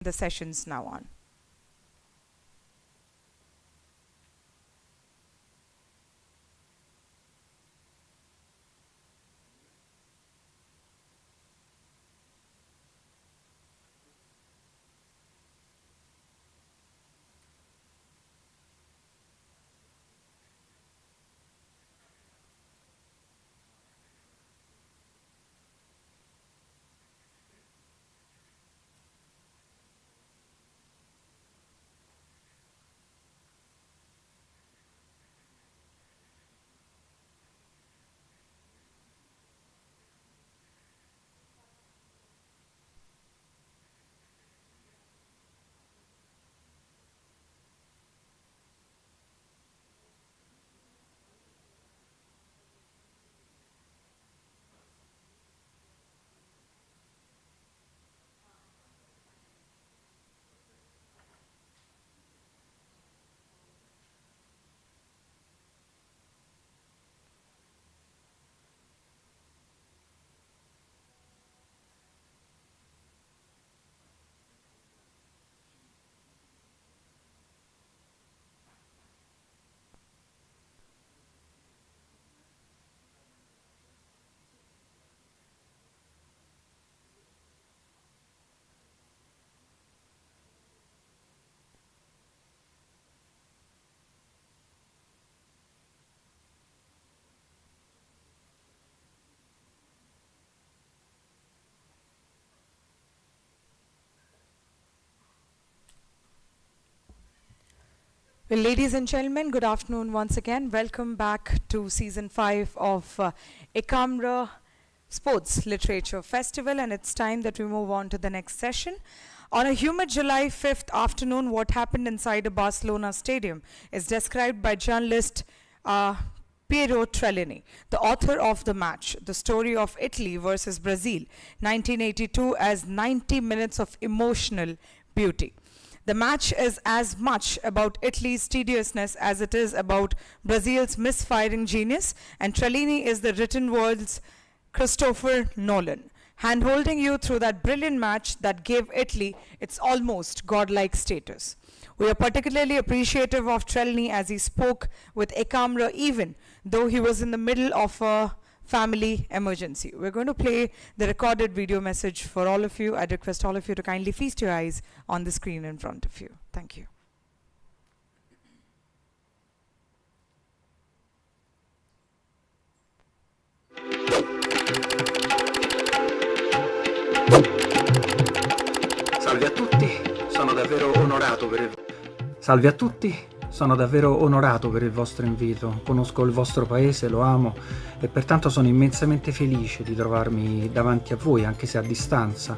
the sessions now on. Well, ladies and gentlemen, good afternoon once again. Welcome back to season 5 of Ekamra Sports Literature Festival, and it's time that we move on to the next session. On a humid July 5th afternoon, what happened inside a Barcelona stadium is described by journalist Piero Trellini, the author of the match, the story of Italy versus Brazil, 1982, as 90 minutes of emotional beauty. The match is as much about Italy's tediousness as it is about Brazil's misfiring genius, and Trellini is the written word's Christopher Nolan, hand-holding you through that brilliant match that gave Italy its almost godlike status. We are particularly appreciative of Trellini as he spoke with Ekamra even though he was in the middle of a family emergency. We're going to play the recorded video message for all of you. I'd request all of you to kindly feast your eyes on the screen in front of you. Thank you. Salve a tutti, sono davvero onorato per il... Salve a tutti. Sono davvero onorato per il vostro invito, conosco il vostro paese, lo amo e pertanto sono immensamente felice di trovarmi davanti a voi, anche se a distanza,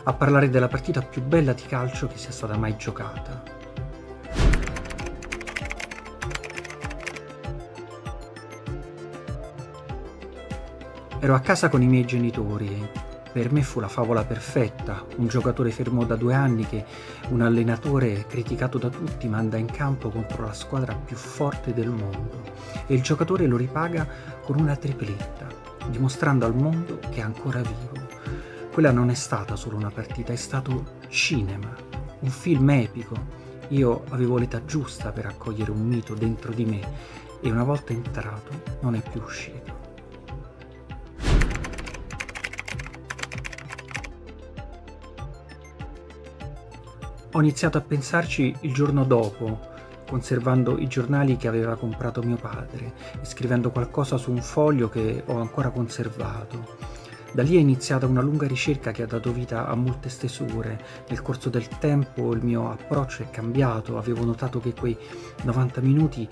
a parlare della partita più bella di calcio che sia stata mai giocata. Ero a casa con i miei genitori. Per me fu la favola perfetta, un giocatore fermo da 2 anni che un allenatore criticato da tutti manda in campo contro la squadra più forte del mondo e il giocatore lo ripaga con una tripletta, dimostrando al mondo che è ancora vivo. Quella non è stata solo una partita, è stato cinema, un film epico. Io avevo l'età giusta per accogliere un mito dentro di me e una volta entrato non è più uscito. Ho iniziato a pensarci il giorno dopo, conservando i giornali che aveva comprato mio padre e scrivendo qualcosa su un foglio che ho ancora conservato. Da lì è iniziata una lunga ricerca che ha dato vita a molte stesure. Nel corso del tempo il mio approccio è cambiato, avevo notato che quei 90 minuti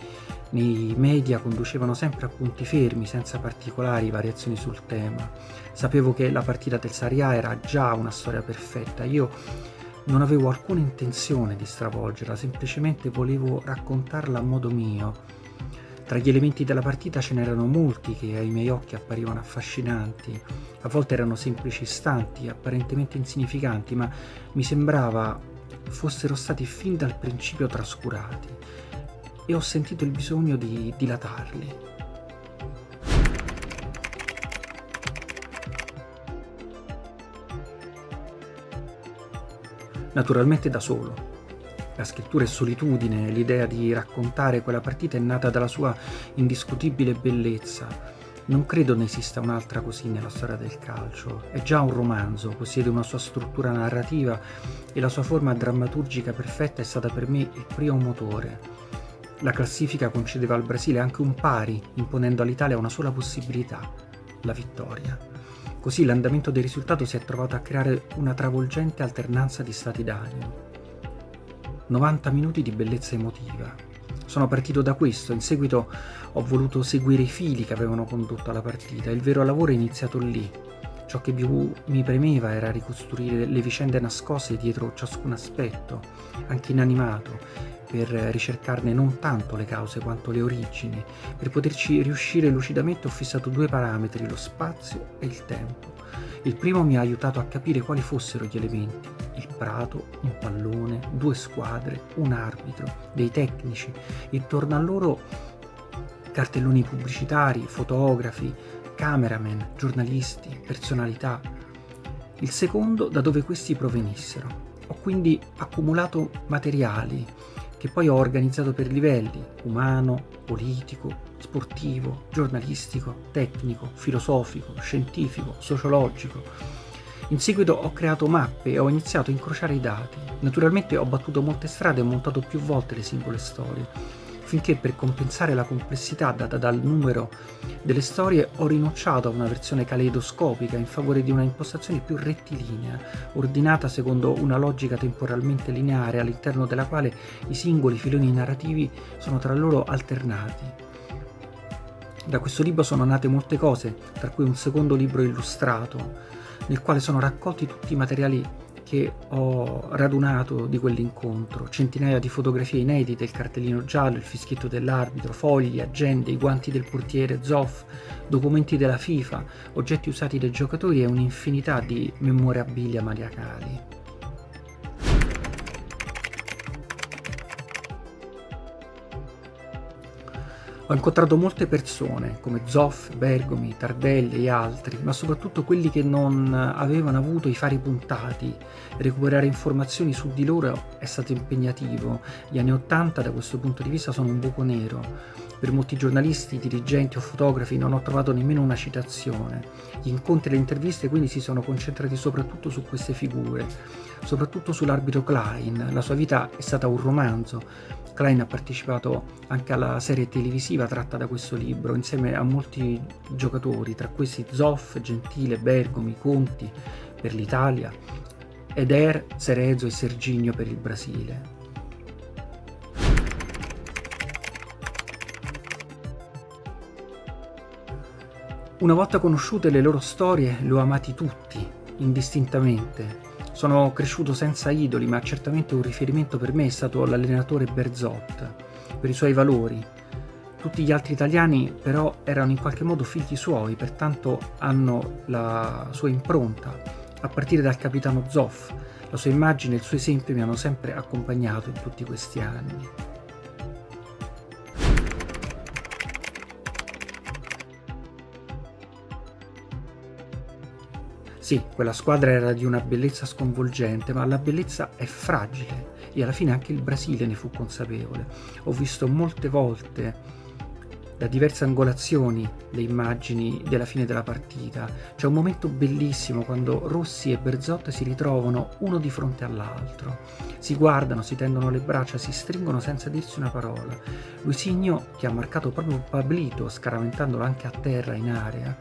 nei media conducevano sempre a punti fermi, senza particolari variazioni sul tema. Sapevo che la partita del Serie A era già una storia perfetta, io non avevo alcuna intenzione di stravolgerla, semplicemente volevo raccontarla a modo mio. Tra gli elementi della partita ce n'erano molti che ai miei occhi apparivano affascinanti. A volte erano semplici istanti, apparentemente insignificanti, ma mi sembrava fossero stati fin dal principio trascurati e ho sentito il bisogno di dilatarli. naturalmente da solo. La scrittura è solitudine, l'idea di raccontare quella partita è nata dalla sua indiscutibile bellezza. Non credo ne esista un'altra così nella storia del calcio. È già un romanzo, possiede una sua struttura narrativa e la sua forma drammaturgica perfetta è stata per me il primo motore. La classifica concedeva al Brasile anche un pari, imponendo all'Italia una sola possibilità, la vittoria. Così l'andamento del risultato si è trovato a creare una travolgente alternanza di stati d'animo. 90 minuti di bellezza emotiva. Sono partito da questo, in seguito ho voluto seguire i fili che avevano condotto alla partita. Il vero lavoro è iniziato lì. Ciò che più mi premeva era ricostruire le vicende nascoste dietro ciascun aspetto, anche inanimato, per ricercarne non tanto le cause quanto le origini. Per poterci riuscire lucidamente ho fissato 2 parametri, lo spazio e il tempo. Il primo mi ha aiutato a capire quali fossero gli elementi: il prato, un pallone, 2 squadre, un arbitro, dei tecnici, intorno a loro cartelloni pubblicitari, fotografi, cameraman, giornalisti, personalità. Il secondo, da dove questi provenissero. Ho quindi accumulato materiali che poi ho organizzato per livelli: umano, politico, sportivo, giornalistico, tecnico, filosofico, scientifico, sociologico. In seguito ho creato mappe e ho iniziato a incrociare i dati. Naturalmente ho battuto molte strade e ho montato più volte le singole storie, finché per compensare la complessità data dal numero delle storie ho rinunciato a una versione caleidoscopica in favore di una impostazione più rettilinea, ordinata secondo una logica temporalmente lineare all'interno della quale i singoli filoni narrativi sono tra loro alternati. Da questo libro sono nate molte cose, tra cui un secondo libro illustrato, nel quale sono raccolti tutti i materiali che ho radunato di quell'incontro: centinaia di fotografie inedite, il cartellino giallo, il fischietto dell'arbitro, fogli, agende, i guanti del portiere, zoff, documenti della FIFA, oggetti usati dai giocatori e un'infinità di memorabilia maniacali. Ho incontrato molte persone, come Zoff, Bergomi, Tardelli e altri, ma soprattutto quelli che non avevano avuto i fari puntati. Recuperare informazioni su di loro è stato impegnativo. Gli anni '80 da questo punto di vista sono un buco nero. Per molti giornalisti, dirigenti o fotografi non ho trovato nemmeno una citazione. Gli incontri e le interviste quindi si sono concentrati soprattutto su queste figure, soprattutto sull'arbitro Klein. La sua vita è stata un romanzo. Klein ha partecipato anche alla serie televisiva tratta da questo libro, insieme a molti giocatori, tra questi Zoff, Gentile, Bergomi, Conti per l'Italia, Eder, Cerezo e Serginho per il Brasile. Una volta conosciute le loro storie, li ho amati tutti, indistintamente. Sono cresciuto senza idoli, ma certamente un riferimento per me è stato l'allenatore Berzot, per i suoi valori. Tutti gli altri italiani però erano in qualche modo figli suoi, pertanto hanno la sua impronta, a partire dal capitano Zoff. La sua immagine e il suo esempio mi hanno sempre accompagnato in tutti questi anni. Sì, quella squadra era di una bellezza sconvolgente, ma la bellezza è fragile e alla fine anche il Brasile ne fu consapevole. Ho visto molte volte, da diverse angolazioni, le immagini della fine della partita. C'è un momento bellissimo quando Rossi e Berzot si ritrovano uno di fronte all'altro. Si guardano, si tendono le braccia, si stringono senza dirsi una parola. Luisinho, che ha marcato proprio Pablito, scaraventandolo anche a terra in area,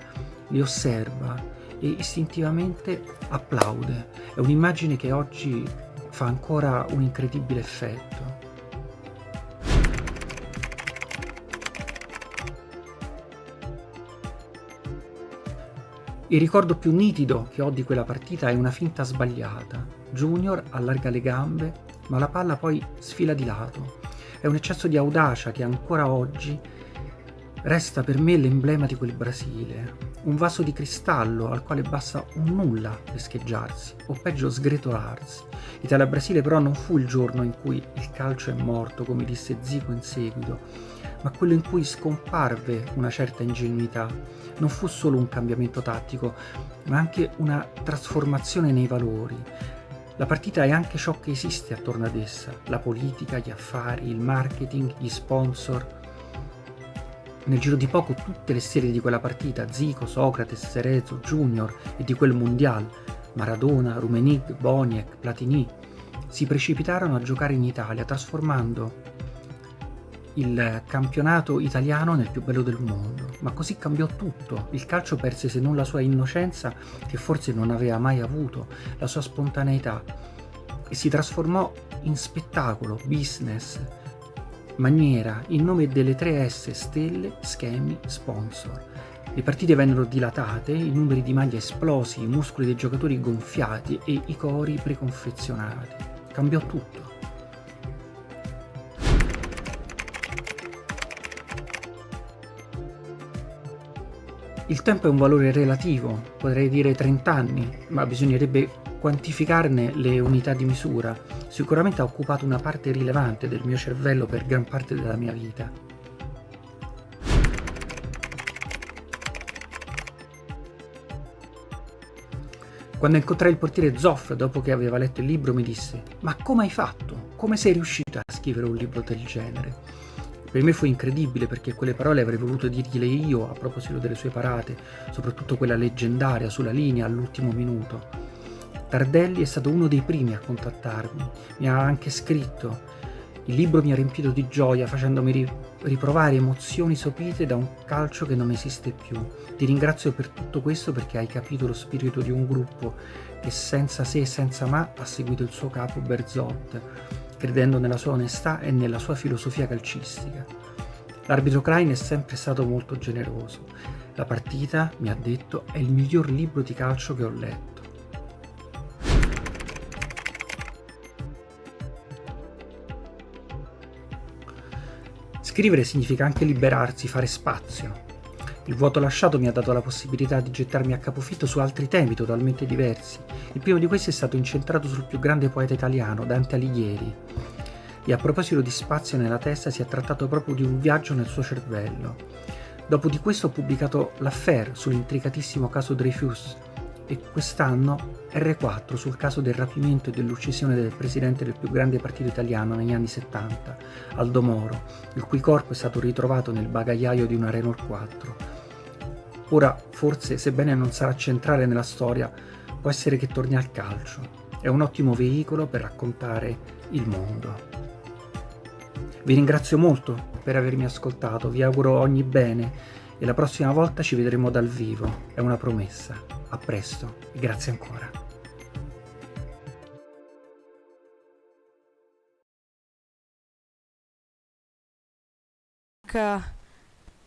li osserva e istintivamente applaude. È un'immagine che oggi fa ancora un incredibile effetto. Il ricordo più nitido che ho di quella partita è una finta sbagliata. Junior allarga le gambe, ma la palla poi sfila di lato. È un eccesso di audacia che ancora oggi resta per me l'emblema di quel Brasile. Un vaso di cristallo al quale basta un nulla per scheggiarsi, o peggio sgretolarsi. Italia-Brasile però non fu il giorno in cui il calcio è morto, come disse Zico in seguito, ma quello in cui scomparve una certa ingenuità. Non fu solo un cambiamento tattico, ma anche una trasformazione nei valori. La partita è anche ciò che esiste attorno ad essa, la politica, gli affari, il marketing, gli sponsor. Nel giro di poco tutte le stelle di quella partita, Zico, Socrate, Cerezo, Junior e di quel Mondial, Maradona, Rummenigge, Boniek, Platini, si precipitarono a giocare in Italia, trasformando il campionato italiano nel più bello del mondo. Ma così cambiò tutto. Il calcio perse se non la sua innocenza, che forse non aveva mai avuto, la sua spontaneità, e si trasformò in spettacolo, business, maniera, in nome delle 3S, stelle, schemi, sponsor. Le partite vennero dilatate, i numeri di maglia esplosi, i muscoli dei giocatori gonfiati e i cori preconfezionati. Cambiò tutto. Il tempo è un valore relativo, potrei dire 30 anni, ma bisognerebbe quantificarne le unità di misura. Sicuramente ha occupato una parte rilevante del mio cervello per gran parte della mia vita. Quando incontrai il portiere Zoff, dopo che aveva letto il libro, mi disse: «Ma come hai fatto? Come sei riuscito a scrivere un libro del genere?» Per me fu incredibile, perché quelle parole avrei voluto dirgliele io a proposito delle sue parate, soprattutto quella leggendaria sulla linea all'ultimo minuto. Tardelli è stato uno dei primi a contattarmi, mi ha anche scritto. Il libro mi ha riempito di gioia, facendomi riprovare emozioni sopite da un calcio che non esiste più. Ti ringrazio per tutto questo, perché hai capito lo spirito di un gruppo che senza se e senza ma ha seguito il suo capo Berzot, credendo nella sua onestà e nella sua filosofia calcistica. L'arbitro Klein è sempre stato molto generoso. La partita, mi ha detto, è il miglior libro di calcio che ho letto. Scrivere significa anche liberarsi, fare spazio. Il vuoto lasciato mi ha dato la possibilità di gettarmi a capofitto su altri temi totalmente diversi. Il primo di questi è stato incentrato sul più grande poeta italiano, Dante Alighieri. E a proposito di spazio nella testa, si è trattato proprio di un viaggio nel suo cervello. Dopo di questo ho pubblicato L'Affaire sull'intricatissimo caso Dreyfus, e quest'anno R4 sul caso del rapimento e dell'uccisione del presidente del più grande partito italiano negli anni 70, Aldo Moro, il cui corpo è stato ritrovato nel bagagliaio di una Renault 4. Ora, forse, sebbene non sarà centrale nella storia, può essere che torni al calcio. È un ottimo veicolo per raccontare il mondo. Vi ringrazio molto per avermi ascoltato, vi auguro ogni bene e la prossima volta ci vedremo dal vivo, è una promessa. A presto e grazie ancora.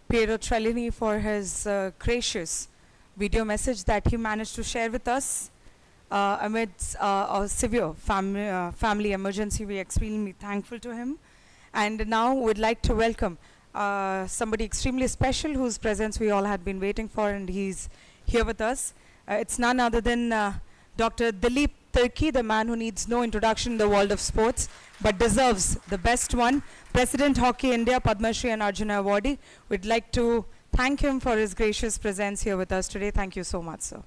Piero Trellini for his gracious video message that he managed to share with us amidst a severe family emergency. We are extremely thankful to him. And now we'd like to welcome somebody extremely special whose presence we all had been waiting for, and he's here with us. It's none other than Dr. Dilip Turkey, the man who needs no introduction in the world of sports, but deserves the best one. President Hockey India, Padma Shri and Arjuna Awardee. We'd like to thank him for his gracious presence here with us today. Thank you so much, sir.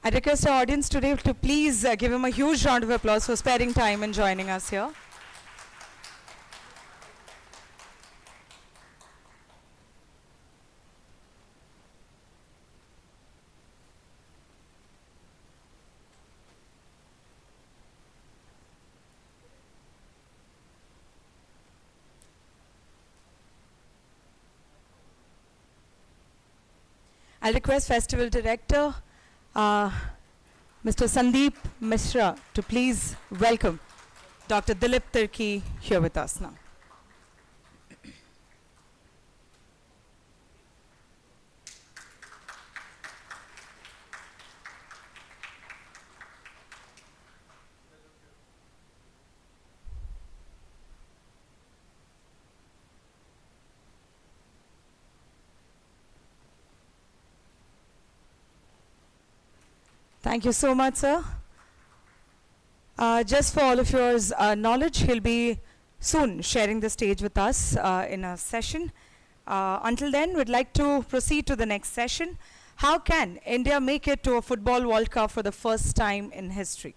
I request our audience today to please give him a huge round of applause for sparing time and joining us here. I'll request Festival Director Mr. Sandeep Mishra to please welcome Dr. Dilip Turkey here with us now. Thank you so much, sir. Just for all of your knowledge, he'll be soon sharing the stage with us in a session. Until then, we'd like to proceed to the next session. How can India make it to a Football World Cup for the first time in history?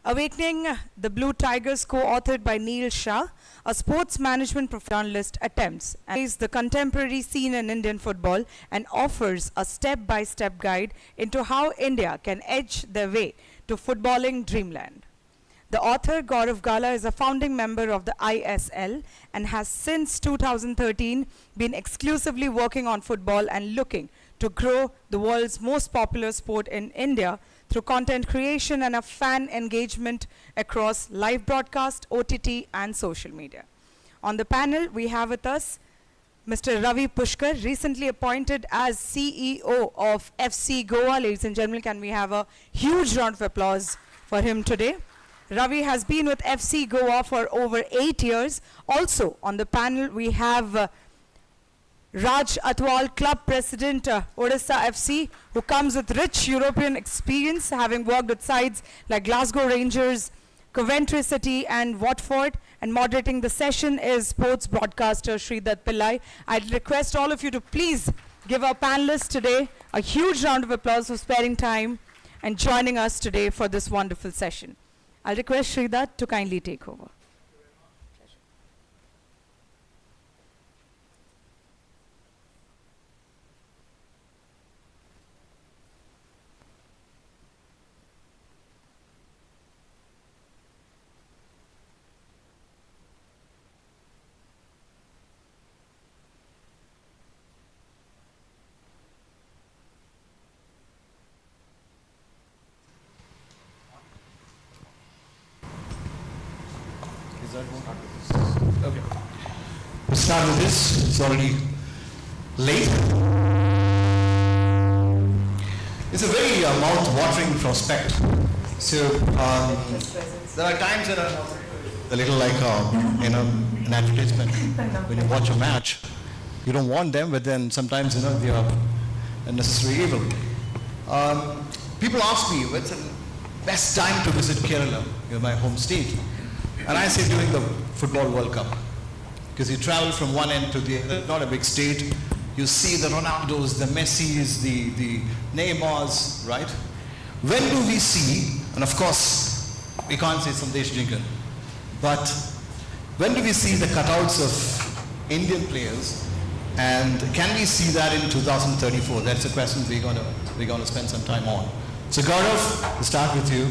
Awakening the Blue Tigers, co-authored by Neil Shah, a sports management journalist, attempts and the contemporary scene in Indian football and offers a step-by-step guide into how India can edge their way to footballing dreamland. The author, Gaurav Gala, is a founding member of the ISL and has since 2013 been exclusively working on football and looking to grow the world's most popular sport in India through content creation and a fan engagement across live broadcast, OTT, and social media. On the panel, we have with us Mr. Ravi Pushkar, recently appointed as CEO of FC Goa. Ladies and gentlemen, can we have a huge round of applause for him today? Ravi has been with FC Goa for over 8 years. Also on the panel, we have Raj Atwal, club president, Odisha FC, who comes with rich European experience, having worked with sides like Glasgow Rangers, Coventry City, and Watford. And moderating the session is sports broadcaster Sridat Pillai. I'd request all of you to please give our panelists today a huge round of applause for sparing time and joining us today for this wonderful session. I'll request Sridat to kindly take over. Okay. We'll start with this. It's already late. It's a very mouth-watering prospect. So there are times that are a little like an advertisement. When you watch a match, you don't want them, but then sometimes they are a necessary evil. People ask me, what's the best time to visit Kerala, my home state? And I say during the Football World Cup, because you travel from one end to the other, not a big state. You see the Ronaldos, the Messis, the Neymars, right? When do we see, and of course, we can't say Sandesh Jinkar, but when do we see the cutouts of Indian players, and can we see that in 2034? That's a question we're gonna spend some time on. So Gaurav, to start with you,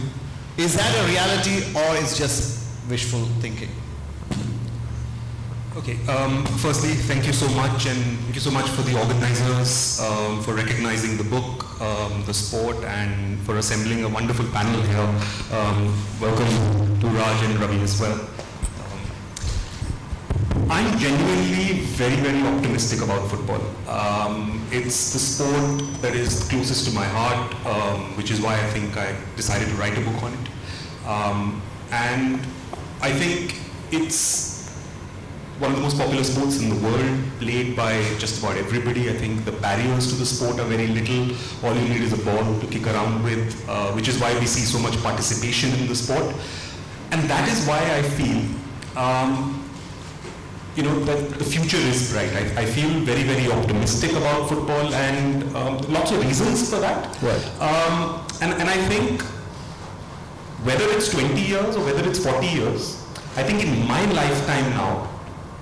is that a reality or is just wishful thinking? Okay, firstly, thank you so much, and thank you so much for the organizers for recognizing the book, the sport, and for assembling a wonderful panel here. Welcome to Raj and Ravi as well. I'm genuinely very, very optimistic about football. It's the sport that is closest to my heart, which is why I think I decided to write a book on it. And I think it's one of the most popular sports in the world, played by just about everybody. I think the barriers to the sport are very little. All you need is a ball to kick around with, which is why we see so much participation in the sport. And that is why I feel, that the future is bright. I feel very, very optimistic about football, and lots of reasons for that. Right. And I think whether it's 20 years or whether it's 40 years, I think in my lifetime now,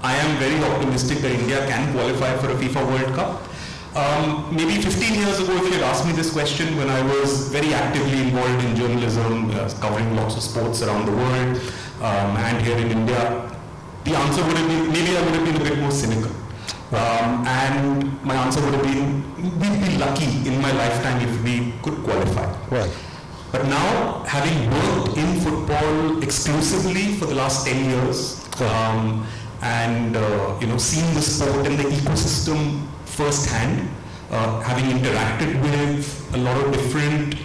I am very optimistic that India can qualify for a FIFA World Cup. Maybe 15 years ago, if you had asked me this question when I was very actively involved in journalism, covering lots of sports around the world, and here in India, the answer would have been, maybe I would have been a bit more cynical. And my answer would have been, we'd be lucky in my lifetime if we could qualify. Right. But now, having worked in football exclusively for the last 10 years, and seeing the sport and the ecosystem firsthand, having interacted with a lot of different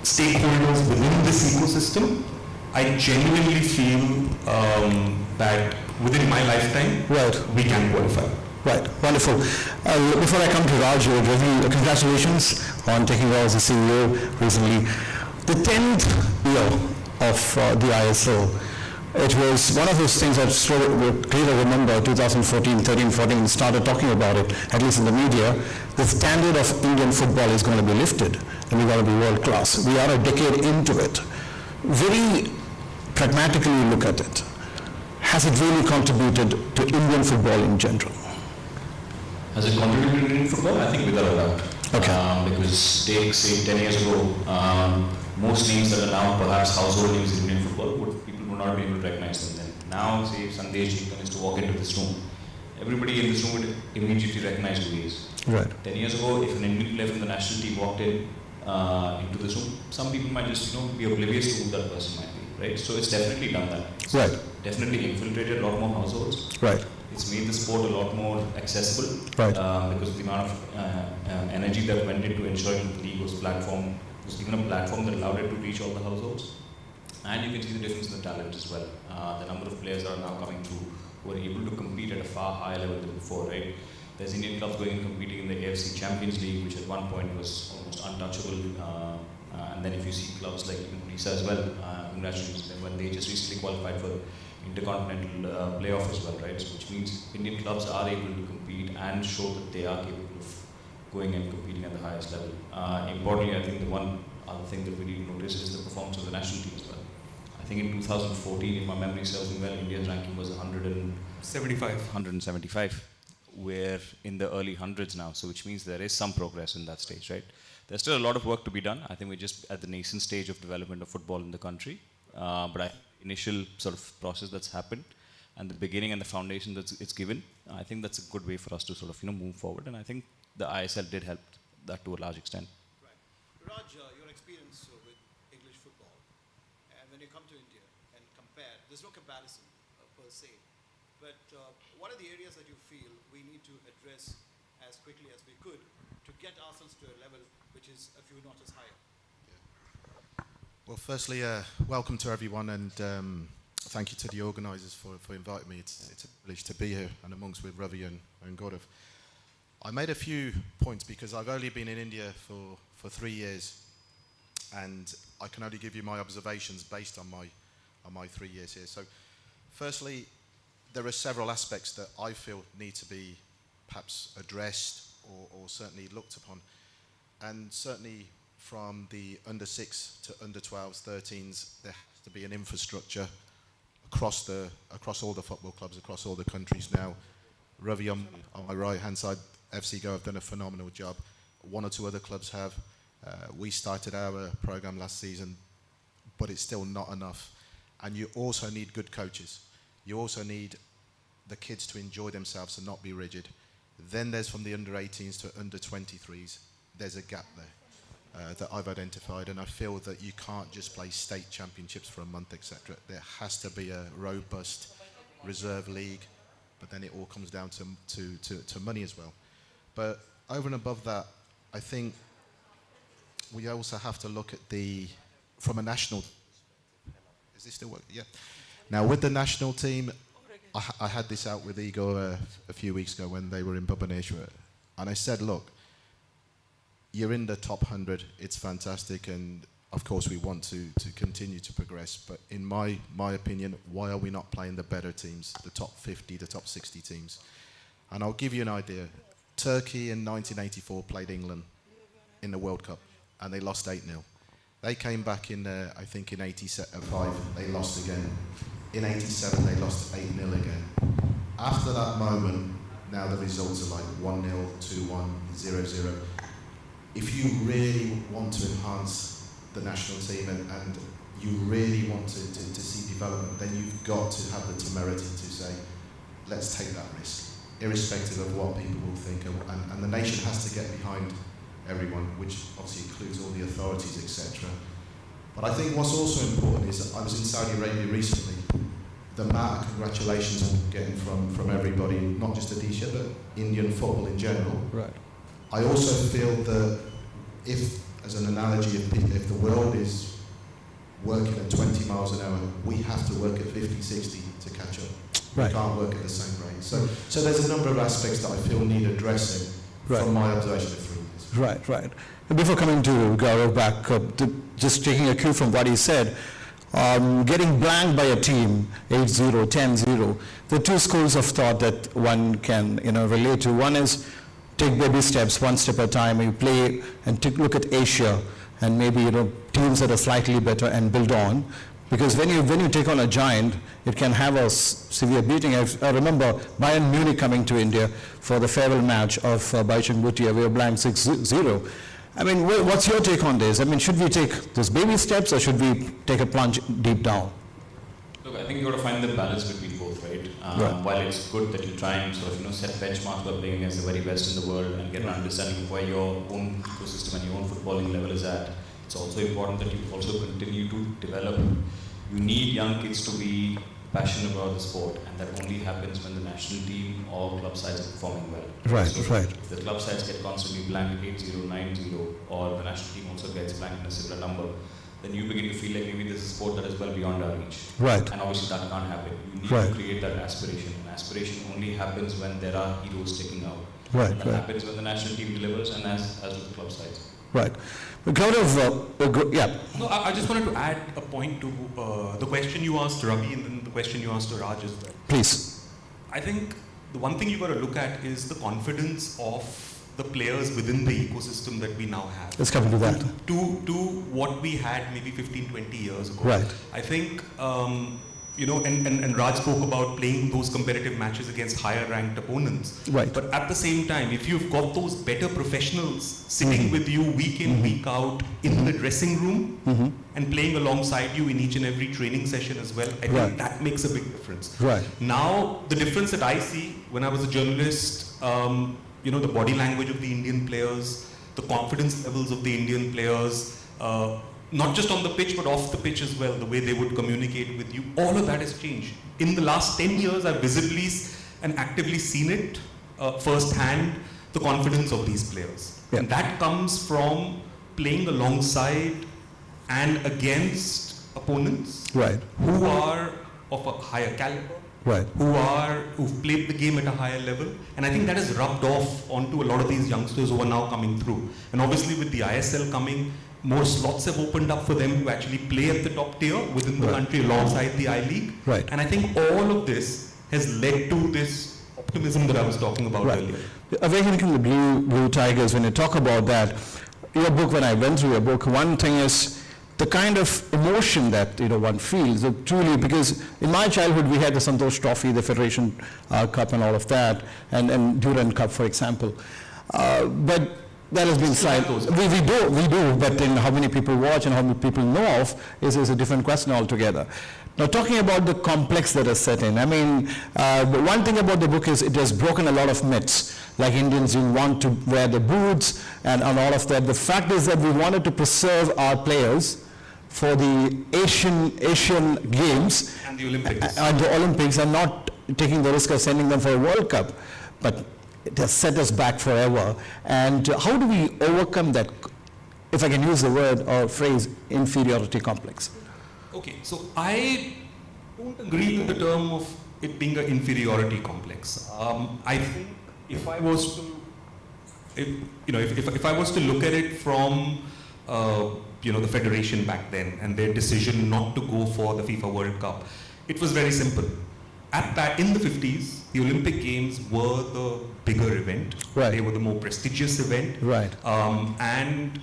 stakeholders within this ecosystem, I genuinely feel that within my lifetime, we can qualify. Right, wonderful. Before I come to Raj or Ravi, congratulations on taking over as the CEO recently. the 10th year of the ISL, it was one of those things that clearly remember 2014, 13, 14, started talking about it, at least in the media. The standard of Indian football is going to be lifted and we're going to be world class. We are a decade into it. Very pragmatically look at it. Has it really contributed to Indian football in general? Has it contributed to Indian football? I think without a doubt. Okay. Because take, say, 10 years ago, most names that are now perhaps household names in Indian football, people would not be able to recognize them then. Now, say, if Sandesh Jikhan is to walk into this room, everybody in this room would immediately recognize who he is. Right. 10 years ago, if an Indian player from the national team walked into this room, some people might just be oblivious to who that person might be, right? So it's definitely done that. It's Right. definitely infiltrated a lot more households. Right. It's made the sport a lot more accessible, Right. Because of the amount of energy that went into ensuring that the league was given a platform that allowed it to reach all the households. And you can see the difference in the talent as well. The number of players that are now coming through who are able to compete at a far higher level than before, right? There's Indian clubs going and competing in the AFC Champions League, which at one point was almost untouchable. And then if you see clubs like even Risa as well, congratulations, when they just recently qualified for intercontinental playoff as well, right? So which means Indian clubs are able to compete and show that they are capable of going and competing at the highest level. Importantly, I think the one other thing that we need to notice is the performance of the national team as well. I think in 2014, if my memory serves me well, India's ranking was 175. We're in the early hundreds now, so which means there is some progress in that stage, right? There's still a lot of work to be done. I think we're just at the nascent stage of development of football in the country. But initial sort of process that's happened and the beginning and the foundation that it's given, I think that's a good way for us to sort of move forward. And I think the ISL did help that to a large extent. Right. Raj, your experience with English football, and when you come to India and compare, there's no comparison per se, but what are the areas that you feel we need to address as quickly as we could to get ourselves to a level which is a few notches higher? Well, firstly, welcome to everyone, and thank you to the organisers for inviting me. It's a privilege to be here and amongst with Ravi and Gaurav. I made a few points because I've only been in India for 3 years, and I can only give you my observations based on my 3 years here. So, firstly, there are several aspects that I feel need to be perhaps addressed or certainly looked upon, and certainly from the under 6 to under 12s, 13s, there has to be an infrastructure across all the football clubs, across all the countries now. Ravi on my right hand side, FC Go have done a phenomenal job. 1 or 2 other clubs have. We started our program last season, but it's still not enough. And you also need good coaches. You also need the kids to enjoy themselves and not be rigid. Then there's from the under 18s to under 23s. There's a gap there. That I've identified, and I feel that you can't just play state championships for a month, etc. There has to be a robust reserve league, but then it all comes down to money as well. But over and above that, I think we also have to look at from a national. Is this still working? Yeah. Now with the national team, I had this out with Igor a few weeks ago when they were in Bhubaneswar, and I said, look, you're in the top 100, it's fantastic, and of course we want to continue to progress, but in my opinion, why are we not playing the better teams, the top 50, the top 60 teams? And I'll give you an idea. Turkey in 1984 played England in the World Cup, and they lost 8-0. They came back in, I think in 85, they lost again. In 87, they lost 8-0 again. After that moment, now the results are like 1-0, 2-1, 0-0. If you really want to enhance the national team and you really want to see development, then you've got to have the temerity to say, let's take that risk, irrespective of what people will think. And the nation has to get behind everyone, which obviously includes all the authorities, etc. But I think what's also important is that I was in Saudi Arabia recently. The amount of congratulations I'm getting from everybody, not just Adisha, but Indian football in general. Right. I also feel that if, as an analogy, if the world is working at 20 miles an hour, we have to work at 50, 60 to catch up. Right. We can't work at the same rate. So there's a number of aspects that I feel need addressing Right. from my observation of 3 years. Right, right. before coming to Gaurav back, just taking a cue from what he said, getting blanked by a team, 8-0, 10-0, there are two schools of thought that one can relate to. One is take baby steps, one step at a time. You play and look at Asia and maybe teams that are slightly better and build on. Because when you take on a giant, it can have a severe beating. I remember Bayern Munich coming to India for the farewell match of Baichung Bhutia. We were blanked 6-0. I mean, what's your take on this? I mean, should we take those baby steps or should we take a plunge deep down? Look, I think you've got to find the balance between both, right? Right. While it's good that you try and sort of set benchmarks by playing against the very best in the world and get an understanding of where your own ecosystem and your own footballing level is at, it's also important that you also continue to develop. You need young kids to be passionate about the sport, and that only happens when the national team or club sides are performing well. Right, so right. If the club sides get constantly blanked 8-0, 9-0, or the national team also gets blanked in a similar number, then you begin to feel like maybe this is a sport that is well beyond our reach. Right. And obviously that can't happen. You need Right. to create that aspiration. And aspiration only happens when there are heroes sticking out. Right, And that right. happens when the national team delivers and as with the club sides. Right. But Gaurav, yeah. No, I just wanted to add a point to the question you asked Ravi and then the question you asked to Raj as well. Please. I think the one thing you've got to look at is the confidence of the players within the ecosystem that we now have. Let's come to that. To what we had maybe 15, 20 years ago. Right. I think, and Raj spoke about playing those competitive matches against higher ranked opponents. Right. But at the same time, if you've got those better professionals sitting with you week in, week out in the dressing room and playing alongside you in each and every training session as well, I think Right. that makes a big difference. Right. Now, the difference that I see when I was a journalist, the body language of the Indian players, the confidence levels of the Indian players, not just on the pitch but off the pitch as well, the way they would communicate with you, all of that has changed. In the last 10 years, I've visibly and actively seen it firsthand, the confidence of these players. Yeah. And that comes from playing alongside and against opponents Right. who are of a higher caliber, Right. who've played the game at a higher level, and I think that has rubbed off onto a lot of these youngsters who are now coming through. And obviously with the ISL coming, more slots have opened up for them to actually play at the top tier within the Right. country alongside the I-League. Right. And I think all of this has led to this optimism that I was talking about Right. earlier. Awakening the Blue Tigers, when you talk about that, your book, when I went through your book, one thing is the kind of emotion that one feels, truly, because in my childhood we had the Santosh Trophy, the Federation Cup and all of that, and Durand Cup, for example. But that has been slight. We do, but then how many people watch and how many people know of is a different question altogether. Now, talking about the complex that is set in, I mean, the one thing about the book is it has broken a lot of myths, like Indians didn't want to wear the boots and all of that. The fact is that we wanted to preserve our players for the Asian Games And the Olympics. and the Olympics, and not taking the risk of sending them for a World Cup. But it has set us back forever. And how do we overcome that, if I can use the word or phrase, inferiority complex? Okay, so I don't agree with the term of it being an inferiority complex. I think if I was to, if I was to look at it from, the federation back then and their decision not to go for the FIFA World Cup, it was very simple. In the 50s, the Olympic Games were the bigger event. Right. They were the more prestigious event. Right. And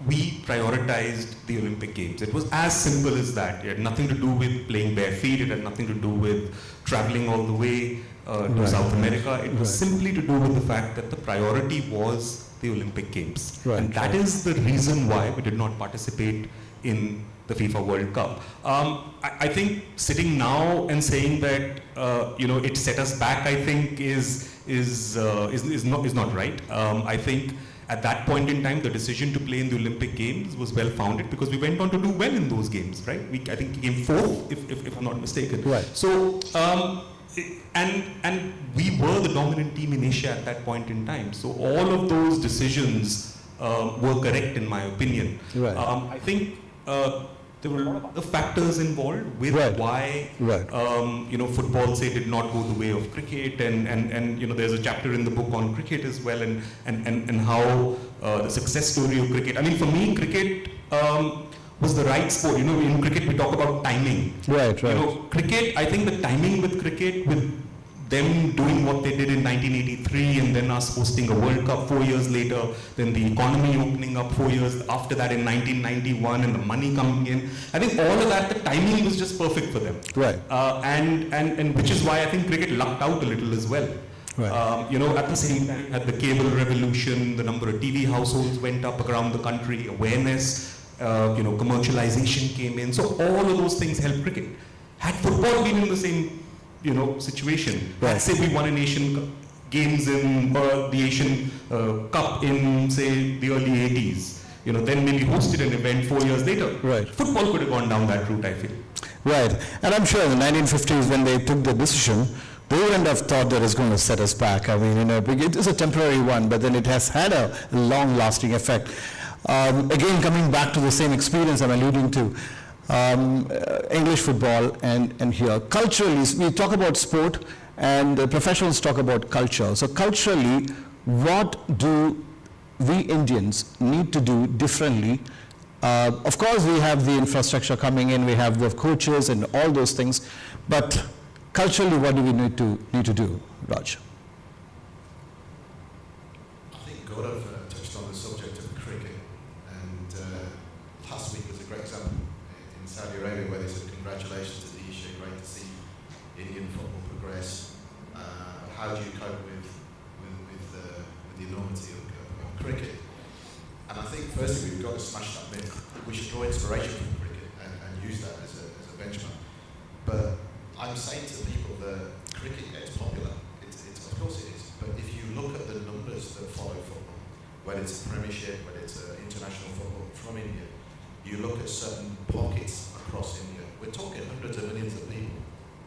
we prioritized the Olympic Games. It was as simple as that. It had nothing to do with playing bare feet. It had nothing to do with traveling all the way to Right. South America. It was Right. simply to do with the fact that the priority was the Olympic Games. Right. And that is the reason why we did not participate in the FIFA World Cup. I think sitting now and saying that it set us back, I think is not right. I think at that point in time, the decision to play in the Olympic Games was well founded because we went on to do well in those games, right? I think we came fourth, if I'm not mistaken. Right. So, and we were the dominant team in Asia at that point in time. So all of those decisions were correct in my opinion. Right. I think there were a lot of factors involved with why football, say, did not go the way of cricket, and there's a chapter in the book on cricket as well, and how the success story of cricket. I mean, for me, cricket was the right sport. In cricket we talk about timing. Right. Cricket, I think the timing with cricket, with them doing what they did in 1983 and then us hosting a World Cup 4 years later, then the economy opening up 4 years after that in 1991 and the money coming in. I think all of that, the timing was just perfect for them. Right. And which is why I think cricket lucked out a little as well. Right. At the same time, at the cable revolution, the number of TV households went up around the country, awareness, commercialization came in. So all of those things helped cricket. Had football been in the same situation. Right. Let's say we won an Asian Games in the Asian Cup in, say, the early 80s. Then maybe hosted an event 4 years later. Right. Football could have gone down that route, I feel. Right. And I'm sure in the 1950s when they took the decision, they wouldn't have thought that it's going to set us back. I mean, it is a temporary one, but then it has had a long-lasting effect. Again, coming back to the same experience I'm alluding to, English football and here. Culturally, we talk about sport and the professionals talk about culture. So culturally, what do we Indians need to do differently? Of course, we have the infrastructure coming in, we have the coaches and all those things, but culturally, what do we need to do, Raj? I think Gaurav touched on the subject of cricket, and last week was a great example in Saudi Arabia where they said congratulations to the issue, great to see Indian football progress. How do you cope with the enormity of cricket? And I think firstly we've got to smash that myth. We should draw inspiration from cricket and use that as a benchmark. But I'm saying to people that cricket gets popular. It's of course it is. But if you look at the numbers that follow football, whether it's a premiership, whether it's international football from India, you look at certain pockets across India. We're talking hundreds of millions of people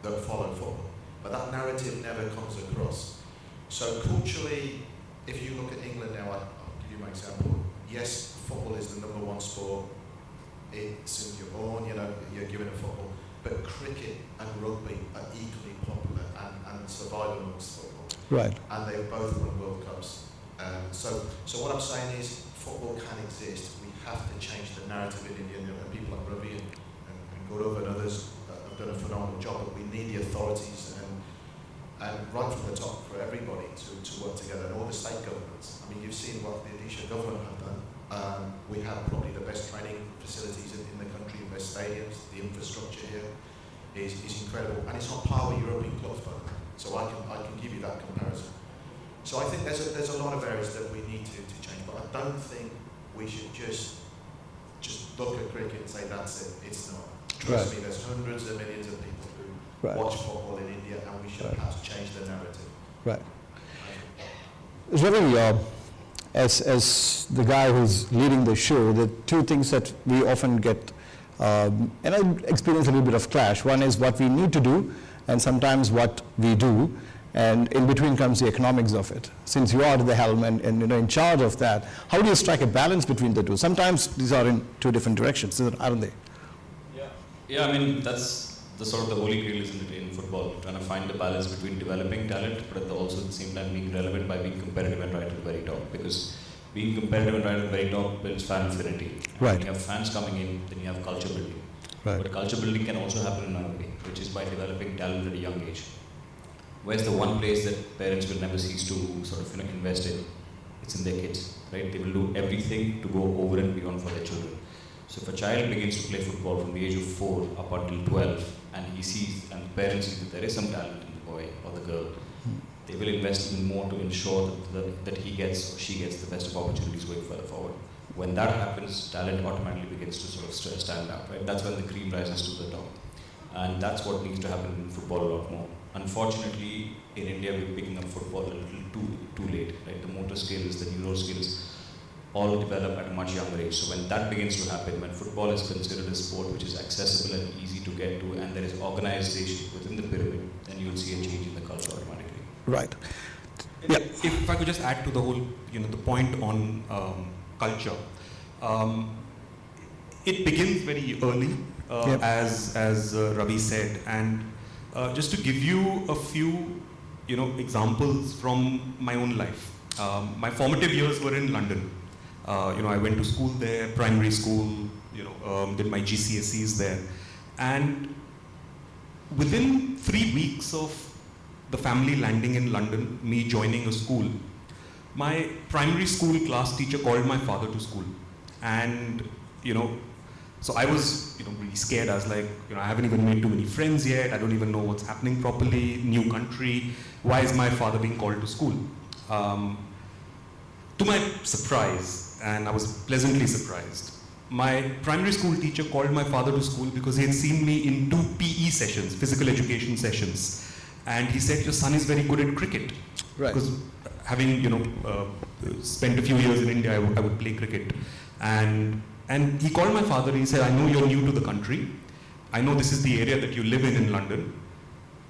that follow football. But that narrative never comes across. So culturally, if you look at England now, I'll give you my example. Yes, football is the number one sport. Since you're born, you're given a football. But cricket and rugby are equally popular and survive amongst football. Right. And they've both won World Cups. So what I'm saying is football can exist. We have to change the narrative in India. And people like Ravi and Gaurav and others have done a phenomenal job. But we need the authorities and right from the top for everybody to work together, and all the state governments. I mean, you've seen what the Odisha government have done. We have probably the best training facilities in the country, the best stadiums. The infrastructure here is incredible, and it's on par with European clubs, by the way. So I can give you that comparison. So I think there's a lot of areas that we need to change, but I don't think we should just look at cricket and say that's it. It's not. Trust me, there's hundreds of millions of people who watch football in India, and we should perhaps change the narrative. Right. Ravi, as the guy who's leading the show, the two things that we often get, and I experience a little bit of clash. One is what we need to do, and sometimes what we do, and in between comes the economics of it. Since you are at the helm and in charge of that, how do you strike a balance between the two? Sometimes these are in two different directions, aren't they? Yeah, I mean, that's the sort of the holy grail, isn't it, in football, trying to find the balance between developing talent, but also at the same time being relevant by being competitive and right at the very top. Because being competitive and right at the very top builds fan affinity. Right. When you have fans coming in, then you have culture building. Right. But culture building can also happen in another way, which is by developing talent at a young age. Where's the one place that parents will never cease to sort of invest in? It's in their kids, right? They will do everything to go over and beyond for their children. So if a child begins to play football from the age of 4 up until 12, and he sees, and the parents see that there is some talent in the boy or the girl, they will invest even more to ensure that he gets or she gets the best of opportunities going further forward. When that happens, talent automatically begins to sort of stand out, right? That's when the cream rises to the top. And that's what needs to happen in football a lot more. Unfortunately, in India, we're picking up football a little too late, right? The motor skills, the neuro skills, all develop at a much younger age. So when that begins to happen, when football is considered a sport which is accessible and easy to get to, and there is organization within the pyramid, then you'll see a change in the culture automatically. Right. Yeah. If I could just add to the whole, the point on culture. it begins very early, Yep. as Ravi said, and just to give you a few, examples from my own life. My formative years were in London. I went to school there, primary school. Did my GCSEs there, and within 3 weeks of the family landing in London, me joining a school, my primary school class teacher called my father to school, and so I was really scared. I was like, I haven't even made too many friends yet. I don't even know what's happening properly. New country. Why is my father being called to school? To my surprise, and I was pleasantly surprised, my primary school teacher called my father to school because he had seen me in 2 PE sessions, physical education sessions, and he said, your son is very good at cricket. Right. Because having spent a few years in India, I would play cricket, and he called my father. He said, I know you're new to the country. I know this is the area that you live in London.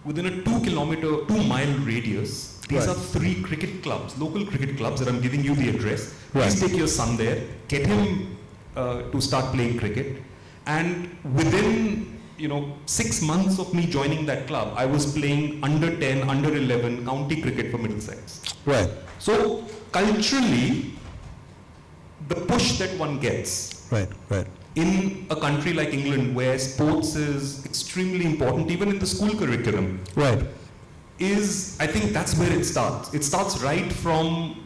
Within a 2-mile radius, these Right. are 3 cricket clubs, local cricket clubs that I'm giving you the address. Right. Please take your son there, get him to start playing cricket. And within 6 months of me joining that club, I was playing under 10, under 11 county cricket for Middlesex. Right. So culturally, the push that one gets Right. Right. in a country like England, where sports is extremely important, even in the school curriculum, Right. I think that's where it starts. It starts right from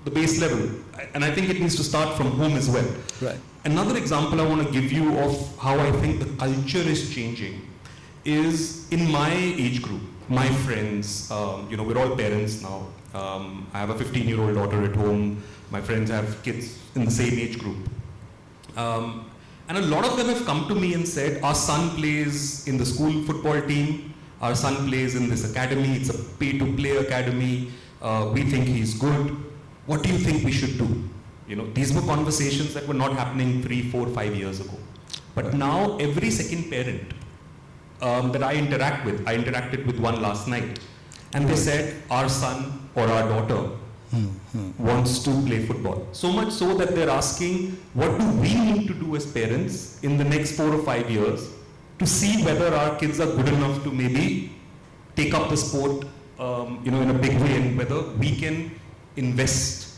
the base level, and I think it needs to start from home as well. Right. Another example I want to give you of how I think the culture is changing is in my age group, my friends. We're all parents now. I have a 15-year-old daughter at home. My friends have kids in the same age group. And a lot of them have come to me and said, our son plays in the school football team, our son plays in this academy, it's a pay-to-play academy, we think he's good, what do you think we should do? These were conversations that were not happening 3, 4, 5 years ago. But now every second parent that I interact with, I interacted with one last night, and they said, our son or our daughter wants to play football. So much so that they're asking, what do we need to do as parents in the next 4 or 5 years to see whether our kids are good enough to maybe take up the sport, in a big way, and whether we can invest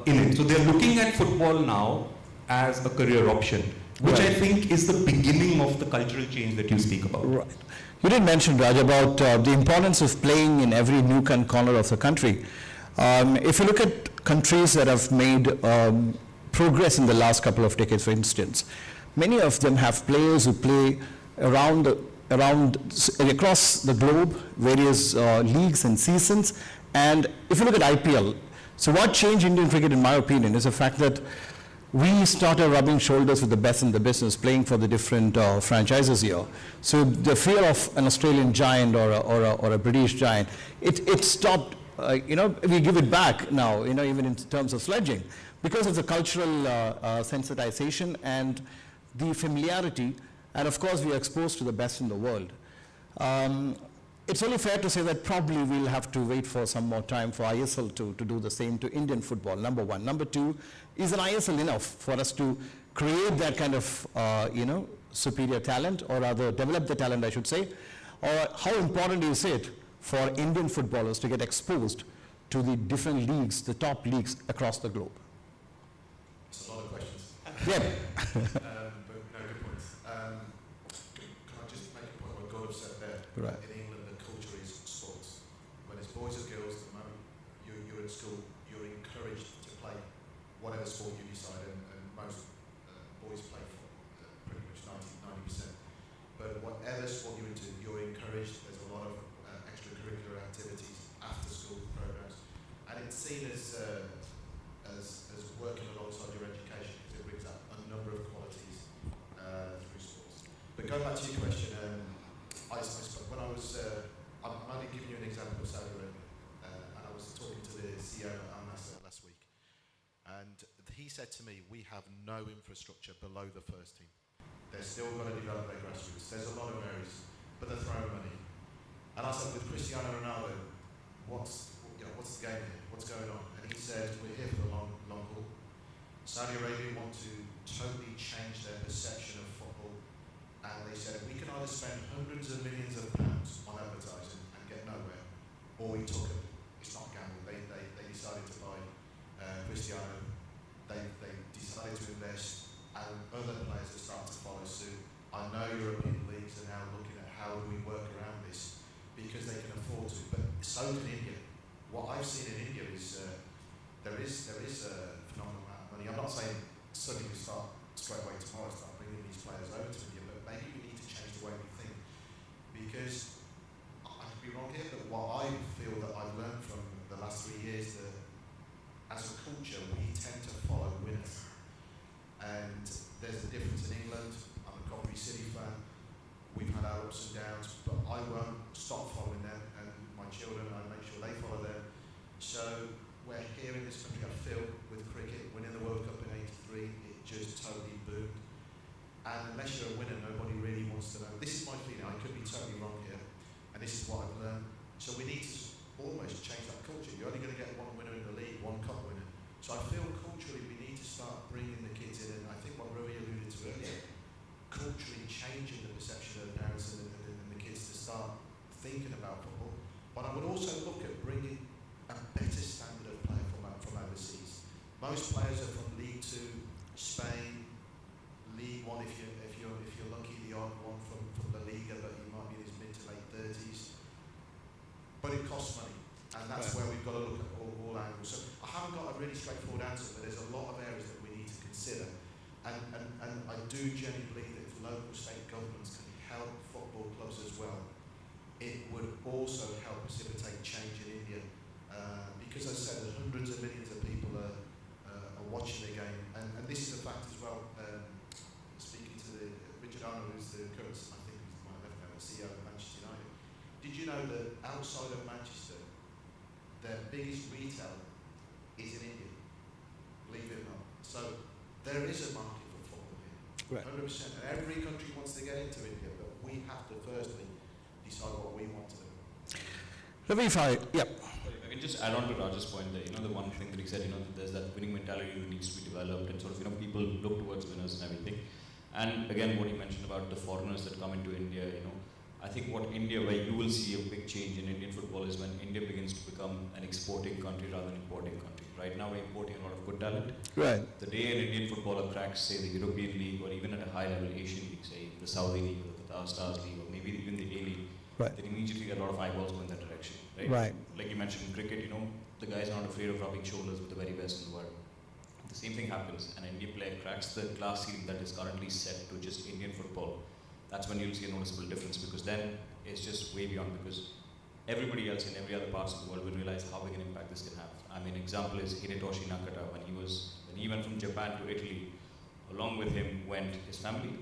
in it. So they're looking at football now as a career option, which Right. I think is the beginning of the cultural change that you speak about. Right. You did mention, Raj, about the importance of playing in every nook and corner of the country. If you look at countries that have made progress in the last couple of decades, for instance, many of them have players who play across the globe, various leagues and seasons. And if you look at IPL, so what changed Indian cricket, in my opinion, is the fact that we started rubbing shoulders with the best in the business, playing for the different franchises here. So the fear of an Australian giant or a British giant, it stopped. We give it back now, even in terms of sledging, because of the cultural sensitization and the familiarity, and of course we are exposed to the best in the world. It's only fair to say that probably we'll have to wait for some more time for ISL to do the same to Indian football, number one. Number two, is an ISL enough for us to create that kind of, superior talent, or rather develop the talent, I should say? Or how important is it for Indian footballers to get exposed to the different leagues, the top leagues across the globe? It's a lot of questions. Yeah. But no, good points. Can I just make a point what God said there? Right. In England, the culture is sports. When it's boys or girls, the moment you're at school, you're encouraged to play whatever sport you decide, and most boys play for pretty much 90%. But whatever sport you're into, you're encouraged. There's a lot of extracurricular activities, after school programs, and it's seen as working alongside your education, because it brings out a number of qualities through sports. But going back to your question, I spoke when I was, I'm only giving you an example of Saudi Arabia, and I was talking to the CEO of Ekamra last week, and he said to me, we have no infrastructure below the first team. They're still going to develop their grassroots. There's a lot of areas, but they're throwing money. And I said, with Cristiano Ronaldo, what's the game here? What's going on? And he said, we're here for the long haul. Saudi Arabia want to totally changed their perception of football. And they said, we can either spend hundreds of millions of pounds on advertising and get nowhere, or we took it. It's not a gamble. They decided to buy Cristiano. They decided to invest, and other players are starting to follow suit. I know European leagues are now looking at how do we work around this because they can afford to, but so can India. What I've seen in India is there is a phenomenal amount of money. I'm not saying suddenly we start straight away tomorrow start bringing these players over to India, but maybe we need to change the way we think, because I could be wrong here, but what I feel that I've learned from the last 3 years that as a culture we tend to follow winners, and there's a difference in England. I'm a Coventry City fan. We've had our ups and downs, but I won't stop following them, and my children, I make sure they follow them. So we're here in this country, I feel, with cricket, winning the World Cup in '83, it just totally boomed. And unless you're a winner, nobody really wants to know. This is my feeling, I could be totally wrong here, and this is what I've learned. So we need to almost change that culture. You're only going to get one winner in the league, one cup winner. So I feel culturally we need to start bringing the kids in, and I think what Rory alluded to earlier, culturally changing the perception of the parents and the kids to start thinking about football. But I would also look at bringing a better standard of play from overseas. Most players are from League 2, Spain, League 1 if you're lucky, the odd one from La Liga, but he might be in his mid to late 30s. But it costs money, and that's where we've got to look at all angles. So I haven't got a really straightforward answer, but there's a lot of areas that we need to consider. And I do genuinely believe that if local state governments can help football clubs as well, it would also help precipitate change in India. Because as I said, hundreds of millions of people are watching the game. And this is a fact as well. Speaking to Richard Arnold, who's the current, I think he's my left hand, CEO of Manchester United. Did you know that outside of Manchester, their biggest retailer is in India? Believe it or not. So there is a market for football here. Right. 100%. And every country wants to get into India, but we have to firstly decide what we want to do. Ravi, if I can just add on to Raj's point there, the one thing that he said, that there's that winning mentality that needs to be developed, and sort of, people look towards winners and everything. And again, what he mentioned about the foreigners that come into India, I think where you will see a big change in Indian football is when India begins to become an exporting country rather than importing country. Right now we're importing a lot of good talent. Right. The day an Indian footballer cracks, say, the European League, or even at a high level Asian league, say the Saudi League or the Qatar Stars League, or maybe even the A-League, Right. then immediately a lot of eyeballs go in that direction. Right. Like you mentioned in cricket, the guys are not afraid of rubbing shoulders with the very best in the world. The same thing happens, and an Indian player cracks the class ceiling that is currently set to just Indian football. That's when you'll see a noticeable difference, because then it's just way beyond, because everybody else in every other parts of the world will realize how big an impact this can have. I mean, example is Hidetoshi Nakata. When he went from Japan to Italy, along with him went his family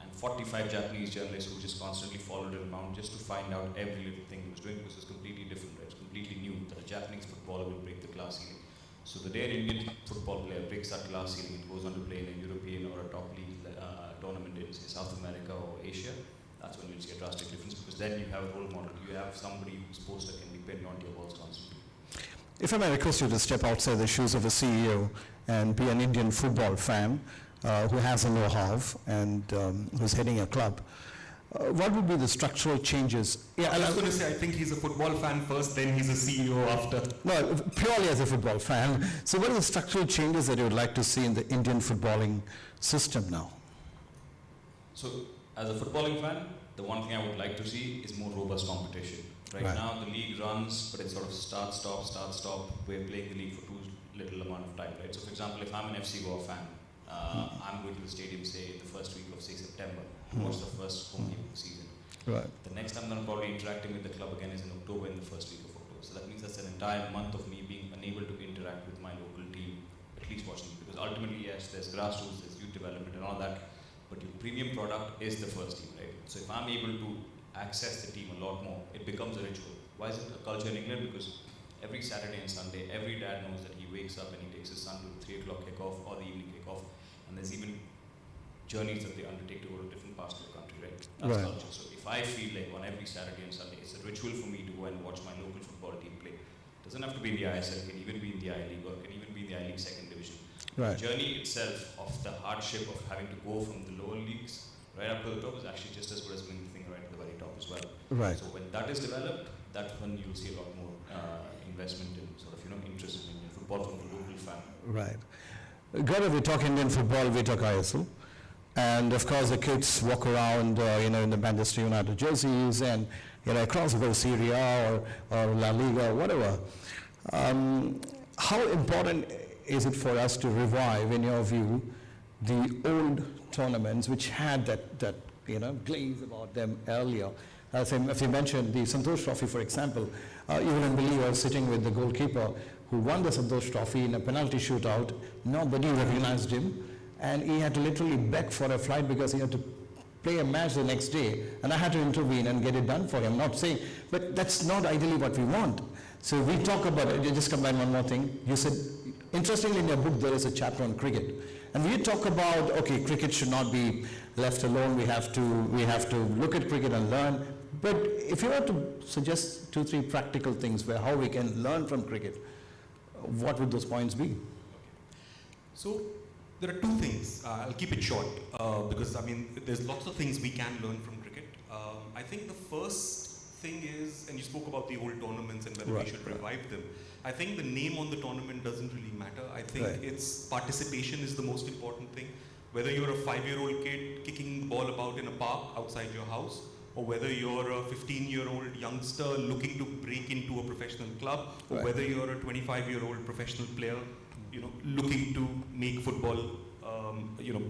and 45 Japanese journalists who just constantly followed him around just to find out every little thing he was doing, because it's completely different, right? It's completely new that a Japanese footballer will break the class ceiling. So the day an Indian football player breaks that glass ceiling and goes on to play in a European or a top league tournament in, say, South America or Asia, that's when you'll see a drastic difference, because then you have a role model. You have somebody whose poster can be pinned onto your walls constantly. If I may request you to step outside the shoes of a CEO and be an Indian football fan who has a know-how and who's heading a club, what would be the structural changes? I was going to say, I think he's a football fan first, then he's a CEO after. No, purely as a football fan. So what are the structural changes that you would like to see in the Indian footballing system now? So, as a footballing fan, the one thing I would like to see is more robust competition. Right now, the league runs, but it's sort of start, stop. We're playing the league for too little amount of time, right? So, for example, if I'm an FC Goa fan, I'm going to the stadium, say, the first week of, say, September, to watch the first home game of the season. Right. The next time that I'm probably interacting with the club again is in October, in the first week of October. So that means that's an entire month of me being unable to interact with my local team, at least watching it. Because ultimately, yes, there's grassroots, there's youth development and all that, but your premium product is the first team, right? So if I'm able to access the team a lot more, it becomes a ritual. Why is it a culture in England? Because every Saturday and Sunday, every dad knows that he wakes up and he takes his son to the 3 o'clock kickoff or the evening kickoff, and there's even journeys that they undertake to go to different parts of the country, right? That's culture. So if I feel like on every Saturday and Sunday, it's a ritual for me to go and watch my local football team play. It doesn't have to be in the ISL, it can even be in the I-League, or it can even be in the I-League second division. Right. The journey itself of the hardship of having to go from the lower leagues right up to the top is actually just as good as winning the thing right to the very top as well. Right. So when that is developed, that's when you'll see a lot more investment in sort of interest in Indian football from the local fan. Right. Gaurav, we talk Indian football, we talk ISL. And of course the kids walk around, in the Manchester United jerseys and, across the whole Serie A or La Liga or whatever. How important is it for us to revive, in your view, the old tournaments which had that glaze about them earlier? As you mentioned, the Santosh Trophy, for example, you wouldn't believe I was sitting with the goalkeeper who won the Santosh Trophy in a penalty shootout. Nobody recognized him, and he had to literally beg for a flight because he had to play a match the next day, and I had to intervene and get it done for him. Not saying, but that's not ideally what we want. So we talk about it. Just combine one more thing. You said, interestingly, in your book there is a chapter on cricket, and we talk about, okay, cricket should not be left alone. We have to look at cricket and learn. But if you were to suggest 2-3 practical things where how we can learn from cricket, what would those points be? So there are two things. I'll keep it short because there's lots of things we can learn from cricket. I think the first thing is, and you spoke about the old tournaments and whether we should revive them. I think the name on the tournament doesn't really matter. I think its participation is the most important thing. Whether you're a 5-year-old kid kicking the ball about in a park outside your house, or whether you're a 15-year-old youngster looking to break into a professional club, or whether you're a 25-year-old professional player, looking to make football,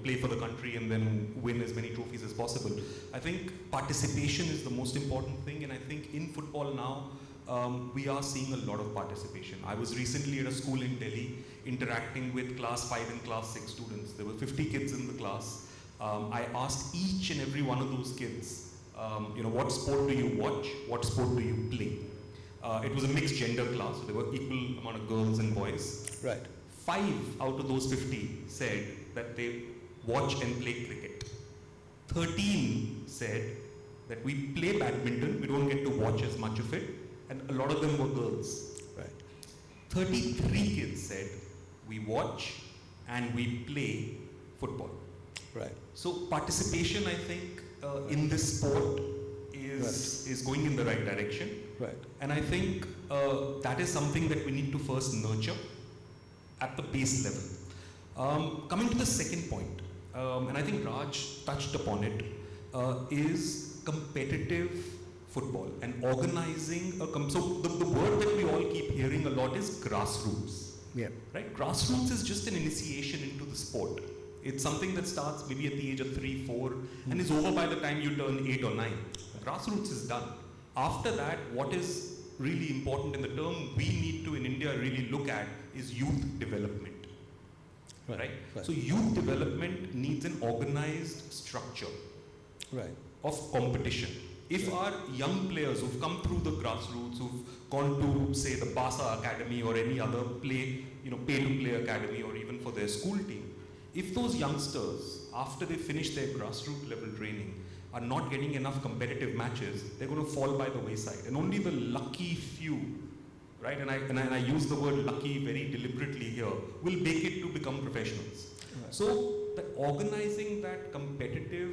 play for the country and then win as many trophies as possible. I think participation is the most important thing, and I think in football now, we are seeing a lot of participation. I was recently at a school in Delhi interacting with class 5 and class 6 students. There were 50 kids in the class. I asked each and every one of those kids, what sport do you watch? What sport do you play? It was a mixed gender class, so there were equal amount of girls and boys. Right. 5 out of those 50 said that they watch and play cricket. 13 said that we play badminton, we don't get to watch as much of it, and a lot of them were girls. Right. 33 kids said we watch and we play football. Right. So participation, I think, in this sport is going in the right direction. Right. And I think that is something that we need to first nurture at the base level. Coming to the second point, and I think Raj touched upon it, is competitive football and organizing so the word that we all keep hearing a lot is grassroots. Yeah. Right? Grassroots is just an initiation into the sport. It's something that starts maybe at the age of 3, 4 and is over by the time you turn 8 or 9. Grassroots is done. After that, what is really important in the term we need to in India really look at is youth development. Right? So youth development needs an organized structure of competition. If our young players who've come through the grassroots, who've gone to say the Basa Academy or any other pay-to-play academy or even for their school team, if those youngsters, after they finish their grassroots level training, are not getting enough competitive matches, they're going to fall by the wayside. And only the lucky few, right, and I use the word lucky very deliberately here, will make it to become professionals. Right. So that organizing that competitive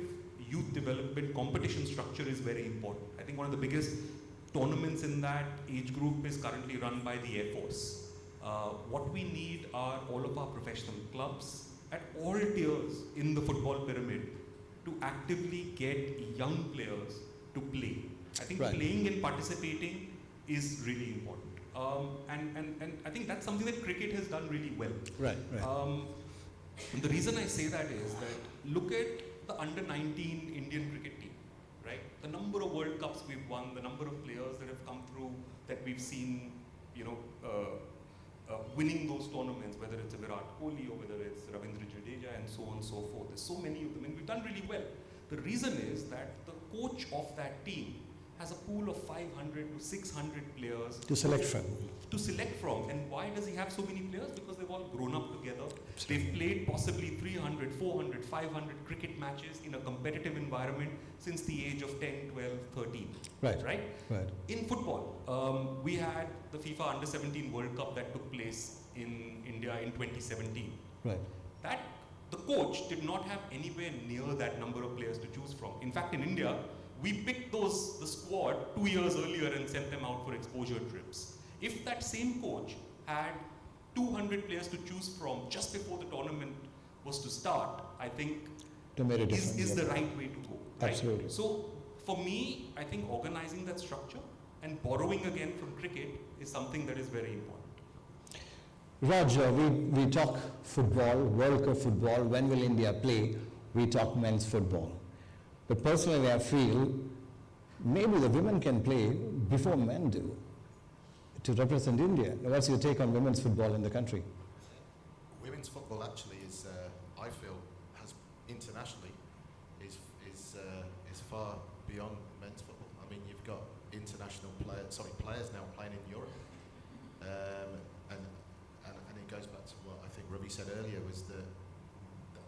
youth development competition structure is very important. I think one of the biggest tournaments in that age group is currently run by the Air Force. What we need are all of our professional clubs at all tiers in the football pyramid to actively get young players to play. I think playing and participating is really important. And I think that's something that cricket has done really well. Right. And the reason I say that is that look at the under-19 Indian cricket team, right? The number of World Cups we've won, the number of players that have come through that we've seen, winning those tournaments, whether it's a Virat Kohli or whether it's Ravindra Jadeja and so on and so forth. There's so many of them and we've done really well. The reason is that the coach of that team has a pool of 500 to 600 players to select from. And why does he have so many players? Because they've all grown up together. They've played possibly 300, 400, 500 cricket matches in a competitive environment since the age of 10, 12, 13. Right? In football, we had the FIFA Under-17 World Cup that took place in India in 2017. Right. That the coach did not have anywhere near that number of players to choose from. In fact, in India, we picked the squad 2 years earlier and sent them out for exposure trips. If that same coach had 200 players to choose from just before the tournament was to start, I think is the right way to go. Right? Absolutely. So for me, I think organizing that structure and borrowing again from cricket is something that is very important. Roger, we talk football, World Cup football, when will India play? We talk men's football. But personally, I feel maybe the women can play before men do to represent India. What's your take on women's football in the country? Women's football actually is, I feel, has internationally is far beyond men's football. I mean, you've got international players now playing in Europe, and it goes back to what I think Ravi said earlier, was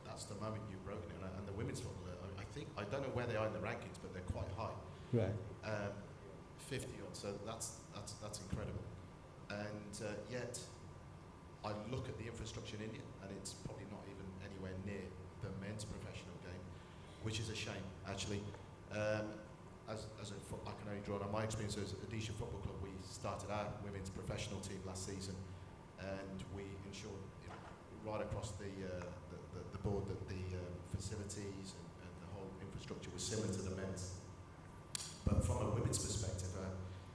that's the moment you've broken it. And the women's football, I don't know where they are in the rankings, but they're quite high. Right. 50 odd, so that's incredible. And yet, I look at the infrastructure in India, and it's probably not even anywhere near the men's professional game, which is a shame, actually. I can only draw on my experience as Odisha Football Club. We started our women's professional team last season, and we ensured right across the board that the facilities and the whole infrastructure was similar to the men's. But from a women's perspective,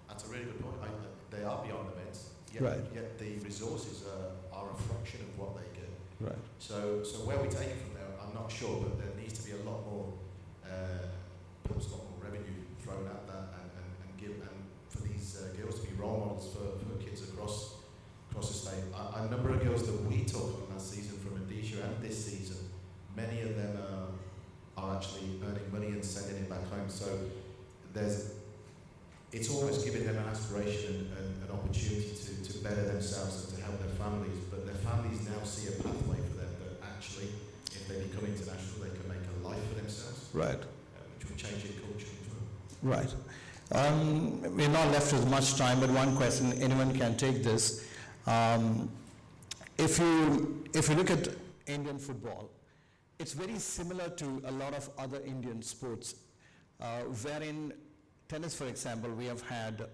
that's a really good point. They are beyond the men's, yet the resources are a fraction of what they get. Right. So where we take it from there, I'm not sure, but there needs to be a lot more, perhaps a lot more revenue thrown at that, and for these girls to be role models for kids across the state. A number of girls that we took on last season from Odisha and this season, many of them are actually earning money and sending it back home. So it's almost giving them an aspiration and an opportunity to better themselves and to help their families. But their families now see a pathway for them that actually, if they become international, they can make a life for themselves. Right. Which will change their culture as well. Right. We're not left with much time, but one question, anyone can take this. If you look at Indian football, it's very similar to a lot of other Indian sports, wherein tennis, for example, we have had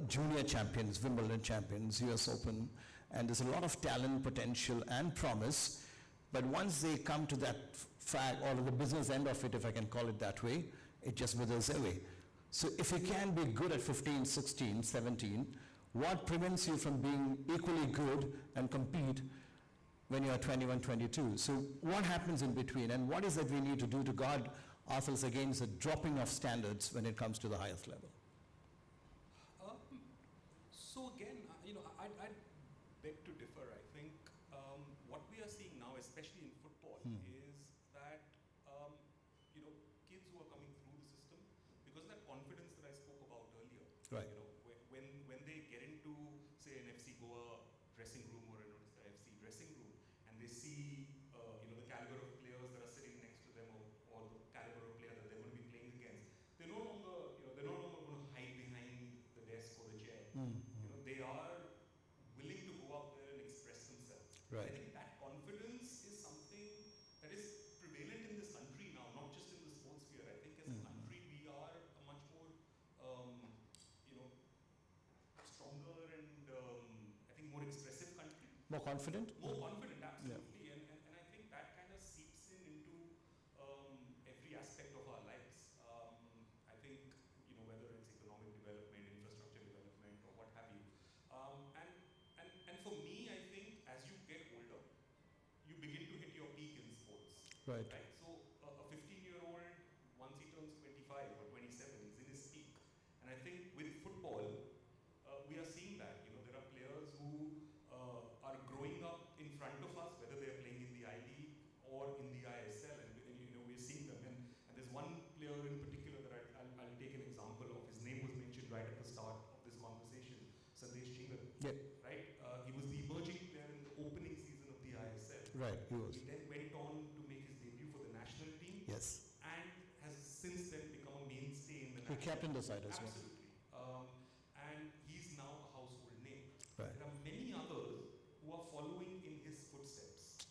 junior champions, Wimbledon champions, US Open, and there's a lot of talent, potential, and promise. But once they come to that fact, or the business end of it, if I can call it that way, it just withers away. So if you can be good at 15, 16, 17, what prevents you from being equally good and compete when you're 21, 22? So what happens in between, and what is it we need to do to guard ourselves against the dropping of standards when it comes to the highest level? So again, I'd beg to differ. I think what we are seeing now, especially in football, is that kids who are coming through the system, because of that confidence that I spoke about earlier, right. When they get into, say, an FC Goa dressing room or an FC dressing room, and they see the caliber of players that are sitting next to them, or the caliber of player that they're going to be playing against, they're no longer going to hide behind the desk or the chair. They are willing to go out there and express themselves. Right. I think that confidence is something that is prevalent in this country now, not just in the sports sphere. I think as a country, we are a much more stronger and I think more expressive country. More confident? More confident, absolutely. Yeah. And I think that kind of seeps into every aspect of our lives. I think, whether it's economic development, infrastructure development, or what have you. And for me, I think as you get older, you begin to hit your peak in sports. Right. So a 15-year-old, once he turns 25 or 27, is in his peak. And I think with football, we are seeing that. There are players who are growing up in front of us, whether they are playing in the I-League or in the ISL, and we're seeing them. And there's one player in particular that I'll take an example of. His name was mentioned right at the start of this conversation, Sandesh Chingal. Yeah. Right? He was the emerging player in the opening season of the ISL. Right, he was. He then went on to make his debut for the national team. Yes. And has since then become a mainstay in the national team. He captained the side as well. Absolutely. And he's now a household name. Right. There are many others who are following in his footsteps.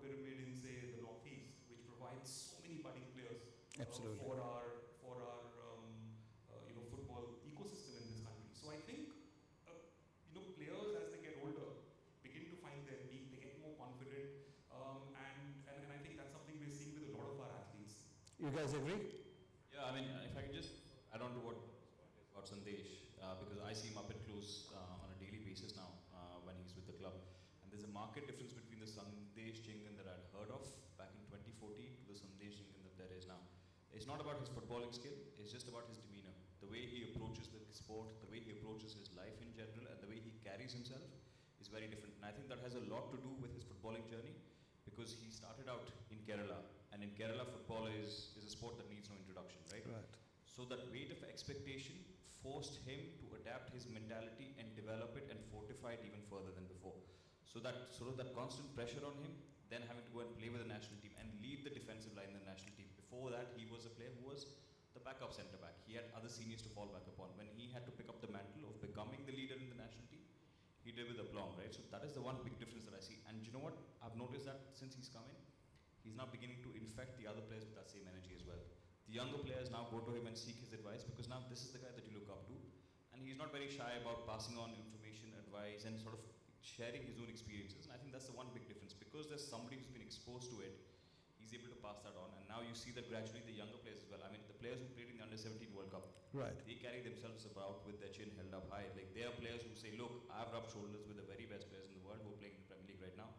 pyramid in, say, the Northeast, which provides so many budding players Absolutely. for our football ecosystem in this country. So I think players as they get older begin to find their peak, they get more confident, and I think that's something we're seeing with a lot of our athletes. You guys agree? Yeah, I mean, if I could just add on to what about Sandesh, because I see him up and close on a daily basis now when he's with the club. And there's a marked difference between the Sandesh Chingan that I'd heard of back in 2014 to the Sandesh Chingan that there is now. It's not about his footballing skill, it's just about his demeanor. The way he approaches the sport, the way he approaches his life in general, and the way he carries himself is very different. And I think that has a lot to do with his footballing journey, because he started out in Kerala, and in Kerala football is a sport that needs no introduction, right? Right. So that weight of expectation forced him to adapt his mentality and develop it and fortify it even further than before. So that sort of that constant pressure on him, then having to go and play with the national team and lead the defensive line in the national team. Before that, he was a player who was the backup centre back. He had other seniors to fall back upon. When he had to pick up the mantle of becoming the leader in the national team, he did with aplomb, right? So that is the one big difference that I see. And you know what? I've noticed that since he's come in, he's now beginning to infect the other players with that same energy as well. The younger players now go to him and seek his advice, because now this is the guy that you look up to. And he's not very shy about passing on information, advice, and sort of sharing his own experiences. And I think that's the one big difference. Because there's somebody who's been exposed to it, he's able to pass that on. And now you see that gradually the younger players as well. I mean, the players who played in the Under-17 World Cup, Right. they carry themselves about with their chin held up high. Like, they are players who say, look, I've rubbed shoulders with the very best players in the world who are playing in the Premier League right now.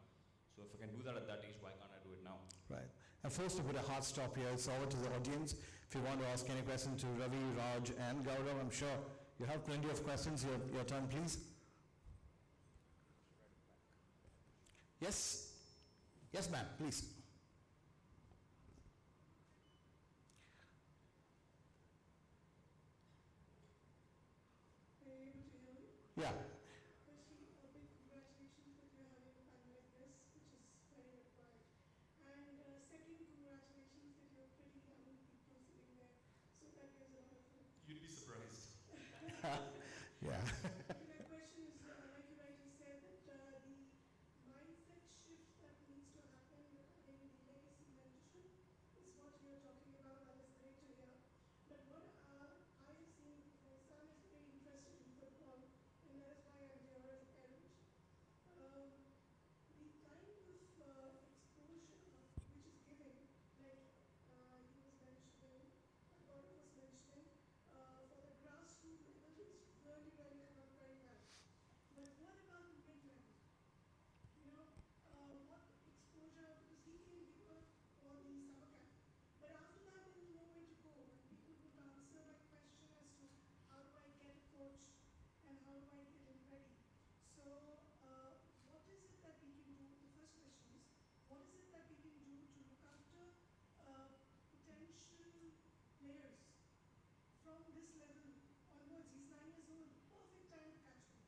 So if I can do that at that age, why can't I do it now? Right. I'm forced to put a hard stop here. It's over to the audience. If you want to ask any question to Ravi, Raj, and Gaurav, I'm sure you have plenty of questions. Your turn, please. Yes? Yes, ma'am, please. Are you able to hear me? Yeah. Firstly, a big congratulations that you're having a panel like this, which is very required. And second, congratulations that you're pretty young people sitting there. So that gives a lot of hope. You'd be surprised. Yeah. My question is, like you rightly said, that the mindset shift that needs to happen in the legacy mentorship is what you're talking about. That is great to hear. But what I have seen, my son is very interested in football, and that is why I'm here as a parent. The kind of exposure which is given, like he was mentioning, Gaurav was mentioning, for the grassroots level is really, really come up very well. But what about the mid-level? What exposure, because he can give up for the summer camp. But after that, there is nowhere to go. And people would answer my question as to how do I get a coach and how do I get him ready. So, what is it that we can do? The first question is, what is it that we can do to look after potential players from this level onwards? He's 9 years old, perfect time to catch him.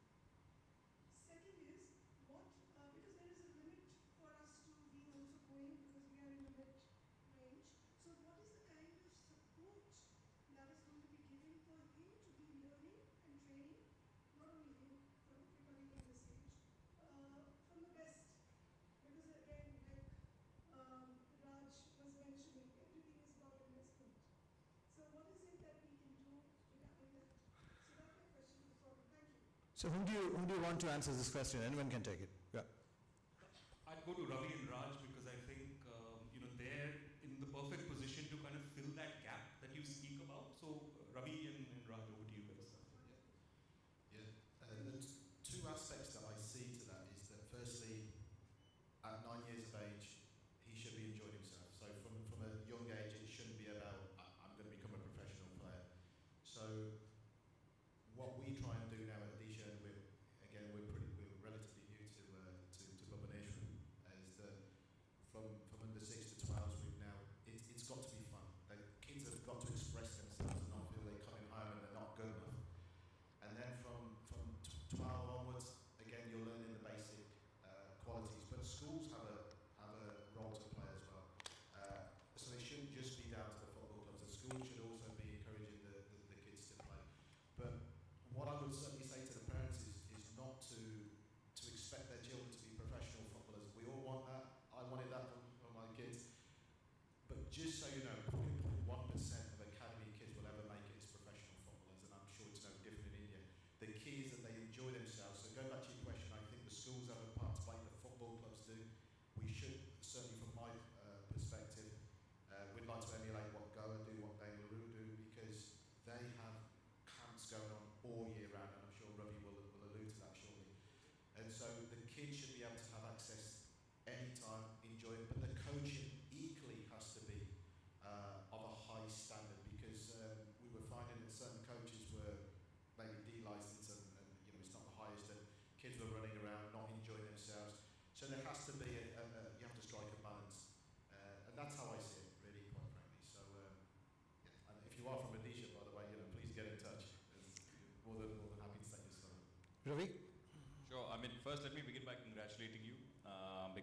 Second is, because there is a limit for us to be also going, because we are in the mid-range. So what is the kind of support that is going to be given for him to be learning and training, not only him, for everybody in this age, from the best? Because again, like Raj was mentioning, everything is about investment. So what is it that we can do regarding that? So that's my question before. Thank you. So who do you want to answer this question? Anyone can take it. Yeah. I'd go to Ravi and Raj, because I think they're in the perfect position to kind of fill that gap that you speak about. So Ravi and Raj, over to you guys. Yeah. There's two aspects that I see to that is that firstly, at 9 years of age, he should be enjoying himself. So from a young age, it shouldn't be about, I'm going to become a professional player. So what we try and do now at Dijon, we're relatively new to Bhubaneswar, is that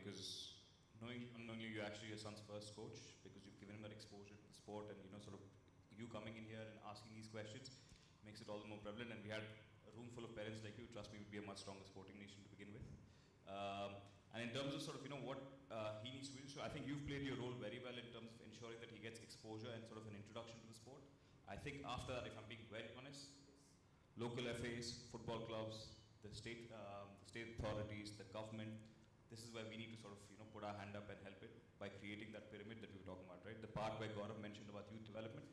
because knowing unknowingly you're actually your son's first coach because you've given him that exposure to the sport, and sort of you coming in here and asking these questions makes it all the more prevalent. And we had a room full of parents like you. Trust me, we'd be a much stronger sporting nation to begin with. And in terms of sort of what he needs to do, so I think you've played your role very well in terms of ensuring that he gets exposure and sort of an introduction to the sport. I think after that, if I'm being very honest, local FAs, football clubs, the state authorities, the government, this is where we need to sort of put our hand up and help it by creating that pyramid that we were talking about, right? The part where Gaurav mentioned about youth development,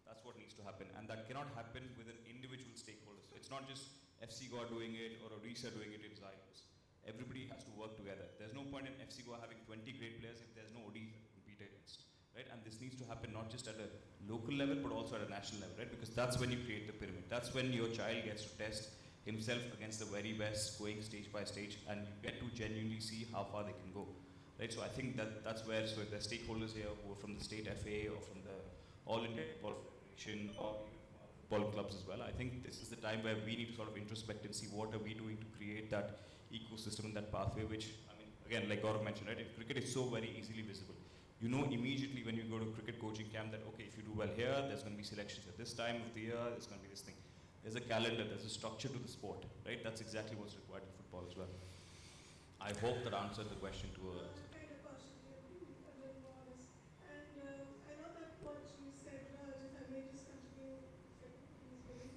that's what needs to happen, and that cannot happen with an individual stakeholders. It's not just FC Goa doing it or Odisha doing it in silos. Everybody has to work together. There's no point in FC Goa having 20 great players if there's no Odisha to compete against, right? And this needs to happen not just at a local level but also at a national level, right? Because that's when you create the pyramid. That's when your child gets to test himself against the very best, going stage by stage, and you get to genuinely see how far they can go, right? So I think that's where, so if there's stakeholders here who are from the state FA or from the All India Football Federation or football clubs as well, I think this is the time where we need to sort of introspect and see what are we doing to create that ecosystem and that pathway, which, I mean, again, like Gaurav mentioned, right, in cricket is so very easily visible. You know immediately when you go to a cricket coaching camp that, okay, if you do well here, there's going to be selections at this time of the year, there's going to be this thing. There's a calendar, there's a structure to the sport, right? That's exactly what's required in football as well. I hope that answered the question to a... Kind of partially agree, a little more honest. And I know that what you said, Raj, if I may just continue, please, Billy,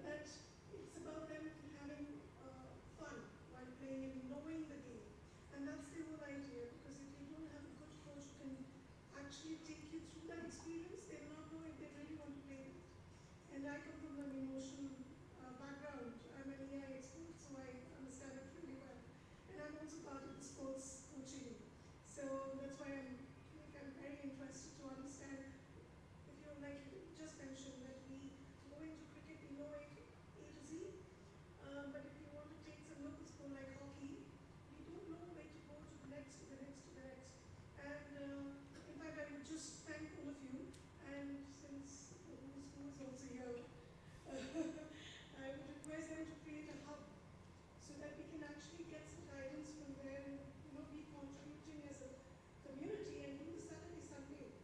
that it's about them having fun while playing and knowing the game. And that's the whole idea, because if you don't have a good coach who can actually take you through that experience, they will not know if they really want to play it. And I come from an emotional background. I'm an EI expert, so I understand it really well. And I'm also part of the sports coaching. So that's why I'm very interested to understand, if you like you just mentioned, that we go into cricket, we know it A to Z. But if you want to take some local sport like hockey, we don't know where to go to the next, to the next, to the next. And in fact, I would just thank all of you. And since who is also here, I would request them to create a hub so that we can actually get some guidance from there and be contributing as a community and do the Saturday, Sunday.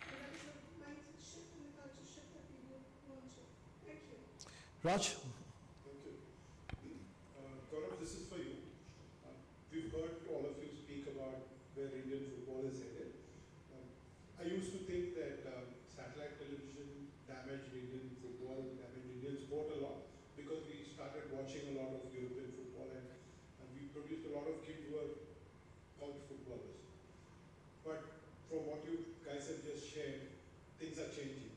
And that is a mindset shift and the culture shift that we would want to. Thank you. Raj? Thank you. Gaurav, this is for you. We've heard all of you speak about where Indian football is headed. I used to think that satellite television damaged Indian football, damaged Indian sport a lot, because we started watching a lot of European football and we produced a lot of kids who were college footballers. But from what you guys have just shared, things are changing.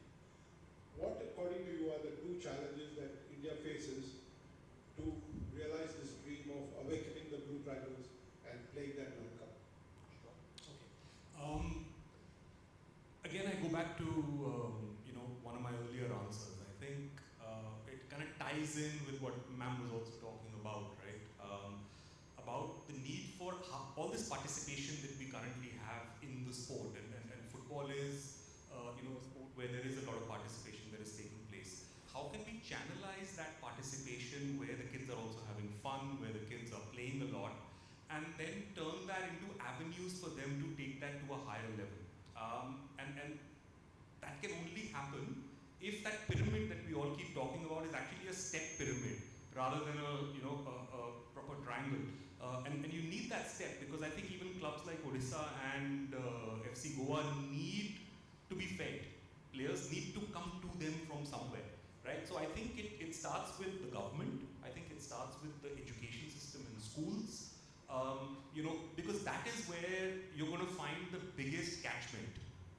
What, according to you, are the two challenges that India faces to realize this dream of awakening the Blue Dragons and playing that World Cup? Okay. Again, I go back to one of my earlier answers. I think it kind of ties in with what Ma'am was also talking about, right? About the need for all this participation that we currently have in the sport, and football is a sport where there is a lot of participation that is taking place. How can we channelize that participation where the kids are also having fun, where the kids are playing a lot, and then turn that into avenues for them to take that to a higher level? And that can only happen if that pyramid that we all keep talking about is actually a step pyramid rather than a proper triangle. And you need that step, because I think even clubs like Odisha and FC Goa need to be fed. Players need to come to them from somewhere, right? So I think it starts with the government. I think it starts with the education system in schools. Because that is where you're going to find the biggest catchment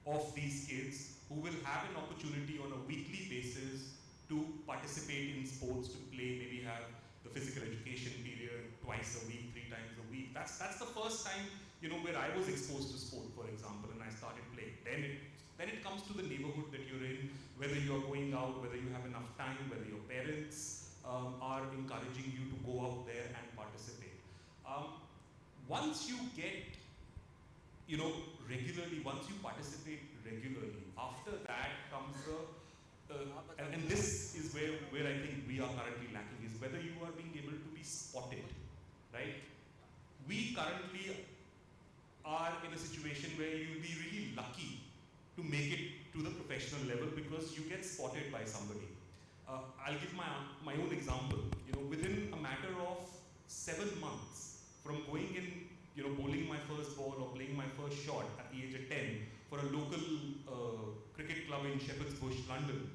of these kids who will have an opportunity on a weekly basis to participate in sports, to play, maybe have the physical education period twice a week, 3 times a week. That's the first time, where I was exposed to sport, for example, and I started playing. Then it comes to the neighborhood that you're in, whether you're going out, whether you have enough time, whether your parents are encouraging you to go out there and participate. Once you get, regularly, once you participate regularly, after that comes and this is where I think we are currently lacking, is whether you are being able to be spotted, right? we currently are in a situation where you'll be really lucky to make it to the professional level because you get spotted by somebody. I'll give my own example. Within a matter of 7 months from going in, bowling my first ball or playing my first shot at the age of 10 for a local cricket club in Shepherd's Bush, London,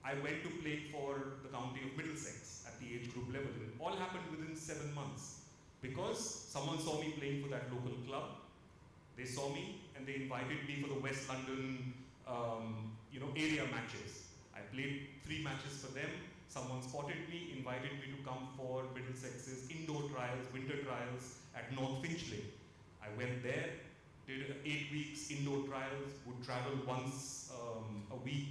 I went to play for the county of Middlesex at the age group level. It all happened within 7 months because someone saw me playing for that local club. They saw me and they invited me for the West London, area matches. I played 3 matches for them. Someone spotted me, invited me to come for Middlesex's indoor trials, winter trials at North Finchley. I went there, did 8 weeks indoor trials, would travel once a week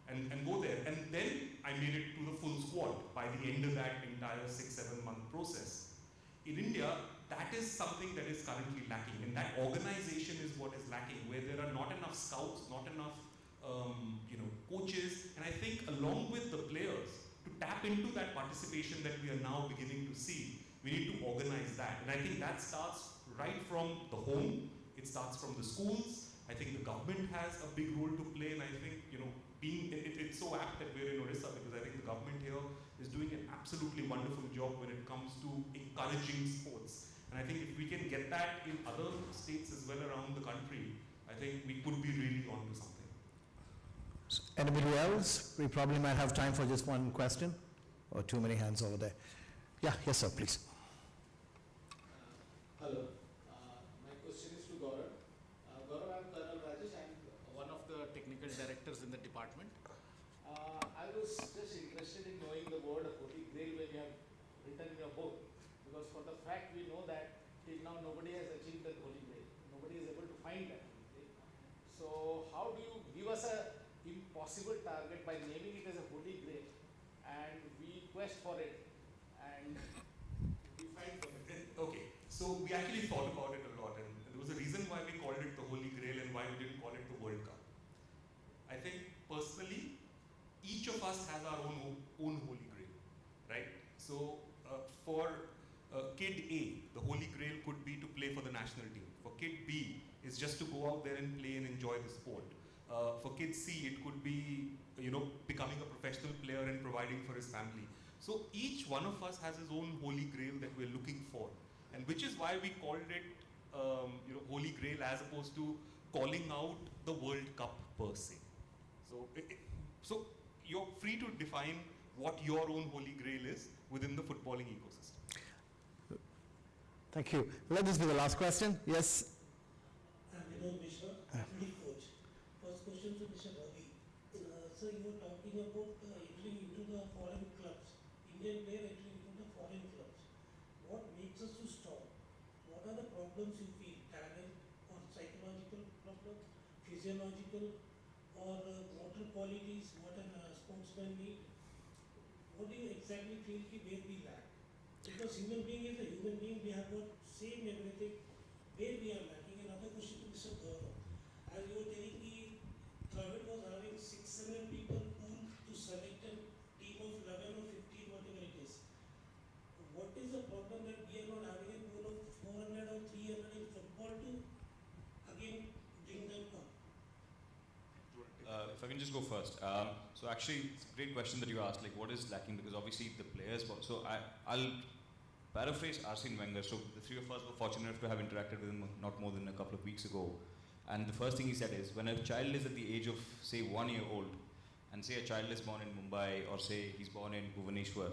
and go there. And then I made it to the full squad by the end of that entire 6-7 month process. In India, that is something that is currently lacking, and that organization is what is lacking, where there are not enough scouts, not enough coaches, and I think along with the players, to tap into that participation that we are now beginning to see, we need to organize that. And I think that starts right from the home, it starts from the schools. I think the government has a big role to play, and I think, it's so apt that we're in Orissa because I think the government here is doing an absolutely wonderful job when it comes to encouraging sports. And I think if we can get that in other states as well around the country, I think we could be really onto something. Anybody else? We probably might have time for just one question, or too many hands over there. Yeah, yes sir, please. Hello. My question is to Gaurav. Gaurav, I'm Colonel Rajesh. I'm one of the technical directors in the department. I was just interested in knowing the word Holy Grail when you have written in your book, because for the fact we know that till now nobody has achieved that Holy Grail. Nobody is able to find that Holy Grail. So how do you give us a impossible target by naming it as a Holy Grail, and we quest for it and we find for it? Okay, so we actually thought about it a lot, and there was a reason why we called it the Holy Grail and why we didn't call it the World Cup. I think personally, each of us has our own Holy Grail, right? So for kid A, the Holy Grail could be to play for the national team. For kid B, it's just to go out there and play and enjoy the sport. For kid C, it could be, becoming a professional player and providing for his family. So each one of us has his own Holy Grail that we're looking for, and which is why we called it, Holy Grail as opposed to calling out the World Cup per se. So you're free to define what your own Holy Grail is within the footballing ecosystem. Thank you. Let this be the last question. Yes. I'm Vinod Mishra, field coach. First question to Mr. Ravi. Sir, you were talking about entering into the foreign clubs, Indian player entering into the foreign clubs. What makes us to stop? What are the problems you feel? Talent or psychological problems, physiological or motor qualities, what a sportsman need? What do you exactly feel where we lack? Because human being is a human being, we have got same everything, where we are lacking. Another question to Mr. Gaurav. As you were telling me, Dravid was having 600 people pooled to select a team of 11 or 15, whatever it is. What is the problem that we are not having a pool of 400 or 300 in football to again bring them up? If I can just go first. So actually, it's a great question that you asked, like what is lacking, because obviously the players, so I'll paraphrase Arsene Wenger. So the three of us were fortunate enough to have interacted with him not more than a couple of weeks ago. And the first thing he said is, when a child is at the age of, say, 1 year old, and say a child is born in Mumbai, or say he's born in Bhubaneswar,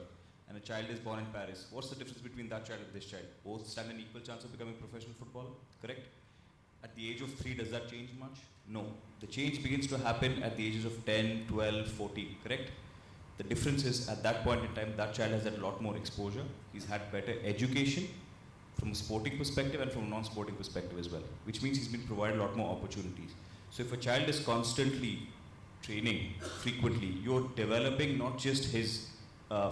and a child is born in Paris, what's the difference between that child and this child? Both stand an equal chance of becoming a professional footballer, correct? At the age of 3, does that change much? No. The change begins to happen at the ages of 10, 12, 14, correct? The difference is, at that point in time, that child has had a lot more exposure. He's had better education from a sporting perspective and from a non-sporting perspective as well, which means he's been provided a lot more opportunities. So if a child is constantly training frequently, you're developing not just his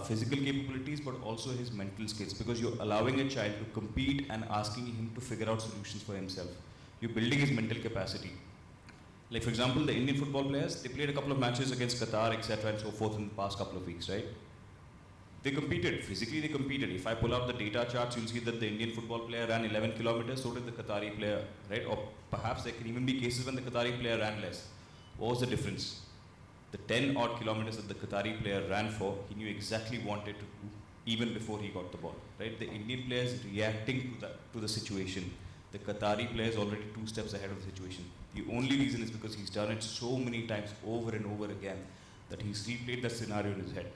physical capabilities, but also his mental skills, because you're allowing a child to compete and asking him to figure out solutions for himself. You're building his mental capacity. Like for example, the Indian football players, they played a couple of matches against Qatar, etc. and so forth in the past couple of weeks, right? They competed, physically they competed. If I pull out the data charts, you'll see that the Indian football player ran 11 kilometers, so did the Qatari player, right? Or perhaps there can even be cases when the Qatari player ran less. What was the difference? The 10 odd kilometers that the Qatari player ran for, he knew exactly what he wanted to do even before he got the ball, right? The Indian player is reacting to the situation. The Qatari player is already 2 steps ahead of the situation. The only reason is because he's done it so many times over and over again that he's replayed that scenario in his head.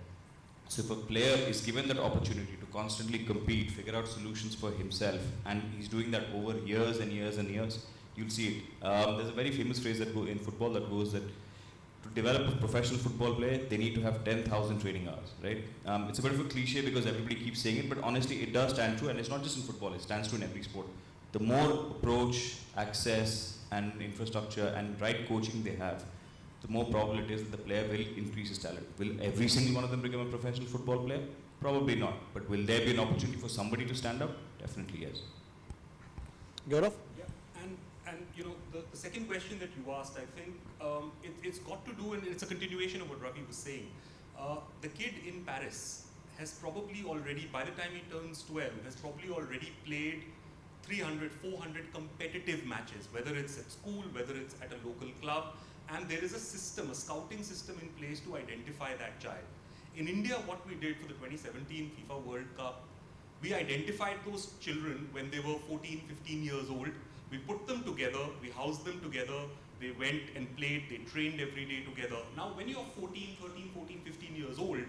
So if a player is given that opportunity to constantly compete, figure out solutions for himself, and he's doing that over years and years and years, you'll see it. There's a very famous phrase that in football that goes that to develop a professional football player, they need to have 10,000 training hours, right? It's a bit of a cliche because everybody keeps saying it, but honestly, it does stand true, and it's not just in football, it stands true in every sport. The more approach, access, and infrastructure and right coaching they have, the more probable it is that the player will increase his talent. Will every single one of them become a professional football player? Probably not. But will there be an opportunity for somebody to stand up? Definitely yes. Gaurav? Yeah, and you know, the second question that you asked, I think it's got to do, and it's a continuation of what Ravi was saying. The kid in Paris has probably already, by the time he turns 12, has probably already played 300, 400 competitive matches, whether it's at school, whether it's at a local club, and there is a system, a scouting system in place to identify that child. In India, what we did for the 2017 FIFA World Cup, we identified those children when they were 14, 15 years old. We put them together, we housed them together, they went and played, they trained every day together. Now, when you're 14, 13, 14, 15 years old,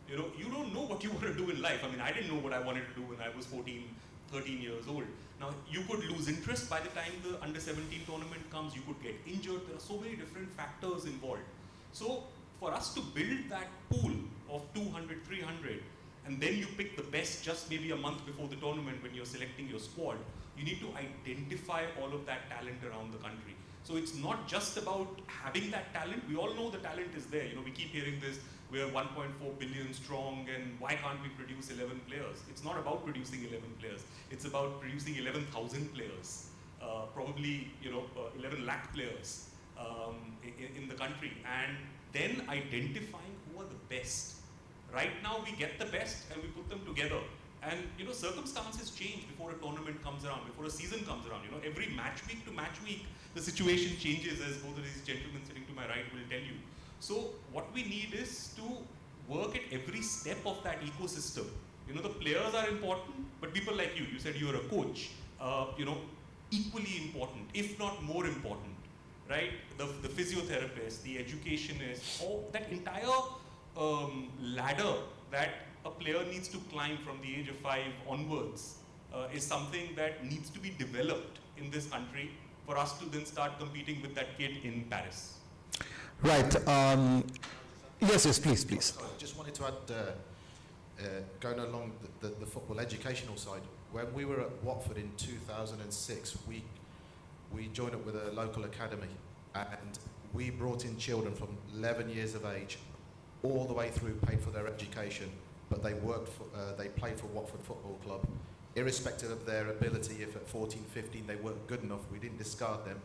you know, you don't know what you want to do in life. I mean, I didn't know what I wanted to do when I was 14, 13 years old. Now, you could lose interest by the time the under-17 tournament comes, you could get injured, there are so many different factors involved. So, for us to build that pool of 200, 300, and then you pick the best just maybe a month before the tournament when you're selecting your squad, you need to identify all of that talent around the country. So it's not just about having that talent. We all know the talent is there. You know, we keep hearing this, we're 1.4 billion strong, and why can't we produce 11 players? It's not about producing 11 players. It's about producing 11,000 players, probably, you know, 11 lakh players in the country, and then identifying who are the best. Right now, we get the best and we put them together. And, you know, circumstances change before a tournament comes around, before a season comes around. You know, every match week to match week, the situation changes, as both of these gentlemen sitting to my right will tell you. So what we need is to work at every step of that ecosystem. You know, the players are important, but people like you said you're a coach, you know, equally important, if not more important, right? The physiotherapist, the educationist, all that entire ladder that a player needs to climb from the age of 5 onwards is something that needs to be developed in this country for us to then start competing with that kid in Paris. Right. Yes, please. I just wanted to add, going along the football educational side, when we were at Watford in 2006, we joined up with a local academy, and we brought in children from 11 years of age all the way through, paid for their education, but they played for Watford Football Club. Irrespective of their ability, if at 14, 15 they weren't good enough, we didn't discard them.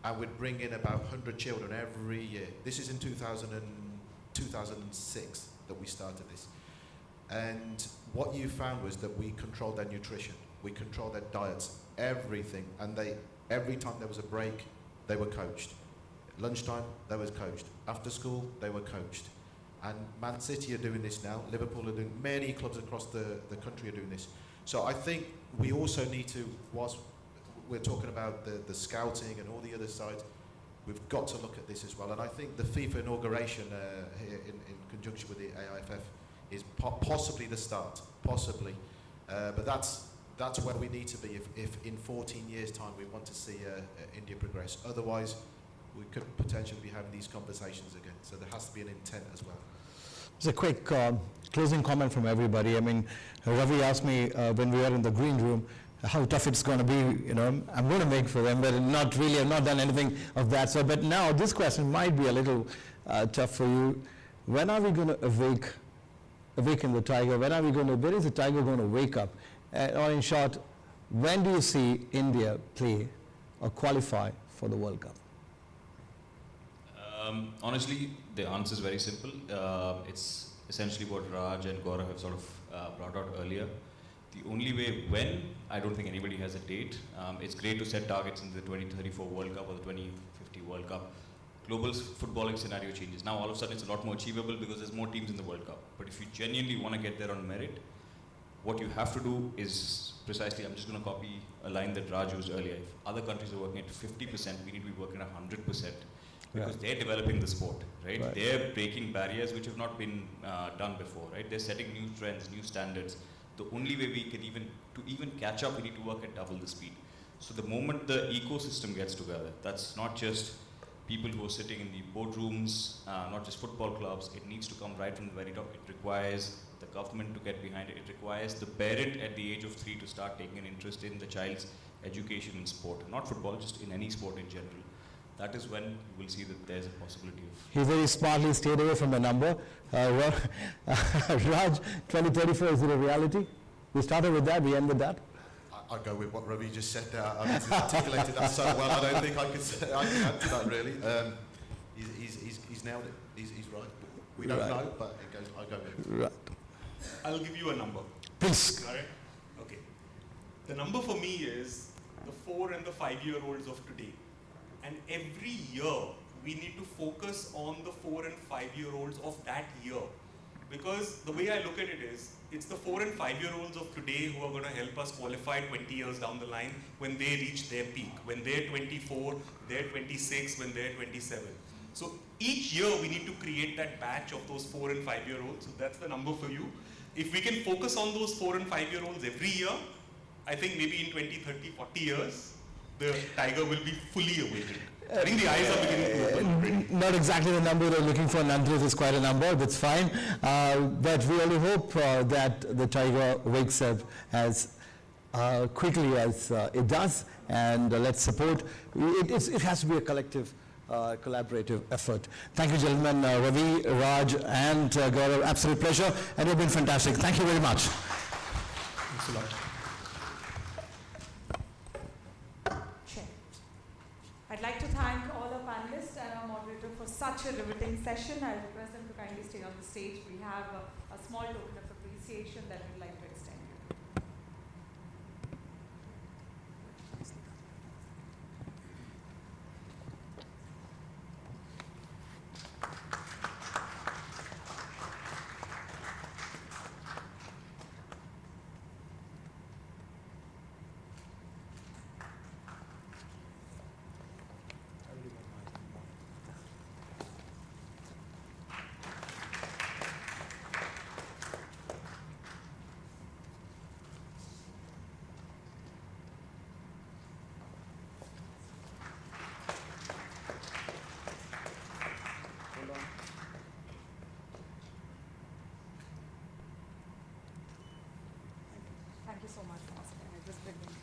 And we'd bring in about 100 children every year. This is in 2006 that we started this. And what you found was that we controlled their nutrition, we controlled their diets, everything. And every time there was a break, they were coached. At lunchtime, they were coached. After school, they were coached. And Man City are doing this now. Liverpool are doing, many clubs across the country are doing this. So I think we also need to, whilst we're talking about the scouting and all the other sides, we've got to look at this as well. And I think the FIFA inauguration here in conjunction with the AIFF is possibly the start, possibly. But that's where we need to be if in 14 years' time we want to see India progress. Otherwise, we could potentially be having these conversations again. So there has to be an intent as well. Just a quick closing comment from everybody. I mean, Ravi asked me when we were in the green room how tough it's going to be. You know, I'm going to make for them, but not really. I've not done anything of that. So, but now this question might be a little tough for you. When are we going to awaken the tiger? When is the tiger going to wake up? Or in short, when do you see India play or qualify for the World Cup? Honestly, the answer is very simple. It's essentially what Raj and Gaurav have sort of brought out earlier. The only way when, I don't think anybody has a date. It's great to set targets in the 2034 World Cup or the 2050 World Cup. Global footballing scenario changes. Now all of a sudden it's a lot more achievable because there's more teams in the World Cup. But if you genuinely want to get there on merit, what you have to do is precisely, I'm just going to copy a line that Raj used earlier. If other countries are working at 50%, we need to be working at 100% because they're developing the sport, right? They're breaking barriers which have not been done before, right? They're setting new trends, new standards. The only way we can even catch up, we need to work at double the speed. So the moment the ecosystem gets together, that's not just people who are sitting in the boardrooms, not just football clubs, it needs to come right from the very top. It requires the government to get behind it. It requires the parent at the age of 3 to start taking an interest in the child's education in sport. Not football, just in any sport in general. That is when you will see that there's a possibility of... He very smartly stayed away from the number. Raj, 2034, is it a reality? We started with that, we end with that. I'll go with what Ravi just said there. I mean, he's articulated that so well, I don't think I can add to that really. He's nailed it. He's right. We don't know, but I'll go with it. Right. I'll give you a number. Please. All right? Okay. The number for me is the 4 and the 5-year-olds of today. And every year, we need to focus on the 4 and 5-year-olds of that year. Because the way I look at it is, it's the 4 and 5-year-olds of today who are going to help us qualify 20 years down the line when they reach their peak. When they're 24, they're 26, when they're 27. So each year we need to create that batch of those 4 and 5-year-olds. So that's the number for you. If we can focus on those 4 and 5-year-olds every year, I think maybe in 20, 30, 40 years, the tiger will be fully awakened. I think the eyes are beginning to open. Not exactly the number they're looking for. Nonetheless, it's quite a number. That's fine. But we only hope that the tiger wakes up as quickly as it does, and let's support. It has to be a collective, collaborative effort. Thank you, gentlemen. Ravi, Raj, and Gaurav. Absolute pleasure, and you've been fantastic. Thank you very much. Thanks a lot. I'd like to thank all our panelists and our moderator for such a riveting session. I request them to kindly stay on the stage. We have a small token of appreciation that we'd like to extend. Thank you so much once again. I just bring them.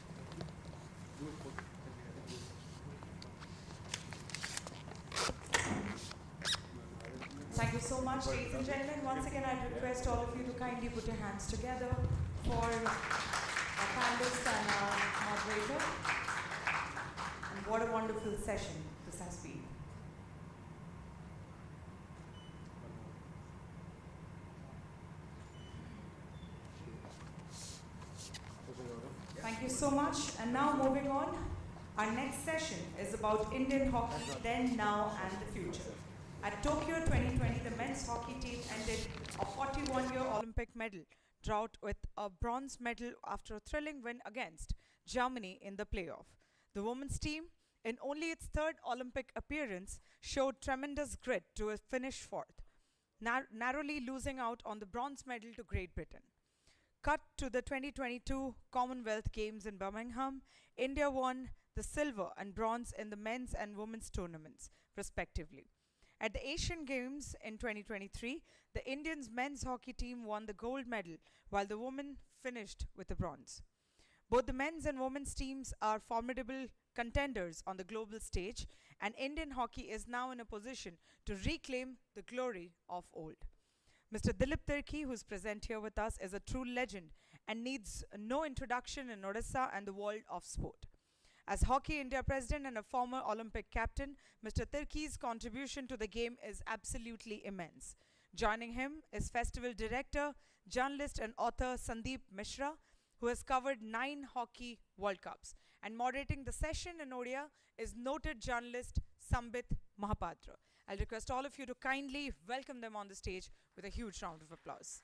Thank you so much, ladies and gentlemen. Once again, I request all of you to kindly put your hands together for our panelists and our moderator. And what a wonderful session this has been. Thank you so much. And now moving on, our next session is about Indian hockey, then, now, and the future. At Tokyo 2020, the men's hockey team ended a 41-year Olympic medal drought with a bronze medal after a thrilling win against Germany in the playoff. The women's team, in only its third Olympic appearance, showed tremendous grit to finish fourth, narrowly losing out on the bronze medal to Great Britain. Cut to the 2022 Commonwealth Games in Birmingham, India won the silver and bronze in the men's and women's tournaments, respectively. At the Asian Games in 2023, the Indians men's hockey team won the gold medal, while the women finished with the bronze. Both the men's and women's teams are formidable contenders on the global stage, and Indian hockey is now in a position to reclaim the glory of old. Mr. Dilip Tirkey, who is present here with us, is a true legend and needs no introduction in Odisha and the world of sport. As Hockey India president and a former Olympic captain, Mr. Tirkey's contribution to the game is absolutely immense. Joining him is Festival Director, journalist and author Sandeep Mishra, who has covered 9 Hockey World Cups. And moderating the session in Odia is noted journalist Sambit Mahapatra. I'll request all of you to kindly welcome them on the stage with a huge round of applause.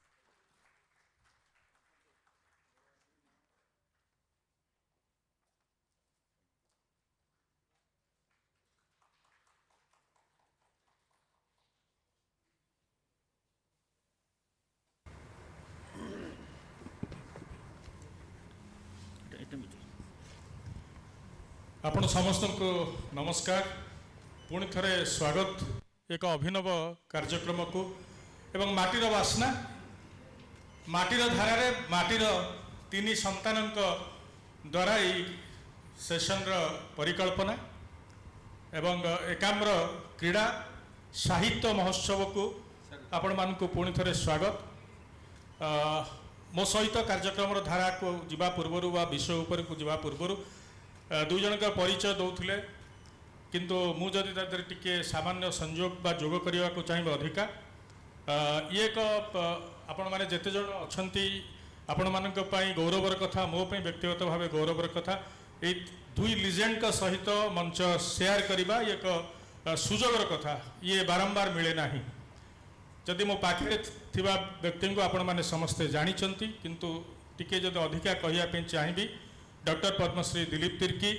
आपण समस्त को नमस्कार पुणी थरे स्वागत एक अभिनव कार्यक्रम को एवं माटीर वासना माटीर धारारे माटीर 3 संतान द्वारा ये सेशन परिकल्पना एवं एकाम्र क्रीड़ा साहित्य महोत्सव को आपण मान को पुणी थरे स्वागत मो सहित कार्यक्रम धारा को जीवा पूर्व वा विषय उपर को जीवा पूर्व दुई जन का परिचय दौले किंतु मु जदि टिके सामान्य संयोग बा जोग करने को चाहिए अधिका ये एक आपण मैंने जिते जन अच्छा आपण मान गौरवर कथा मो व्यक्तिगत भाव गौरवर कथा ये दुई लिजेंड का सहित मंच शेयर करवा एक सुजोगर कथा ये बारंबार मिले ना जदि मो पाखे थिबा व्यक्ति को आपण मैंने समस्ते जानी किंतु टिके जदि अधिका कहवाई चाहिए doctor Padmashri Dilip Tirkey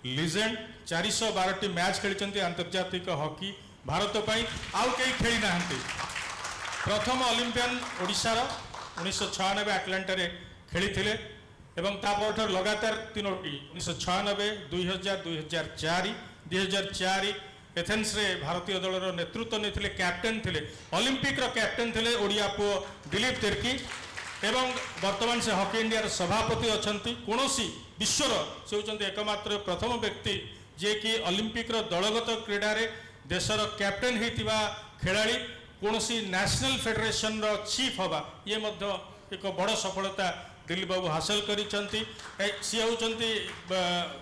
legend 412 match खेली आंतर्जातिक हॉकी भारत पर आउ कई खेली ना प्रथम ओलंपियन ओडिशार 1996 आटलांटा रे खेली थिले एवं तापर लगातार 3टी 1996 2000 2004 2004 एथेन्स रे भारतीय दलर नेतृत्व नहीं कैप्टेन थे ओलंपिक रो कैप्टेन थे ओडिया पुओ दिलीप तिर्की एवं वर्तमान से हॉकी इंडिया सभापति अच्छा कौन विश्वर से होती एकमात्र प्रथम व्यक्ति जे कि ओलंपिक दलगत क्रीडा रे देशर कैप्टेन होता खेलाड़ी कौन नेशनल फेडरेशन रो चीफ हवा ये एक बड़ सफलता दिलीप बाबू हासिल करी सी होती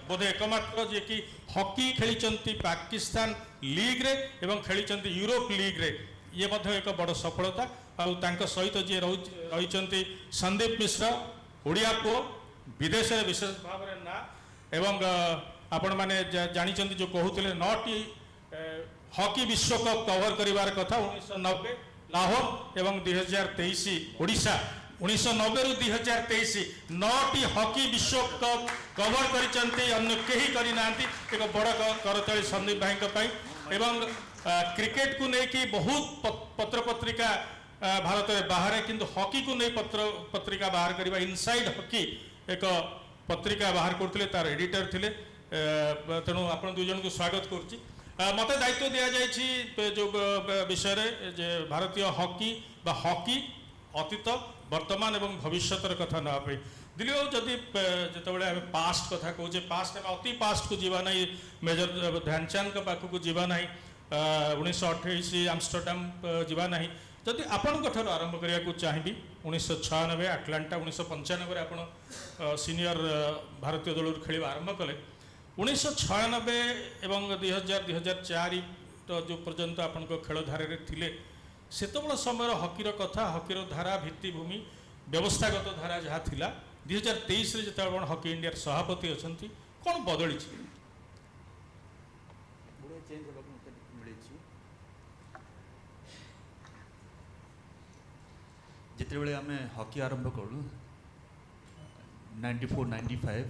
बोधे एकमात्र जे कि हॉकी खेली पाकिस्तान लीग रे एवं खेली यूरोप लीग रे ये एक बड़ सफलता आउ सहित जी रही संदीप मिश्र ओडिया पुओ विदेश में विशेष भाव ना एवं आपण मैंने जानी जो कहते 9टी हॉकी विश्वकप कवर करिवार कथा 1990 लाहौर एवं 2023 ओडिशा 1990 रु 2023 9टी हॉकी विश्वकप कवर करिसंती अन्य केही करि नांती एक बड़ करतली संदीप भाई एवं क्रिकेट को लेकिन बहुत पत्र पत्रिका भारत में बाहर किंतु हॉकी को नहीं पत्र पत्रिका बाहर करवा इनसाइड हॉकी एक पत्रिका बाहर करते तार एडिटर थे तेणु आप दुई जन को स्वागत करुच्ची मत दायित्व दि जाए जो विषय जे भारतीय हॉकी बा हॉकी अतीत वर्तमान एवं भविष्यतर कथा नापी दिल्ली बाबू जदि जो पास्ट कथा कहे पास्ट अति पास्ट को जीवा ना मेजर ध्यानचंद के पाखक जीवा ना 1928 आमस्टरडाम जीवा ना जदि आपण आरंभ करने को चाहिए 1996 आटलांटा 1995 आप सीनियर भारतीय दल खेल आरंभ कले 1996 एवं 2000 2004 जो पर्यंत आपण खेल धारे थिले सेतबेला समय हॉकीर कथा हॉकीर धारा भित्तिभूमि व्यवस्थागत धारा जहाँ थिला 2023 रे जतबेला हॉकी इंडिया सभापति अच्छा कौन बदली जितेबले आम हॉकी आरंभ कलु 94 95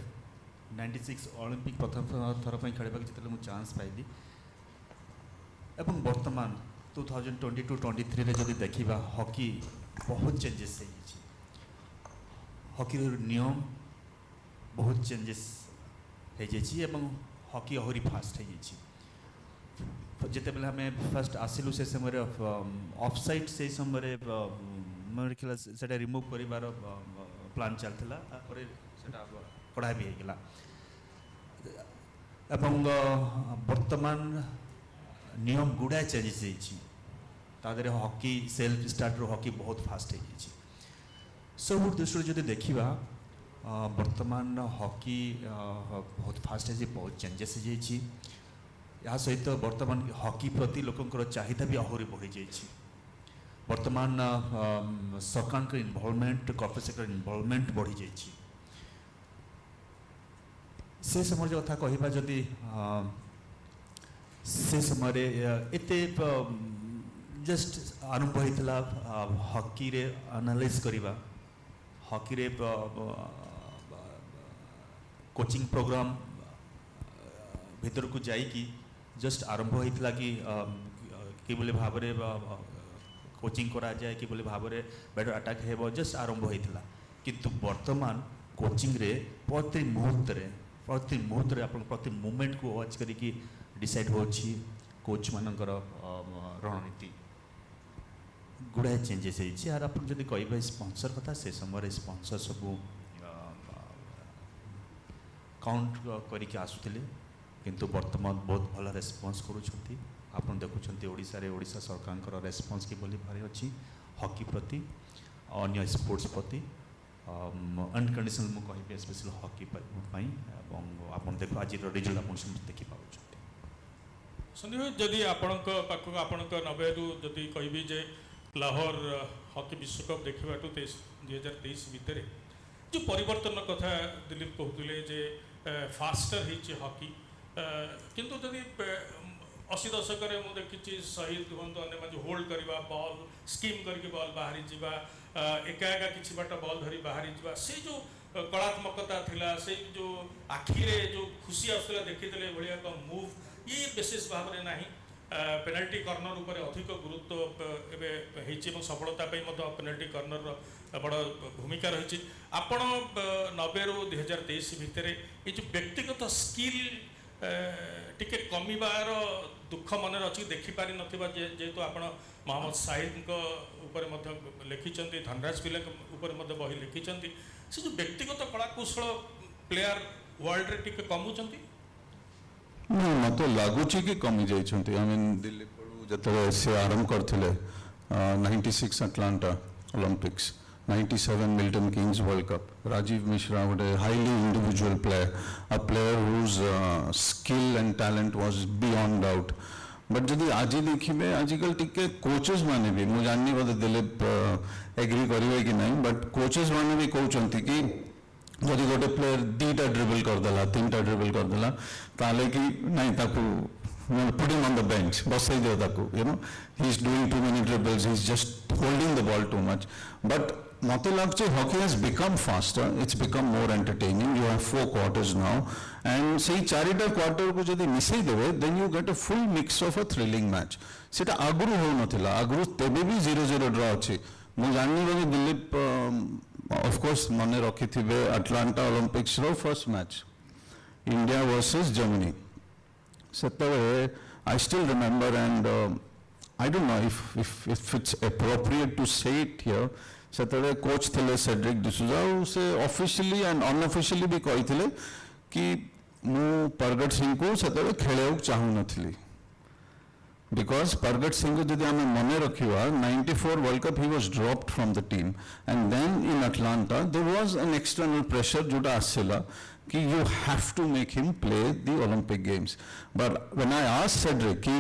96 ओलंपिक प्रथम थर पर खेल जिते मुझे चांस पाइली एवं वर्तमान 2022-23 रे जदि देखा हॉकी बहुत चेंजेस हॉकी नियम बहुत चेंजेस हो हॉकी आहरी फास्ट हो जिते बेले आम फास्ट आसिलु से समय ऑफसाइड से समय मेरे ख्याल से रिमूव कर प्लान चलता कढ़ा भी होगा एवं वर्तमान नियम गुड़ा चेंजेस होती हॉकी सेल्फ स्टार्ट हॉकी बहुत फास्ट हो सब दृष्टि जब देखा वर्तमान हॉकी बहुत फास्ट है बहुत चेंजेस हो सहित वर्तमान हॉकी प्रति लोकंर चाहिदा भी आहरी बढ़ी जाइए वर्तमान सरकार का इन्वॉल्वमेंट कॉर्पोरेट सेक्टर इन्वॉल्वमेंट बढ़ी जाइए से समय कथा कहवा जदि से समय एत जस्ट आरंभ होता हॉकी रे एनालाइज करवा हॉकी रे कोचिंग प्रोग्राम भीतर को जाइकी जस्ट आरंभ होता कि किभली भाव में कोचिंग करा जाए किभली भाव में बैटर अटैक हेब जस्ट आरंभ होता किंतु वर्तमान कोचिंग रे प्रति मुहूर्त आप प्रति मूवमेंट को वाच करी डिसाइड हो कोच मानकर रणनीति गुड़ाए चेंजेस होर आप जब कह स्पॉन्सर कथा से समय स्पॉन्सर सब काउंट करके आसुले किंतु वर्तमान बहुत भल रेस्पॉन्स करुँच आप देखुं ओडिशा सरकार रेस्पॉन्स कि भारी अच्छी हॉकी प्रति अन्य स्पोर्ट्स प्रति अनकंडीशनल मुझे कह स्पेशल हॉकी आप देख आज रिजल्ट आप देखिपुर संदीप जदि आपण पाखक आपण नबे जदि कहबी जे लाहौर हॉकी विश्वकप देखा 2023 भितर जो परिवर्तन कथा दिलीप कहते जे फास्टर होती हॉकी किंतु जदि 80 दशक में देखी शहीद हूँ अन्य होल्ड करवा बॉल स्कीम करके बॉल बाहरी जा एका एका किसी बाट बॉल धरी बाहरी जा से जो कलात्मकता थिला से जो आखिरे जो खुशी आसला देखीदे भाया एक मूव ये विशेष भाव में नहीं पेनाल्टी कर्नर उपर अधिक गुरुत्व एवं सफलता पेनाल्टी कर्नर बड़ भूमिका रही आपण 90 ରୁ 2023 भितर ये जो व्यक्तिगत स्किल टिके कमिबार दुख मन अच्छी देखिपारि नथिबा जेहेतु आपण मोहम्मद साहिद उपर लिखिं धनराज पिला उपर बही लिखिं से जो व्यक्तिगत कलाकौशल प्लेयर वर्ल्ड रे टिके कमुचंती नहीं मत लगुच कि कमी जाइए आई मीन दिलीप जो से आरंभ करते 96 Atlanta Olympics 97 Milton Keynes world cup Rajeev Mishra गोटे highly individual player a player whose skill and talent was beyond doubt but जदि आज देखिए आजिकल टिके कोचेस माने भी मुझे जाननी बोधे दिलीप एग्री करेंगे कि नहीं बट कोचेस माने भी कहते कि जदि गोटे प्लेयर 2टा ड्रिबल करदेला 3टा ड्रिबल करदेला ताले कि नहीं ताकू put him on the bench बसई दियो ताकू you know he is doing too many dribbles he is just holding the ball too much but मते लगचे hockey has become faster it's become more entertaining you have 4 quarters now and सेही 4टा quarter को जदि मिसई देबे then you get a full mix of a thrilling match सेटा आगुरु हो नथिला आगुरु तेबे भी 0-0 ड्रॉ अछि मु जाननी बनी दिलीप ऑफ कोर्स मने रखी थिबे अटलांटा ओलंपिक्स रो first match India versus Germany सेतबे I still remember and I don't know if it's appropriate to say it here सेतबे कोच थिले सेड्रिक डिसूजा से ऑफिशियली एंड अनऑफिशियली भी कही थिले कि मु परगट सिंह को सेतबे खेलेउ चाहू नथिली because Pargat Singh जदि आम मन रखा 94 World Cup he was dropped from the team and then in Atlanta there was an external pressure जोटा आसला कि you have to make him play the Olympic Games but when I asked Cedric कि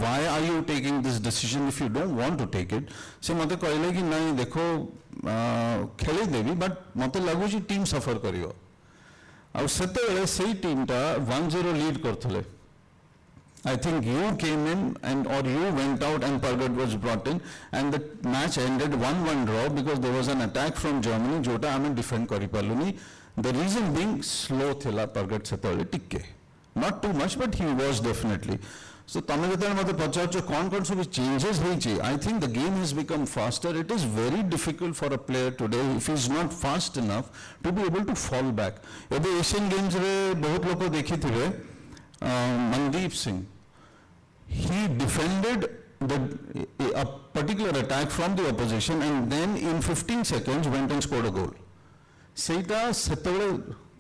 why are you taking this decision if you don't want to take it से मते कहले कि नहीं देखो खेले देवी but मते लागु जी टीम सफर करियो आ सेते से टीम टा 1-0 lead करथले I think you came in and or you went out and Pargat was brought in and the match ended 1-1 draw because there was an attack from Germany jota ame defend kari parluni the reason being slow thila Pargat setale tikke not too much but he was definitely so tame jeta mate pacharcho kon सब changes hoichi I think the game has become faster it is very difficult for a player today if he is not fast enough to be able to fall back ebe Asian Games re bahut loko dekhithibe Mandeep Singh he defended a particular attack from the opposition and then in 15 seconds went and scored a goal सेटा सेतबे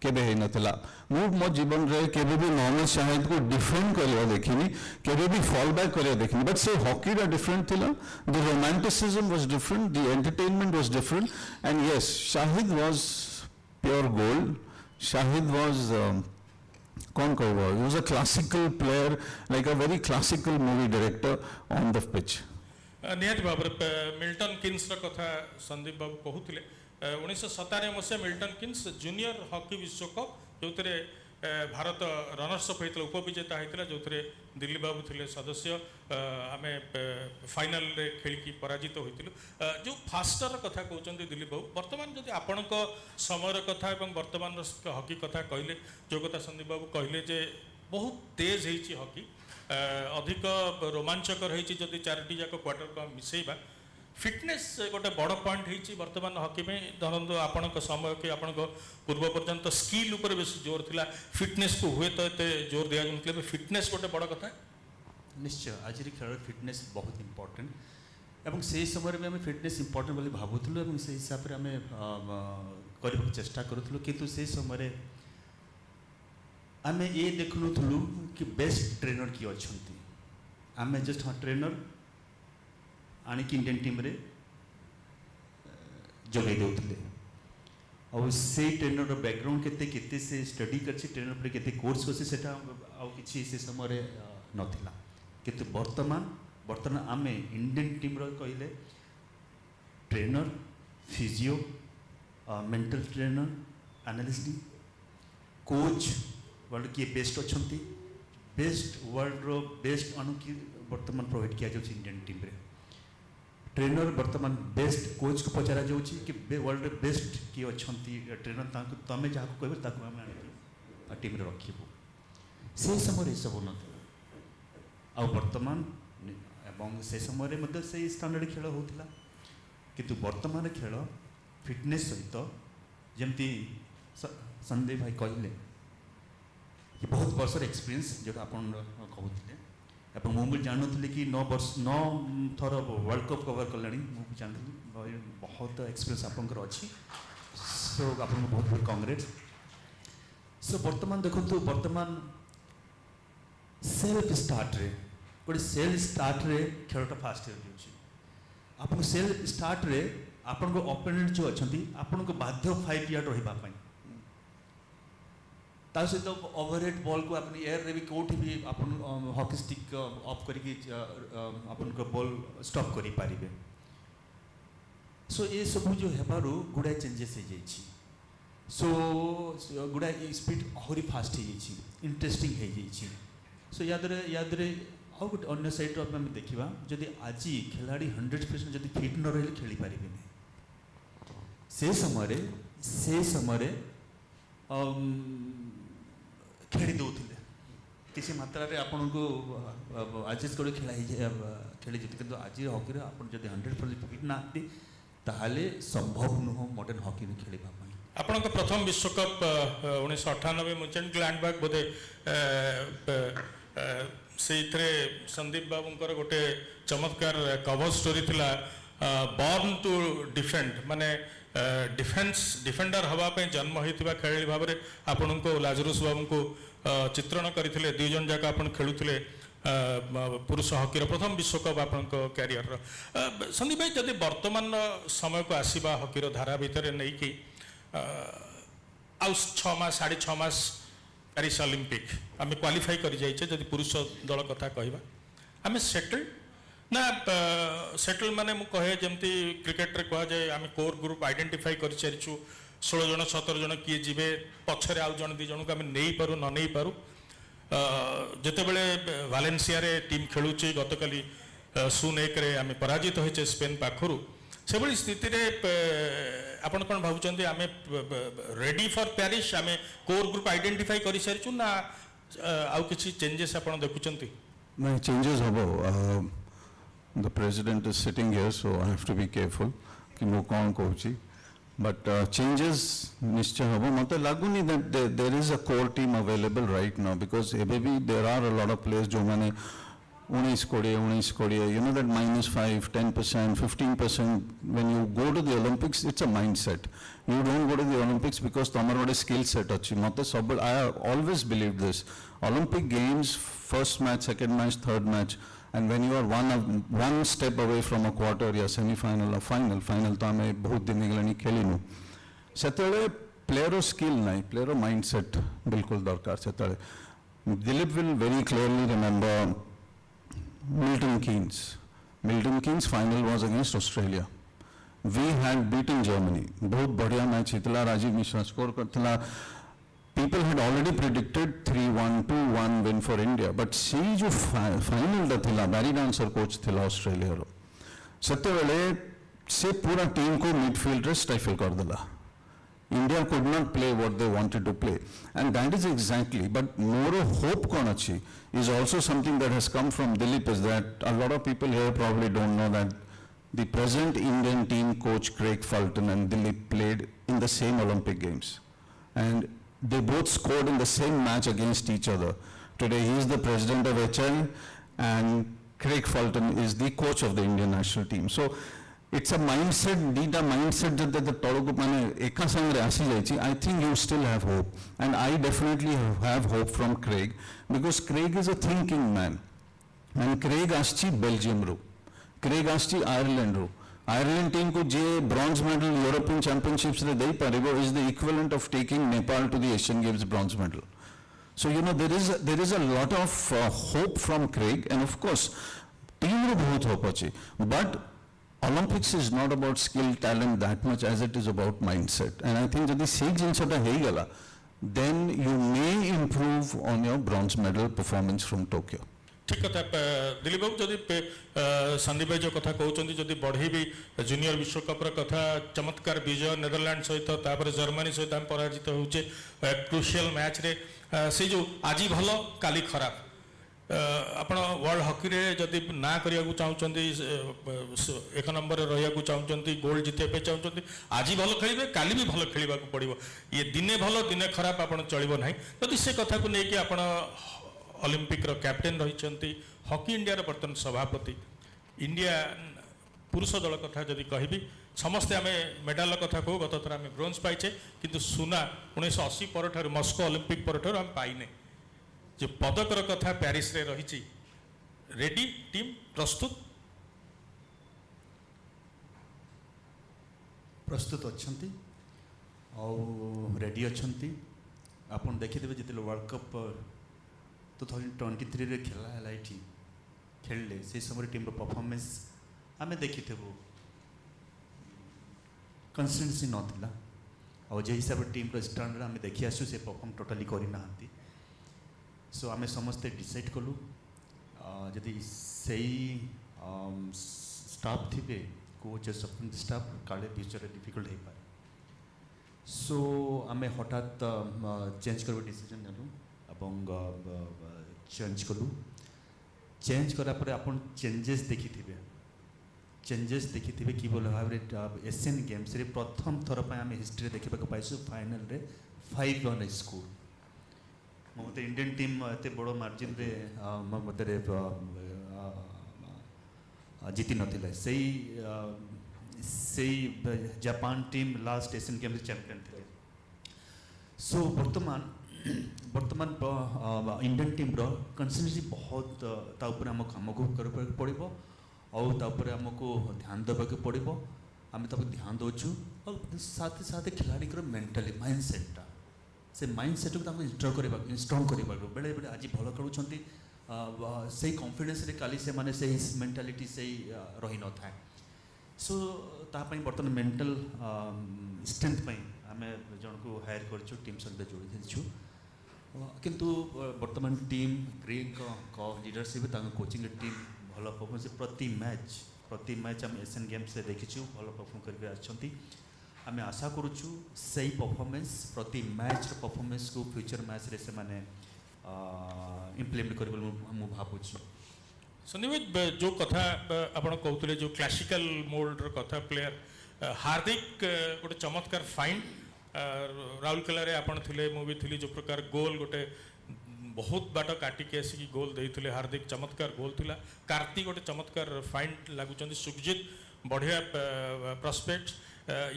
केबे हे नथला मु मो जीवन रे केबे भी मोहम्मद शाहिद को defend करिया देखिनी केबे भी फॉल बैक करिया देखिनी बट से हॉकी रा डिफरेंट थिला the romanticism was different the entertainment was different and yes Shahid was pure gold Shahid was कौन कहबो he was a classical player like a very classical movie director on the pitch निहाती भाव Milton Keynes कथा संदीप बाबू कहते 1997 मसीहा Milton Keynes junior hockey विश्वकप जो Bharat runners up होता उपविजेता होता जो दिल्ली बाबू थे सदस्य आम फाइनाल रे खेलिकी पराजित होइतिलु जो फास्टर कथा कहते दिल्ली बाबू वर्तमान जदि आपण समय कथा एवं वर्तमान हॉकी कथा कहले जो कथा संदीप बाबू कहले जे बहुत तेज होती हॉकी अधिक रोमांचकर होती जदि चारोटी जाक क्वार्टर को मिसेबा फिटनेस गोटे बड़ पॉइंट होती वर्तमान हॉकी में धरतु आपण समय कि आपण पूर्व पर्यंत स्किल उपर बेस जोर थिला फिटनेस को हुए तो ये जोर दिया जाऊँ फिटनेस गोटे बड़ कथा निश्चय आज खेल फिटनेस बहुत इंपोर्टेंट एवं से समय में आम फिटनेस इंपोर्टेंट बोली भावुलु और से हिसाब से आम करने चेष्टा करूँ किंतु से समय आम ये देखुलु कि बेस्ट ट्रेनर किए अच्छा आम जस्ट हाँ ट्रेनर आणिक इंडियन टीम रे जगह दौले और से ट्रेनर बैकग्राउंड केते केते से स्टडी करछि ट्रेनर पर केते कोर्स करछि सेटा आउ किछि से समय नथिला किंतु वर्तमान आम इंडियन टीम रो कहले trainer physio mental trainer analyst coach world किए बेस्ट अच्छा बेस्ट वर्ल्ड रो बेस्ट अनु की वर्तमान प्रोवाइड किया जाउछि इंडियन टीम रे ट्रेनर वर्तमान बेस्ट कोच को पचारा जाउछि कि वर्ल्ड बेस्ट किए अच्छा ट्रेनर ताकू तमें जहाँ कहबे ताकू आम आनिक टीम रे रखिबू से समय सब न आ वर्तमान एवं से समय मध्य से स्टैंडर्ड खेल होता किंतु वर्तमान खेल फिटनेस सहित जमती संदीप भाई कहले कि बहुत वर्ष एक्सपीरियंस जो आप कहते मुझे जानूली कि 9 थर वर्ल्ड कप कवर कले मुझे जानती बहुत एक्सपीरियंस आपंकर अच्छी सो आप बहुत बहुत कांग्रेस सो वर्तमान देखो वर्तमान सेल्फ स्टार्ट रे गोटे सेल्फ स्टार्ट रे खेलटा फास्ट हो आप सेल्फ स्टार्ट रे आपण ओपोनेंट जो अच्छा आपन को बाध्य 5 यार्ड रही सहित ओवरहेड बॉल को अपनी एयर रे भी कोठी भी अपन हॉकी स्टिक ऑफ करके अपन को बॉल स्टॉप करि पारिबे सो ये सब जो हेबारु गुडा चेंजेस हो जाइछि सो गुडा स्पीड आहुरी फास्ट हो जाइछि इंटरेस्टिंग हो जाइछि सो याद रे आउ गोटे अन्य साइड रो हम देखिबा जदि आज खिलाड़ी 100% जदि फिट न रहिले खेली पारिबे नै से समय खेली दौले किसी मात्रा रे आपन को एडजस्ट कर खेली जेते किंतु आज हॉकी रे आपन जदि 100% फिट ना आती ताहाले संभव नुह मॉडर्न हॉकी रे खेलिबा पई आपन को प्रथम विश्वकप 1998 मुचेंट ग्लैंडबर्ग बोधे से संदीप बाबूंकर गोटे चमत्कार कवर स्टोरी थिला बॉर्न टू डिफेंड माने डिफेंडर हवापे जन्म होता खेलाड़ी भाव में आपण को लाजरुस बाबू को चित्रण करते दुई जन जाक आप खेलुले पुरुष हॉकी प्रथम विश्वकप आपण क्यारियर संदीप भाई जदि वर्तमान समय को आसवा हॉकी धारा भितर नहीं कि आउ 6 मास 6.5 मास पेरिस ओलंपिक आम क्वालिफाई कर जाइए जदि पुरुष दल कथा कहवा आम सेटल्ड ना सेटल माने मु कहे जमती क्रिकेट रे कह जाए आम कोर ग्रुप आइडेंटिफाई कर सारिछु 16 जन 17 जन किए जीवे पछरे आउ जन 2 जन को आम नहीं पारू न नहीं पारू जेते बेले वालेंसिया रे टीम खेलुची गतकाली सुन 1 रे आम पराजित होइचे स्पेन पाखरु से भली स्थिति रे आपण कोन भाबुचंती आम रेडी फॉर पेरिस आम कोर ग्रुप आइडेंटिफाई कर सारिछु ना आउ किछि चेंजेस आपण देखुचंती नहीं चेंजेस हबो the president is sitting here, so I have to be careful कि मु कौन कहूची but changes निश्चय हबो मते लागुनी that there is a core team available right now because maybe there are a lot of players जो माने 19 कोड़े you know that -5 10% 15% when you go to the Olympics it's a mindset you don't go to the Olympics because तमर बड़े skill set अच्छी मते सब I always believe this Olympic games first match second match third match and when you are one step away from a quarter या semi-final or final तो हमें बहुत दिन निकलनी खेली नु सेतले प्लेयर स्किल नहीं प्लेयर माइंडसेट बिल्कुल दरकार सेतले Dilip will very clearly remember Milton Keynes Milton Keynes final was against Australia. We had beaten Germany. बहुत बढ़िया मैच हितला, राजीव मिश्रा स्कोर करतला. People had already predicted 3-1, 2-1 win for India. But see जो final दा थिला, Barry Dancer coach थिला Australia रो. सत्य वेले से पूरा टीम को midfield रे stifle कर दिला. India could not play what they wanted to play. And that is exactly, but more hope konachi is also something that has come from Dilip, is that a lot of people here probably don't know that the present Indian team coach Craig Fulton and Dilip played in the same Olympic Games. And they both scored in the same match against each other. Today he is the president of HL and Craig Fulton is the coach of the Indian national team. So it's a mindset, dita mindset that the toloku mane eka sangre asi jaichi. I think you still have hope, and I definitely have hope from Craig, because Craig is a thinking man, and Craig aschi Belgium ru, Craig aschi Ireland ru. Ireland team ko je bronze medal European Championships re dei paribo is the equivalent of taking Nepal to the Asian Games bronze medal. So you know there is a lot of hope from Craig, and of course team ru bahut hope achi, but Olympics is not about skill, talent that much as it is about mindset. And I think jodi sei jinsota heigala, then you may improve on your bronze medal performance from Tokyo. ठीक कथा दिलीप बाबू जदि संदीप भाई जो कथा कहते जदि बढ़े भी जूनियर विश्वकप कथा चमत्कार विजय नेदरलैंड सहित जर्मनी सहित आम पराजित होचे क्रुशियल मैच रे से जो आज भल काली खराब आपण वर्ल्ड हॉकी रे जदि ना करिया को चाहउचंती एक नंबर रे रहिया को चाहउचंती गोल्ड जिते पे चाहउचंती आज भल खेलिबे काली भी भल खेलिबा को पड़िबो ये दिने भल दिने खराब आपण चलिबो नाही जदि से कथा को नै कि आपण ओलंपिक रो कैप्टेन रहिचंती हॉकी इंडिया रो वर्तमान सभापति इंडिया पुरुष दल कथा जदि कहबी समस्ते आमे मेडल कथा को गत थरा आमे ब्रोंज पाइछे किंतु सुना 1980 परठार मस्को ओलंपिक परठार हम पाइने जो पदकर कथा पेरिस रे रही रेडी टीम प्रस्तुत अच्छंती और रेडी अच्छंती आपण देखिथिबे जिते वर्ल्ड कप 2023 रे खेला है लाइटी खेलले से समय टीम रो परफॉर्मेंस आमे देखिथिबो कंसिस्टेंसी नथिला और जे हिसाब टीम रो स्टैंडर्ड आमे देखि आसु से परफॉर्म टोटली करि नाहंती सो आमे समस्ते डिसाइड कलु जदि सही स्टाफ थिबे कोच सपोर्टिंग स्टाफ काले फ्यूचर डिफिकल्ट हे पारे सो आमे हठात चेंज करबो डिसीजन नेलु एवं चेंज कलु चेंज करा परे आपण चेंजेस देखिथिबे कि बोले भाव एशियन गेम्स रे प्रथम थर पे आमे हिस्ट्री देखबा को पाइसु फाइनल रे 5-1 स्कोर मते इंडियन टीम एते बड़ो मार्जिन रे मते रे जीति नथिला सेई Japan team last Asian games champion थे सो वर्तमान इंडियन टीम रो कंसिस्टेंसी बहुत ता ऊपर हम काम को कर पड़िबो और ता ऊपर हमको ध्यान देबा के पड़िबो आमे ता ध्यान दोछु और साथ साथ खिलाड़ी को मेंटली माइंडसेट से माइंडसेट को इंस्ट्रंग करबा बेले बेले आज भल खेलुछंती से कॉन्फिडेंस रे काली से माने से मेंटालिटी से रही न था सो ता पई बर्तन मेंटल स्ट्रेंथ पई आमे जन को हायर करछु टीम सहित जोड़ी देछु किंतु वर्तमान टीम ग्रेग को लीडरशिप ता कोचिंग टीम भल परफॉर्मेंस प्रति मैच हम एशियन गेम्स से देखिछु भल परफॉर्म करके आछंती आमे आशा करूछु सही परफॉर्मेंस प्रति मैच परफॉर्मेंस को फ्यूचर मैच रे से माने इम्प्लीमेंट करबो हम भाबुछु संदीप जो कथा आपण कहतले जो क्लासिकल मोड रो कथा प्लेयर हार्दिक गोटे चमत्कार फाइंड राउरकेला रे आपण थिले मु भी थिली जो प्रकार गोल गोटे बहुत बाट काटिके आसिक गोल देइथिले हार्दिक चमत्कार गोल थिला कार्ति गोटे चमत्कार फाइंड लागुचंदी सुखजित बढ़िया प्रोस्पेक्ट्स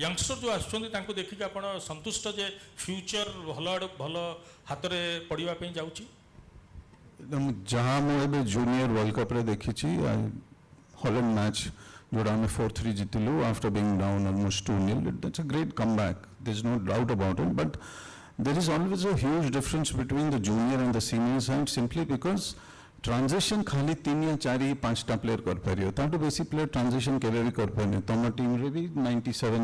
यंगस्टर जो आसुचंदी तांको देखिक आपण संतुष्ट जे फ्यूचर भल हाथ रे पड़िबा पे जाउची जहाँ मुझे जूनियर वर्ल्ड कप रे देखी हॉलैंड मैच जोड़ा हमें 4-3 जीतिलु after being down almost 2-0 that's a great comeback there is no doubt about it but there is always a huge difference between the junior and the senior side simply because transition खाली 3 या 4 या 5टा player कर पारियो ताटू बेसी player transition केबे भी कर पाने तम टीम रे भी 97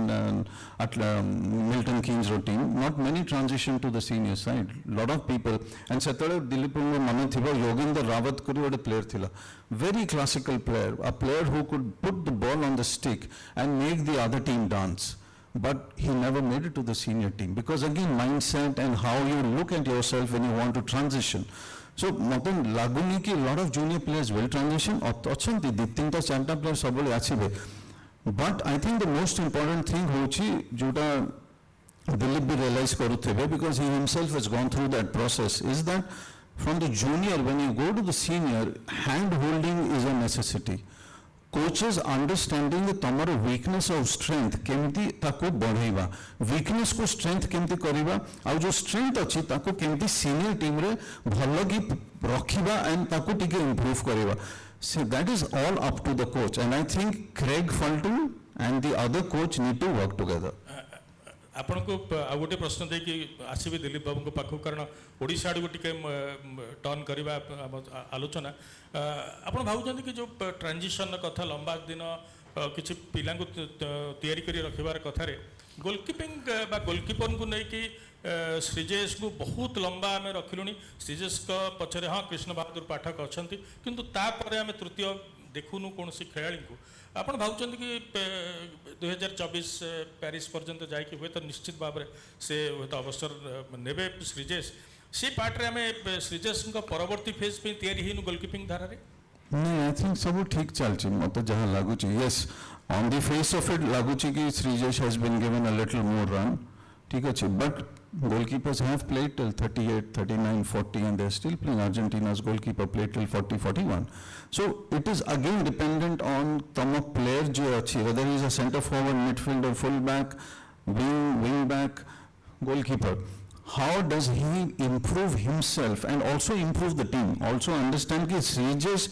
मिल्टन किंग्स रो team not many transition to the senior side lot of people and सेतळे दिलीप को मन थिबो योगेंद्र रावत करी ओडे प्लेयर थिला very classical player, a player who could put the ball on the stick and make the other team dance. But he never made it to the senior team because again mindset and how you look at yourself when you want to transition. So mate laguni ki lot of junior players will transition achanti di tinta charta players sabole achibe. But I think the most important thing hochi jota Dilip bhi realize karuthebe because he himself has gone through that process is that from the junior when you go to the senior hand holding is a necessity. Coaches understanding the तमर weakness और strength केमती ताको बढ़ेगा weakness को strength केमती करीबा और जो strength अच्छी ताको केमती senior team रे भल्ला की रखीबा and ताको टिके improve करीबा. So that is all up to the coach and I think Craig Fulton and the other coach need to work together. आपण को आ गोटे प्रश्न दे कि आसीबे दिलीप बाबू को पाखु कारण ओडिशा आडू टिके टर्न करबा आलोचना आपण भाबुचंदी कि जो ट्रांजिशन कथा लंबा दिन किछि पिला को तयारी करी रखिबार कथा रे गोलकीपिंग बा गोलकीपर को नै कि श्रीजेश को बहुत लंबा आम रखिलुनी श्रीजेश को पछरे हाँ कृष्ण बहादुर पाठक अछंती किंतु ता परे आम तृतीय देखुनु कौन सी खेलाड़ी को आपण भावुचंदी कि 2024 पेरिस पर्यंत जाइए हुए तो निश्चित भाव में से हुए तो अवसर नेबे श्रीजेश से पार्ट रे हमें श्रीजेश को परवर्ती फेज पे तैयारी हिनु गोलकीपिंग धारा रे नहीं आई थिंक सब ठीक चलछि मते जहां लागु छि yes on the face of it लागु छि कि Sreejesh has been given a little more run ठीक अछि but goalkeepers have played till 38 39 40 and they're still playing. Argentina's goalkeeper played till 40 41 so it is again dependent on tama player jo achi whether he is a center forward midfielder full back wing back goalkeeper how does he improve himself and also improve the team also understand ki Srijesh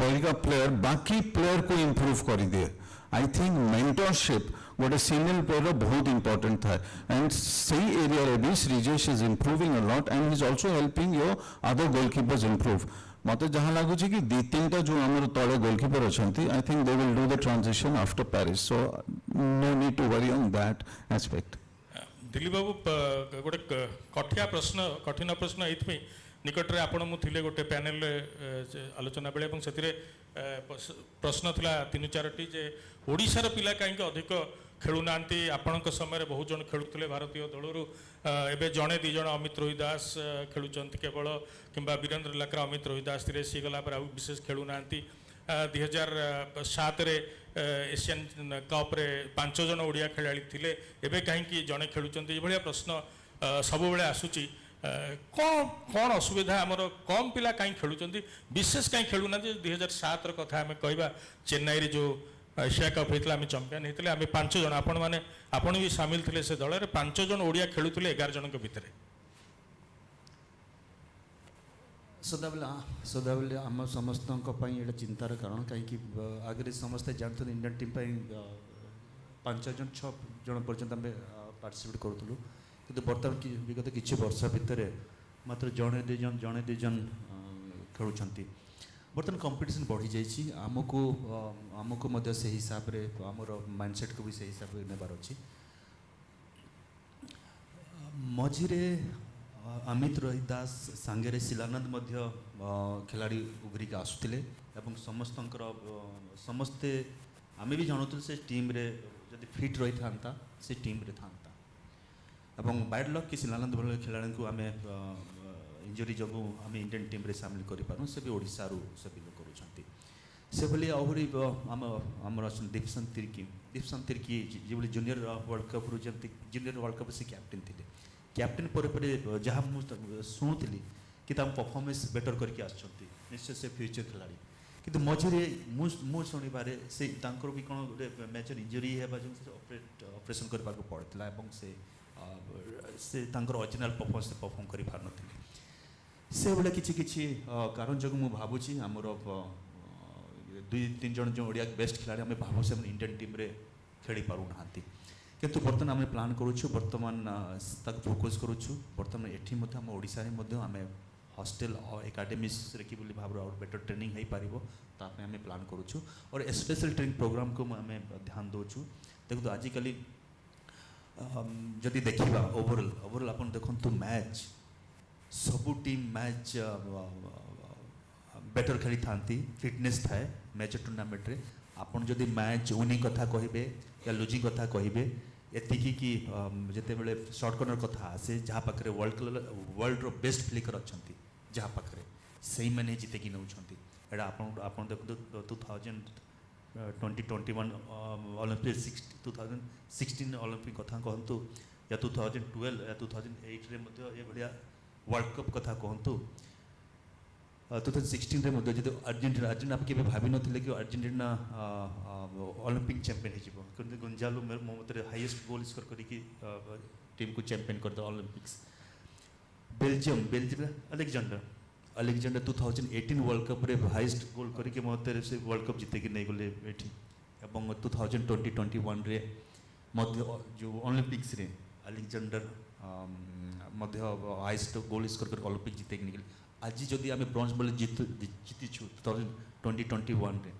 पहिला player बाकी player को improve करी दे. I think mentorship गोटे senior player बहुत important था and सही area रे भी Sreejesh is improving a lot and is also helping your other goalkeepers improve मते जहां लागु छी कि दी तीनटा जो हमर तळे गोलकीपर अछंती I think they will do the transition after Paris so no need to worry on that aspect. Dilip Babu गोटे कठिन प्रश्न एथि निकट रे आपण मु थिले गोटे पैनल आलोचना बेले एवं सेतिरे प्रश्न थिला 3-4टी जे ओडिशार पिला काईक अधिक खेलुना आपण समय बहुत जन खेलुले भारतीय दलरू एवं जड़े दी जन अमित रोहिदास खेलुंट केवल कि वीरेन्द्र लाक्रा अमित रोहिदास थे सी गला आ विशेष खेलुना 2007 एशियन कप्रे 5 जन ओडिया खेलाड़ी थे एवं कहीं जड़े खेलुंट ये प्रश्न सब बेले आसूची कौन असुविधा आमर कम पिला कहीं खेलुंट विशेष कहीं खेलुना 2007 कथा आम कह चेन्नई रे जो एशिया कप होता आम चंपियन होते आम 5 जन आपण मैंने आपण भी सामिल थे से दल में 5 जन ओडिया खेलुले 11 जन भितर सदाबले आम समस्त चिंतार कारण कहीं आगे समस्ते जानते इंडियन टीम 5 जन 6 जन पर्यंत आम पार्टिसिपेट करूँ कि बर्तमान विगत किसी वर्ष भितर मात्र जड़े दु जन खेलुंट बर्तमान कंपटीशन बढ़ी जाइए आमको मध्य से हिसाब रे आमर माइंडसेट को भी से हिसाब से नेबार अच्छी मझिरे अमित रोहिदास सांगे शिलानंद मध्य खिलाड़ी उभरिक आसुले समस्ते आम भी जानते से टीम रे जदि फिट रही था से टीम रे था बैड लक कि शिलानंद भल खिलाड़ी को आम इंजरी जो आम इंडियन टीम रे सामिल करूँ से भी ओडिशा से बिलोंग करुँच से भली आहरी आमर दीपसन तिर्की जो जूनियर वर्ल्ड कप रू जमी जूनियर वर्ल्ड कप से कैप्टेन थे कैप्टेन पर जहाँ मुझे शुणुली कि परफॉर्मेंस बेटर करके आसछंती निश्चय से फ्यूचर खिलाड़ी किंतु मझे मु शुणवे से भी कौन गोटे मेजर इंजरी है ऑपरेशन करने को पड़ता से ओरिजिनल परफॉर्मेंस परफॉर्म कर पार से भाया किसी कारण जो मुझे भावुँ आमर 2-3 जन जो ओडिया बेस्ट खिलाड़ी आम भाव से इंडियन टीम रे खेली पारूना किंतु बर्तमान आम प्लान करुँ बर्तमान फोकस करुँ बर्तमान एटी आम ओडिशा आम हॉस्टल और एकेडमीज रे कि बोली भाव और बेटर ट्रेनिंग हो पारिबो तापे हमें प्लान करूछु और स्पेशल ट्रेनिंग प्रोग्राम को हमें ध्यान दोछु देखो आजिकली जदि देखिबा ओवरऑल अपन देखंतु मैच सबु टीम मैच बेटर खेली थांती फिटनेस थाए मैच टूर्नामेंट रे आपन जदि मैच विनिंग कथा कहिबे या लूजिंग कथा कहिबे एतिकी कि जेते बेले शॉर्ट कॉर्नर कथा आसे जहाँ पाखरे वर्ल्ड रो बेस्ट फ्लिकर अछंती जहाँ पाखरे सही मैंने जीते कि नउछंती एडा आपन देखो 2021 ओलंपिक 2016 ओलंपिक कथा कहंतु या 2012 या 2008 रे मध्ये ए बढ़िया वर्ल्ड कप कथा कहंतु 2016 रे मध्ये जदि अर्जेंटीना आप केबे भाबी नथिले कि अर्जेंटीना ओलंपिक चैंपियन हे जिवो किंतु गोंजालो मो मते हाईएस्ट गोल स्कोर करी कि टीम को चैंपियन कर the Olympics Belgium Alexander 2018 world cup रे हाईएस्ट गोल करी कि मते से वर्ल्ड कप जीते कि नहीं गले एठी एवं 2021 रे मध्ये जो ओलंपिक्स रे अलेक्जेंडर मध्ये हाईएस्ट गोल स्कोर कर ओलंपिक जीते कि नहीं आज जदि आम ब्रोंज बल जीतिछु 2021 रे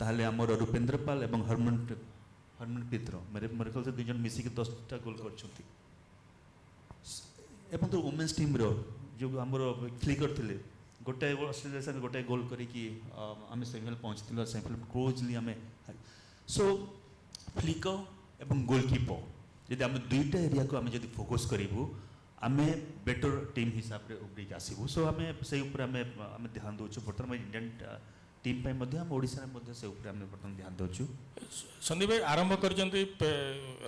ताहले आमर रूपेंद्र पाल एवं हरमनप्रीत मेरे ख्याल से दुजन मिसिक 10टा गोल करछंती एवं तो वुमेन्स टीम रो जो आमर फ्लिकर थिले गोटे ऑस्ट्रेलिया से गोटे गोल करी कि आम सेमिफाइनल पहुंचथिलो सेमिफाइनल क्लोजली आम सो फ्लिकर एवं गोलकीपर जदि आम दुईटा एरिया को आम जदि फोकस करिवु आमे बेटर टीम हिसाब रे उबरी आसीबु सो आमे से ऊपर आमे ध्यान दोछु बर्तमान इंडियन टीम पे मध्ये हम ओडिसा रे मध्ये से ऊपर आमे बर्तमान ध्यान दोछु संदीप भाई आरंभ करजंती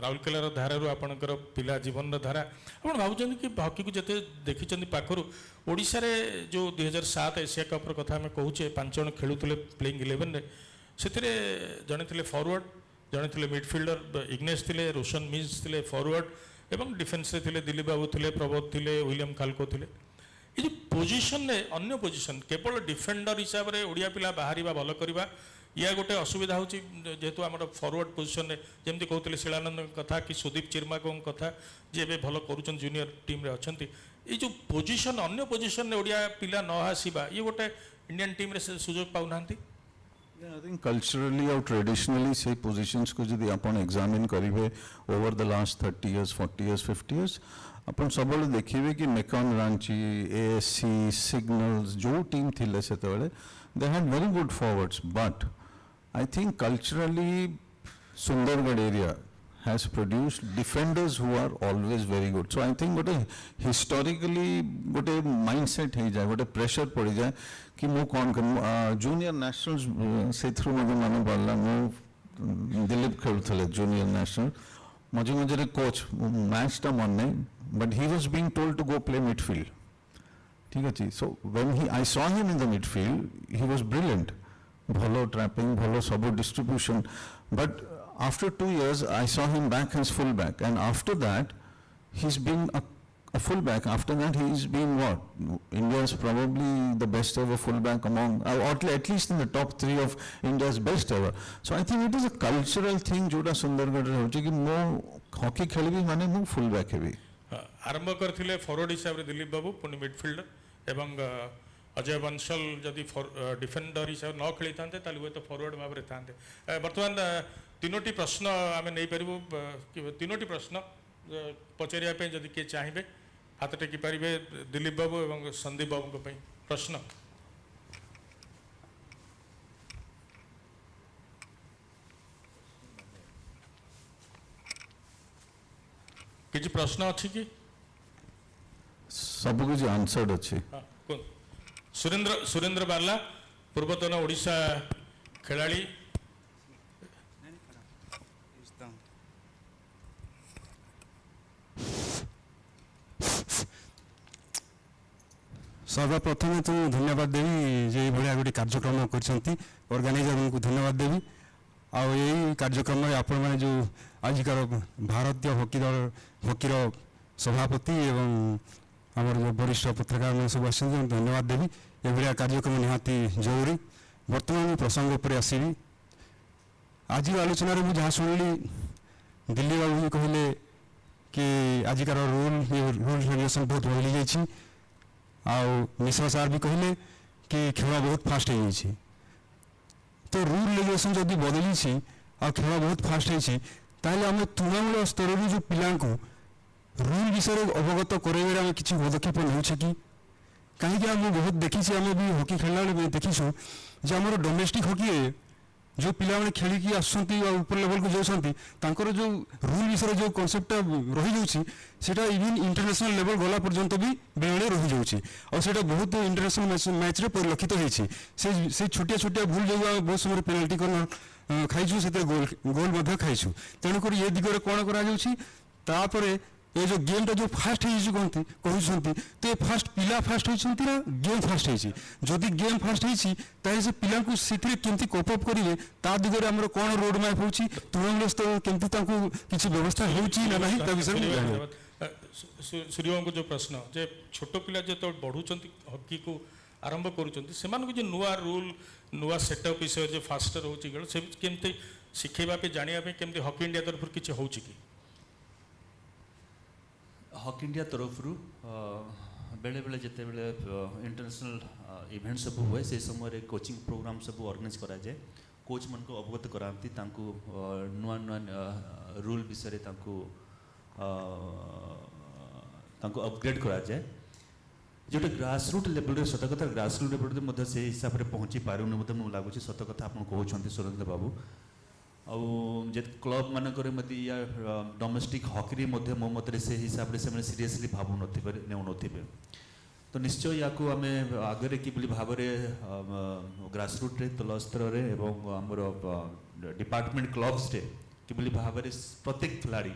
राउरकेला रो धारा रो आपनकर पिला जीवन रो धारा आपण भाबुचंदी कि हॉकी को जते देखिचंदी पाखरु ओडिसा रे जो 2007 एशिया कप रो कथा हमें कहूचे 5 जण खेलुतले प्लेइंग 11 रे सेतिरे जणे थिले फॉरवर्ड जणे थिले मिडफील्डर इग्नेस थिले रोशन मिज थिले फॉरवर्ड एवं डिफेन्स रे थिले दिलीप बाबू थिले प्रबोध थिले विलियम खालको थिले ये जो पोजिशन ने अन्य पोजिशन केवल डिफेंडर हिसाब रे ओडिया पिला बाहरिबा भल करबा या गोटे असुविधा होची जेहेतु आमर फॉरवर्ड पोजिशन रे जेमति कहउतले शिलानंद कथा कि सुदीप चिर्मा को कथा जे बे भल करूचन जूनियर टीम रे अछंती ये जो पोजिशन अन्य पोजिशन रे ओडिया पिला न आसीबा ये गोटे इंडियन टीम रे सुजोग पाउ नांती I think culturally or traditionally say positions को जदि आपण examine करिवे over the last 30 years, 40 years, 50 years, आपण सबले देखिवे कि मेकॉन रांची, ASC, Signals जो टीम थिले सेतबेले they had very good forwards, but I think culturally Sundargarh area has produced defenders who are always very good. So I think what a historically what a mindset है जाए, what a pressure पड़ी जाए कि मो कौन कर junior nationals से through मुझे मालूम पड़ला मो दिलीप खेलुथले junior national मुझे रे coach match टा मन नहीं but he was being told to go play midfield. ठीक है जी. So when I saw him in the midfield, he was brilliant. भलो trapping, भलो सबो distribution, but after 2 years, I saw him back as fullback, and after that, he's been a fullback. After that, he's been what? India's probably the best ever fullback among, or at least in the top 3 of India's best ever. So I think it is a cultural thing. जोटा सुंदरगढ़ रे होची कि मो hockey खेलबी माने मो fullback heavy. आरंभ करथिले forward हिसाब रे दिलीप बाबू पुनी मिडफील्डर एवं अजय बंसल जदि डिफेंडर हिसाब न खेली थांते ताली हुए तो फॉरवर्ड भाव रे थांते वर्तमान तीनोटी प्रश्न आम नहीं पारू तीनोटी प्रश्न पचारिया जदि किए चाहिए हाथ टेकी पारे दिलीप बाबू और संदीप बाबू प्रश्न किसी प्रश्न अच्छी कि सब कुछ आंसर्ड अच्छी. सुरेंद्र बाला पूर्वतन ओडिशा खिलाड़ी सर्वप्रथम तो धन्यवाद देवी जे भाया गोटे कार्यक्रम करर्गानाइजर को धन्यवाद देवी आउ यही कार्यक्रम में आपण मैंने जो आजिकार भारतीय हॉकीर सभापति एवं आमर जो वरिष्ठ पत्रकार मैंने सब आस धन्यवाद देवी ये कार्यक्रम निहाती जरूरी. बर्तमान प्रसंग उपर आसवि आज आलोचन में जहाँ शुणिली दिल्ली बाबू कहले कि आजिकार रूल रेगुलेशन बहुत बढ़ी जाइए मिश्रा सार भी कहले कि खेल बहुत फास्ट हो तो रूल रेगुलेशन जदि बदली खेल बहुत फास्ट होते आम तृणमूल स्तर जो पिला रूल विषय अवगत कराइबार किसी पदक्षेप नौचे कि कहीं आम बहुत देखी आम भी हॉकी खेलना बेले देखीसु जे आम डोमेस्टिक हॉकी जो पिला खेलिकी आसुँच ऊपर लेवल को जाऊँच जो रूल विषय जो कनसेप्टा रही जाऊँगा इवन इंटरनेशनल लेवल गला पर्यंत भी बेले रही जाऊँगी और बहुत इंटरनेशनल मैच परिलक्षित होती छोटिया छोटिया भूल जो बहुत समय पेनाल्टी कर्नर खाईचु से गोल खाईचु तेणुक ये दिगरे कौन कर ये जो गेम टा जो फास्ट कहते तो ये फास्ट पिला फास्ट होती ना गेम फास्ट होती जदि गेम फास्ट होती से पिला केमती कोपअप करेंगे ता दिगरे आम कौन रोड मैप हो तृणमूल स्तर केमती किसी व्यवस्था हो सूर्य को जो प्रश्न जे छोट पिला जो बढ़ुं हॉकी को आरंभ कर जो नुआ रूल नुआ सेटअप विषय जो फास्टर होमती शिखेवाई जानापी केमती हॉकी इंडिया तरफ किसी हो हॉकी इंडिया तरफ बेले बेले जिते बेले इंटरनेशनल इवेंट सब हुए से समय कोचिंग प्रोग्राम सब ऑर्गेनाइज करा जाए कोच मन को अवगत कराती नुआ नुआ रूल विषय अपग्रेड करा जाए जोटा ग्रासरूट लेवल सत कथा ग्रासरूट लेवल से हिसाब से पहुँची पारुनि मुझे लगुच सत कथा आप कहते सुरेंद्र बाबू जे क्लब मानक या डोमेस्टिक हॉकी मो मत से हिसाब से सीरियसली भावु नौथे तो निश्चय या आम आगे कि भाव में ग्रासरूट तल स्तर में आमर डिपार्टमेंट क्लब्स कि भाव में प्रत्येक खिलाड़ी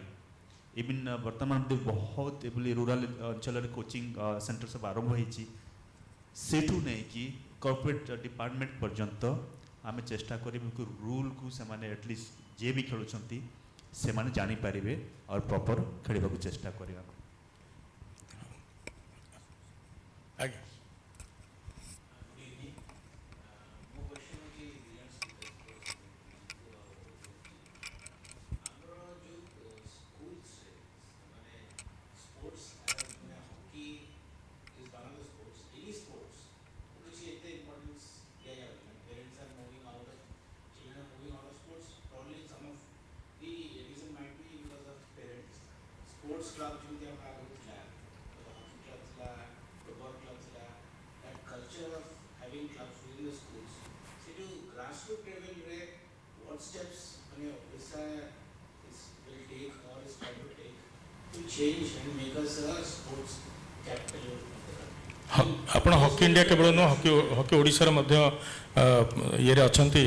इवन वर्तमान बहुत रूराल अंचल कोचिंग सेंटर सब आरंभ होठू नहीं कि कॉर्पोरेट डिपार्टमेंट पर्यंत आम चेष्टा करूँ रूल को से एटलिस्ट जे भी खेलुंट से जानीपारे और प्रॉपर खेलने को चेष्टा करवा आपण हॉकी इंडिया केवल नुह हॉकी हॉकी ओडिशार मध्य ये अच्छी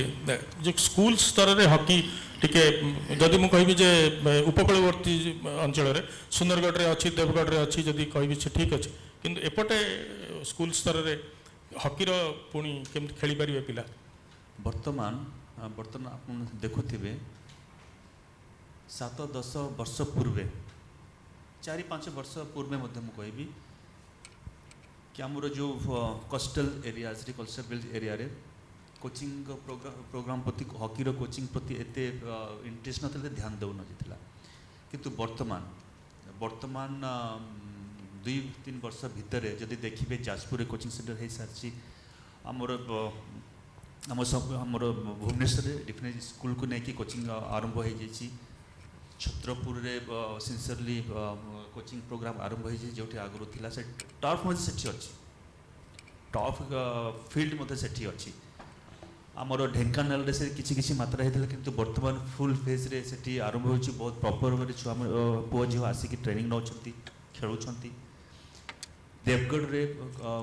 जो स्कूल स्तर में हॉकी टिके जदि मुझे कहबी जे उपकूलवर्ती अंचल सुंदरगढ़ में अच्छी देवगढ़ में अच्छी जदि कहबी से ठीक अच्छे किंतु एपटे स्कूल स्तर में हॉकीर पुणी केमती खेली पारे पिला वर्तमान वर्तमान आप देखुवे 7-10 वर्ष पूर्वे 4-5 वर्ष पूर्वे मुझे कि आमर जो coastal areas coastal belt area रे कोचिंग प्रोग्राम प्रति हॉकीर कोचिंग प्रति एते इंटरेस्ट न ध्यान दौ ना किंतु वर्तमान वर्तमान 2-3 वर्ष भितर जदि देखिए जाजपुर कोचिंग सेंटर हो सारी आमर आमर भुवनेश्वर डिफरेंट स्कूल को लेकिन कोचिंग आरंभ हो छत्रपुर सिंसियरली कोचिंग प्रोग्राम आरंभ हो जो आगुरी थी से टर्फ अच्छी अच्छी टर्फ फील्ड से अच्छी आमर ढेंकानाल से किसी मात्रा होता किंतु वर्तमान फुल फेज रे से आरंभ हो बहुत प्रॉपर भाव छुआ पुओ झील आसिक ट्रेनिंग नौ खेलुंट देवगढ़ रे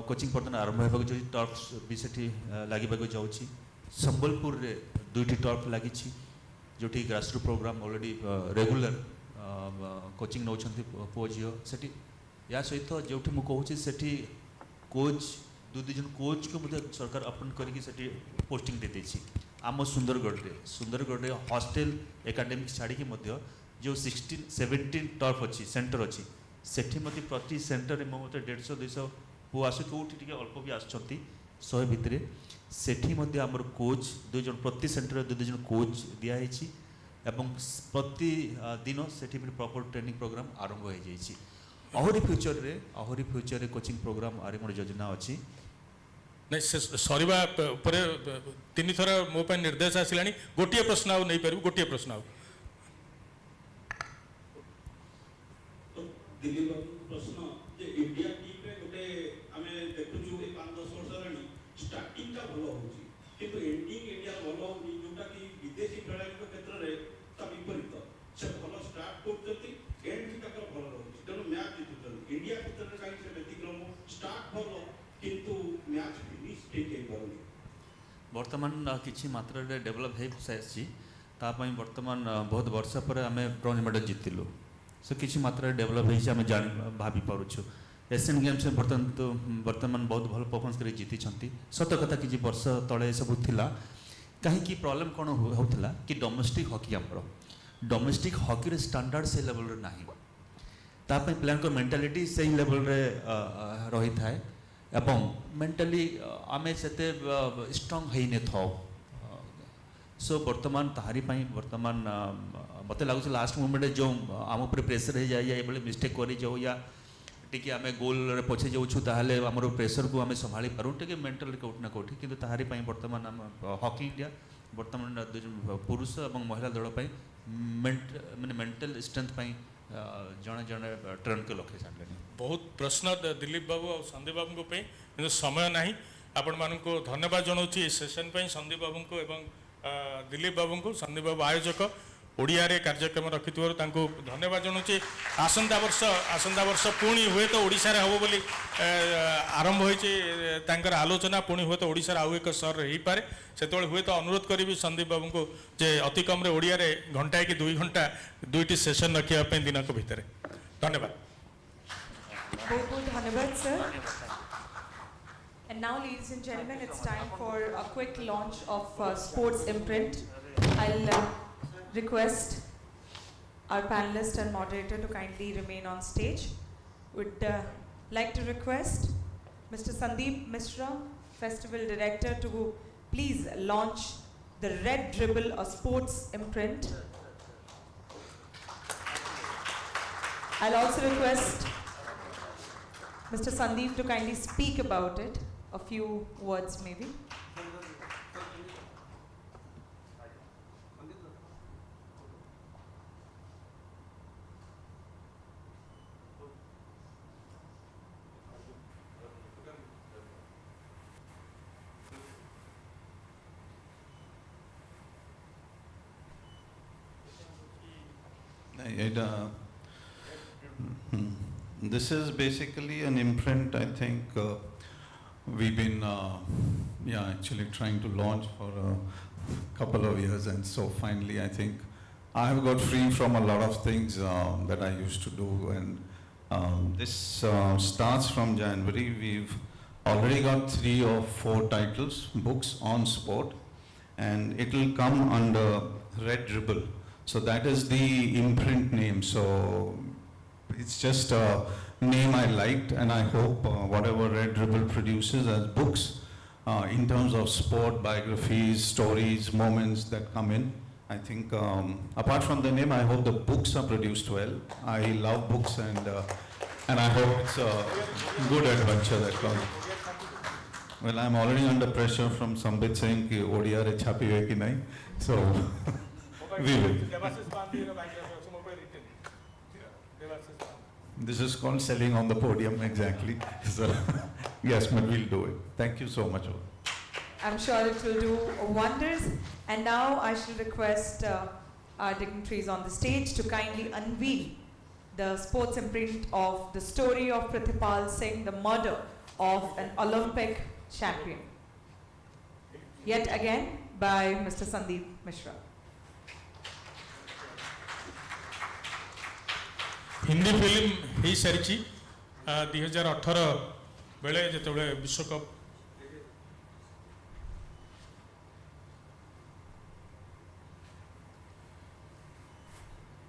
कोचिंग बर्तमान आरंभ होगा टर्फ भी से लगे जाऊँगी संबलपुर रे 2टी टर्फ लगी जो grassroot program already regular coaching नौ पुओ झील से या सहित जो मुझे से कोच 2 जन कोच को मुझे सरकार अपॉइंट करके पोस्टिंग दे देछि आम सुंदरगढ़ रे हॉस्टेल एकाडेमिक छाड़ी जो 16-17 टर्फ अच्छी सेंटर अच्छी सेठी मत प्रति सेंटर में मत 150-200 पु आसु कौटी अल्प भी आसुँच 100 भितर सेठी आमर कोच 2 जन प्रति सेंटर 2 जन कोच दिखाई प्रति दिन से प्रॉपर ट्रेनिंग प्रोग्राम आरंभ हो ଆହୁରି ଫ୍ୟୁଚରରେ କୋଚିଂ ପ୍ରୋଗ୍ରାମ ଆହୁରି ମୋର ଯୋଜନା ଅଛି। ନାଇଁ ସେ ସରିବା ପରେ ତିନି ଥର ମୋ ପାଇଁ ନିର୍ଦ୍ଦେଶ ଆସିଲାଣି, ଗୋଟିଏ ପ୍ରଶ୍ନ ଆଉ ନେଇପାରିବୁ, ଗୋଟିଏ ପ୍ରଶ୍ନ ଆଉ। ଦିଲ୍ଲୀପ ବାବୁଙ୍କ ପ୍ରଶ୍ନ ଯେ ଇଣ୍ଡିଆ ଟିମ୍ରେ ଗୋଟେ ଆମେ ଦେଖୁଛୁ ଏ 5-10 ବର୍ଷ ହେଲାଣି ଷ୍ଟାର୍ଟିଂଟା ଭଲ ହେଉଛି କିନ୍ତୁ ଏଣ୍ଡିଂ ଇଣ୍ଡିଆ ଭଲ ହେଉନି, ଯେଉଁଟାକି ବିଦେଶୀ ଖେଳାଳିଙ୍କ କ୍ଷେତ୍ରରେ ତା ବିପରୀତ। ସେ ଭଲ ଷ୍ଟାର୍ଟ କରୁଛନ୍ତି, ଏଣ୍ଡ ବି ତାଙ୍କର ଭଲ ରହୁଛି, ତେଣୁ ମ୍ୟାଚ୍ ଜିତୁଛନ୍ତି। ଇଣ୍ଡିଆ କ୍ଷେତ୍ରରେ କାହିଁକି ସେ ବ୍ୟତିକ୍ରମ, ଷ୍ଟାର୍ଟ ଭଲ କିନ୍ତୁ ମ୍ୟାଚ୍ ଫିନିଶ୍ ଠିକ୍ ହେଇପାରୁନି। ବର୍ତ୍ତମାନ କିଛି ମାତ୍ରାରେ ଡେଭଲପ୍ ହେଇସାରିଛି, ତା ପାଇଁ ବର୍ତ୍ତମାନ ବହୁତ ବର୍ଷ ପରେ ଆମେ ବ୍ରୋଞ୍ଜ ମେଡାଲ ଜିତିଲୁ। ସେ କିଛି ମାତ୍ରାରେ ଡେଭଲପ୍ ହେଇଛି, ଆମେ ଭାବିପାରୁଛୁ। ଏସିଆନ୍ ଗେମ୍ସରେ ବର୍ତ୍ତମାନ ବହୁତ ଭଲ ପରଫର୍ମାନ୍ସ କରି ଜିତିଛନ୍ତି। ସତ କଥା କିଛି ବର୍ଷ ତଳେ ଏସବୁ ଥିଲା। କାହିଁକି ପ୍ରୋବ୍ଲେମ୍ କ'ଣ ହେଉଥିଲା କି ଡୋମେଷ୍ଟିକ୍ ହକି ଆମର ଡୋମେଷ୍ଟିକ୍ ହକିର ଷ୍ଟାଣ୍ଡାର୍ଡ଼ ସେ ଲେଭେଲରେ ନାହିଁ। ତା ପାଇଁ ପିଲାଙ୍କ ମେଣ୍ଟାଲିଟି ସେଇ ଲେଭେଲରେ ରହିଥାଏ ଏବଂ ମେଣ୍ଟାଲି ଆମେ ସେତେ ଷ୍ଟ୍ରଙ୍ଗ ହେଇନଥାଉ। ସୋ ବର୍ତ୍ତମାନ ତାହାରି ପାଇଁ ବର୍ତ୍ତମାନ ମୋତେ ଲାଗୁଛି ଲାଷ୍ଟ ମୋମେଣ୍ଟରେ ଯେଉଁ ଆମ ଉପରେ ପ୍ରେସର ହେଇଯାଏ, ଏଭଳି ମିଷ୍ଟେକ୍ କରିଯାଉ ୟା ଟିକେ ଆମେ ଗୋଲରେ ପଛେଇ ଯାଉଛୁ, ତାହେଲେ ଆମର ପ୍ରେସରକୁ ଆମେ ସମ୍ଭାଳି ପାରୁ ଟିକେ ମେଣ୍ଟାଲି କେଉଁଠି ନା କେଉଁଠି। କିନ୍ତୁ ତାହାରି ପାଇଁ ବର୍ତ୍ତମାନ ଆମ ହକି ଇଣ୍ଡିଆ ବର୍ତ୍ତମାନ ପୁରୁଷ ଏବଂ ମହିଳା ଦଳ ପାଇଁ ମାନେ ମେଣ୍ଟାଲ ଷ୍ଟ୍ରେନ୍ଥ ପାଇଁ ଜଣେ ଜଣେ ଟ୍ରେନର୍କୁ ଲକ୍ଷେ ଛାଡ଼ିଲେଣି। ବହୁତ ପ୍ରଶ୍ନ ଦିଲ୍ଲୀପ ବାବୁ ଆଉ ସନ୍ଦୀପ ବାବୁଙ୍କ ପାଇଁ, କିନ୍ତୁ ସମୟ ନାହିଁ। ଆପଣମାନଙ୍କୁ ଧନ୍ୟବାଦ ଜଣାଉଛି ଏ ସେସନ୍ ପାଇଁ, ସନ୍ଦୀପ ବାବୁଙ୍କୁ ଏବଂ ଦିଲ୍ଲୀପ ବାବୁଙ୍କୁ। ସନ୍ଦୀପ ବାବୁ ଆୟୋଜକ, ଓଡ଼ିଆରେ କାର୍ଯ୍ୟକ୍ରମ ରଖିଥିବାରୁ ତାଙ୍କୁ ଧନ୍ୟବାଦ ଜଣାଉଛି। ଆସନ୍ତା ବର୍ଷ ପୁଣି ହୁଏତ ଓଡ଼ିଶାରେ ହେବ ବୋଲି ଆରମ୍ଭ ହୋଇଛି ତାଙ୍କର ଆଲୋଚନା। ପୁଣି ହୁଏତ ଓଡ଼ିଶାର ଆଉ ଏକ ସହରରେ ହେଇପାରେ। ସେତେବେଳେ ହୁଏତ ଅନୁରୋଧ କରିବି ସନ୍ଦୀପ ବାବୁଙ୍କୁ ଯେ ଅତି କମ୍ରେ ଓଡ଼ିଆରେ ଘଣ୍ଟାଏ କି 2 ଘଣ୍ଟା 2ଟି ସେସନ୍ ରଖିବା ପାଇଁ ଦିନକ ଭିତରେ। ଧନ୍ୟବାଦ। ବହୁତ ବହୁତ ଧନ୍ୟବାଦ sir. And now ladies and gentlemen, it's time for a quick launch of Sports Imprint. I'll request our panelist and moderator to kindly remain on stage. Would like to request Mr. Sandeep Mishra, Festival Director, to please launch the Red Dribble, a sports imprint. I'll also request Mr. Sandeep to kindly speak about it, a few words maybe. This is basically an imprint. I think we've been actually trying to launch for a couple of years, and so finally I think I have got free from a lot of things that I used to do, and this starts from January. We've already got 3 or 4 titles, books on sport, and it will come under Red Dribble. So that is the imprint name. So it's just a name I liked, and I hope whatever Red Dribble produces as books in terms of sport, biographies, stories, moments that come in, I think apart from the name, I hope the books are produced well. I love books, and I hope it's a good adventure that comes. Well, I'm already under pressure from Sambit saying ki Odia re chhapi hai ki nahi. So we will. This is called selling on the podium, exactly. So yes, but we'll do it. Thank you so much. I'm sure it will do wonders. And now I shall request our dignitaries on the stage to kindly unveil the sports imprint of the story of Pratipal Singh, the murder of an Olympic champion. Yet again by Mr. Sandeep Mishra. Hindi film हो सारी 2018 बेले जो विश्वकप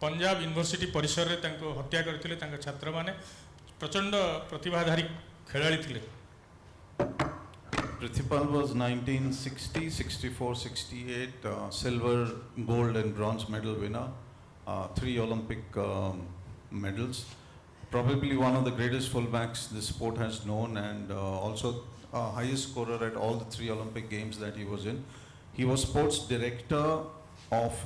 Punjab university परिसर में हत्या करते छात्र माने प्रचंड प्रतिभाधारी खेलाड़ी थे. Pratipal was 1960, 64, 68 silver, gold and bronze medal winner, 3 Olympic medals. probably one of the greatest fullbacks the sport has known, and also highest scorer at all the 3 Olympic Games that he was in. He was sports director of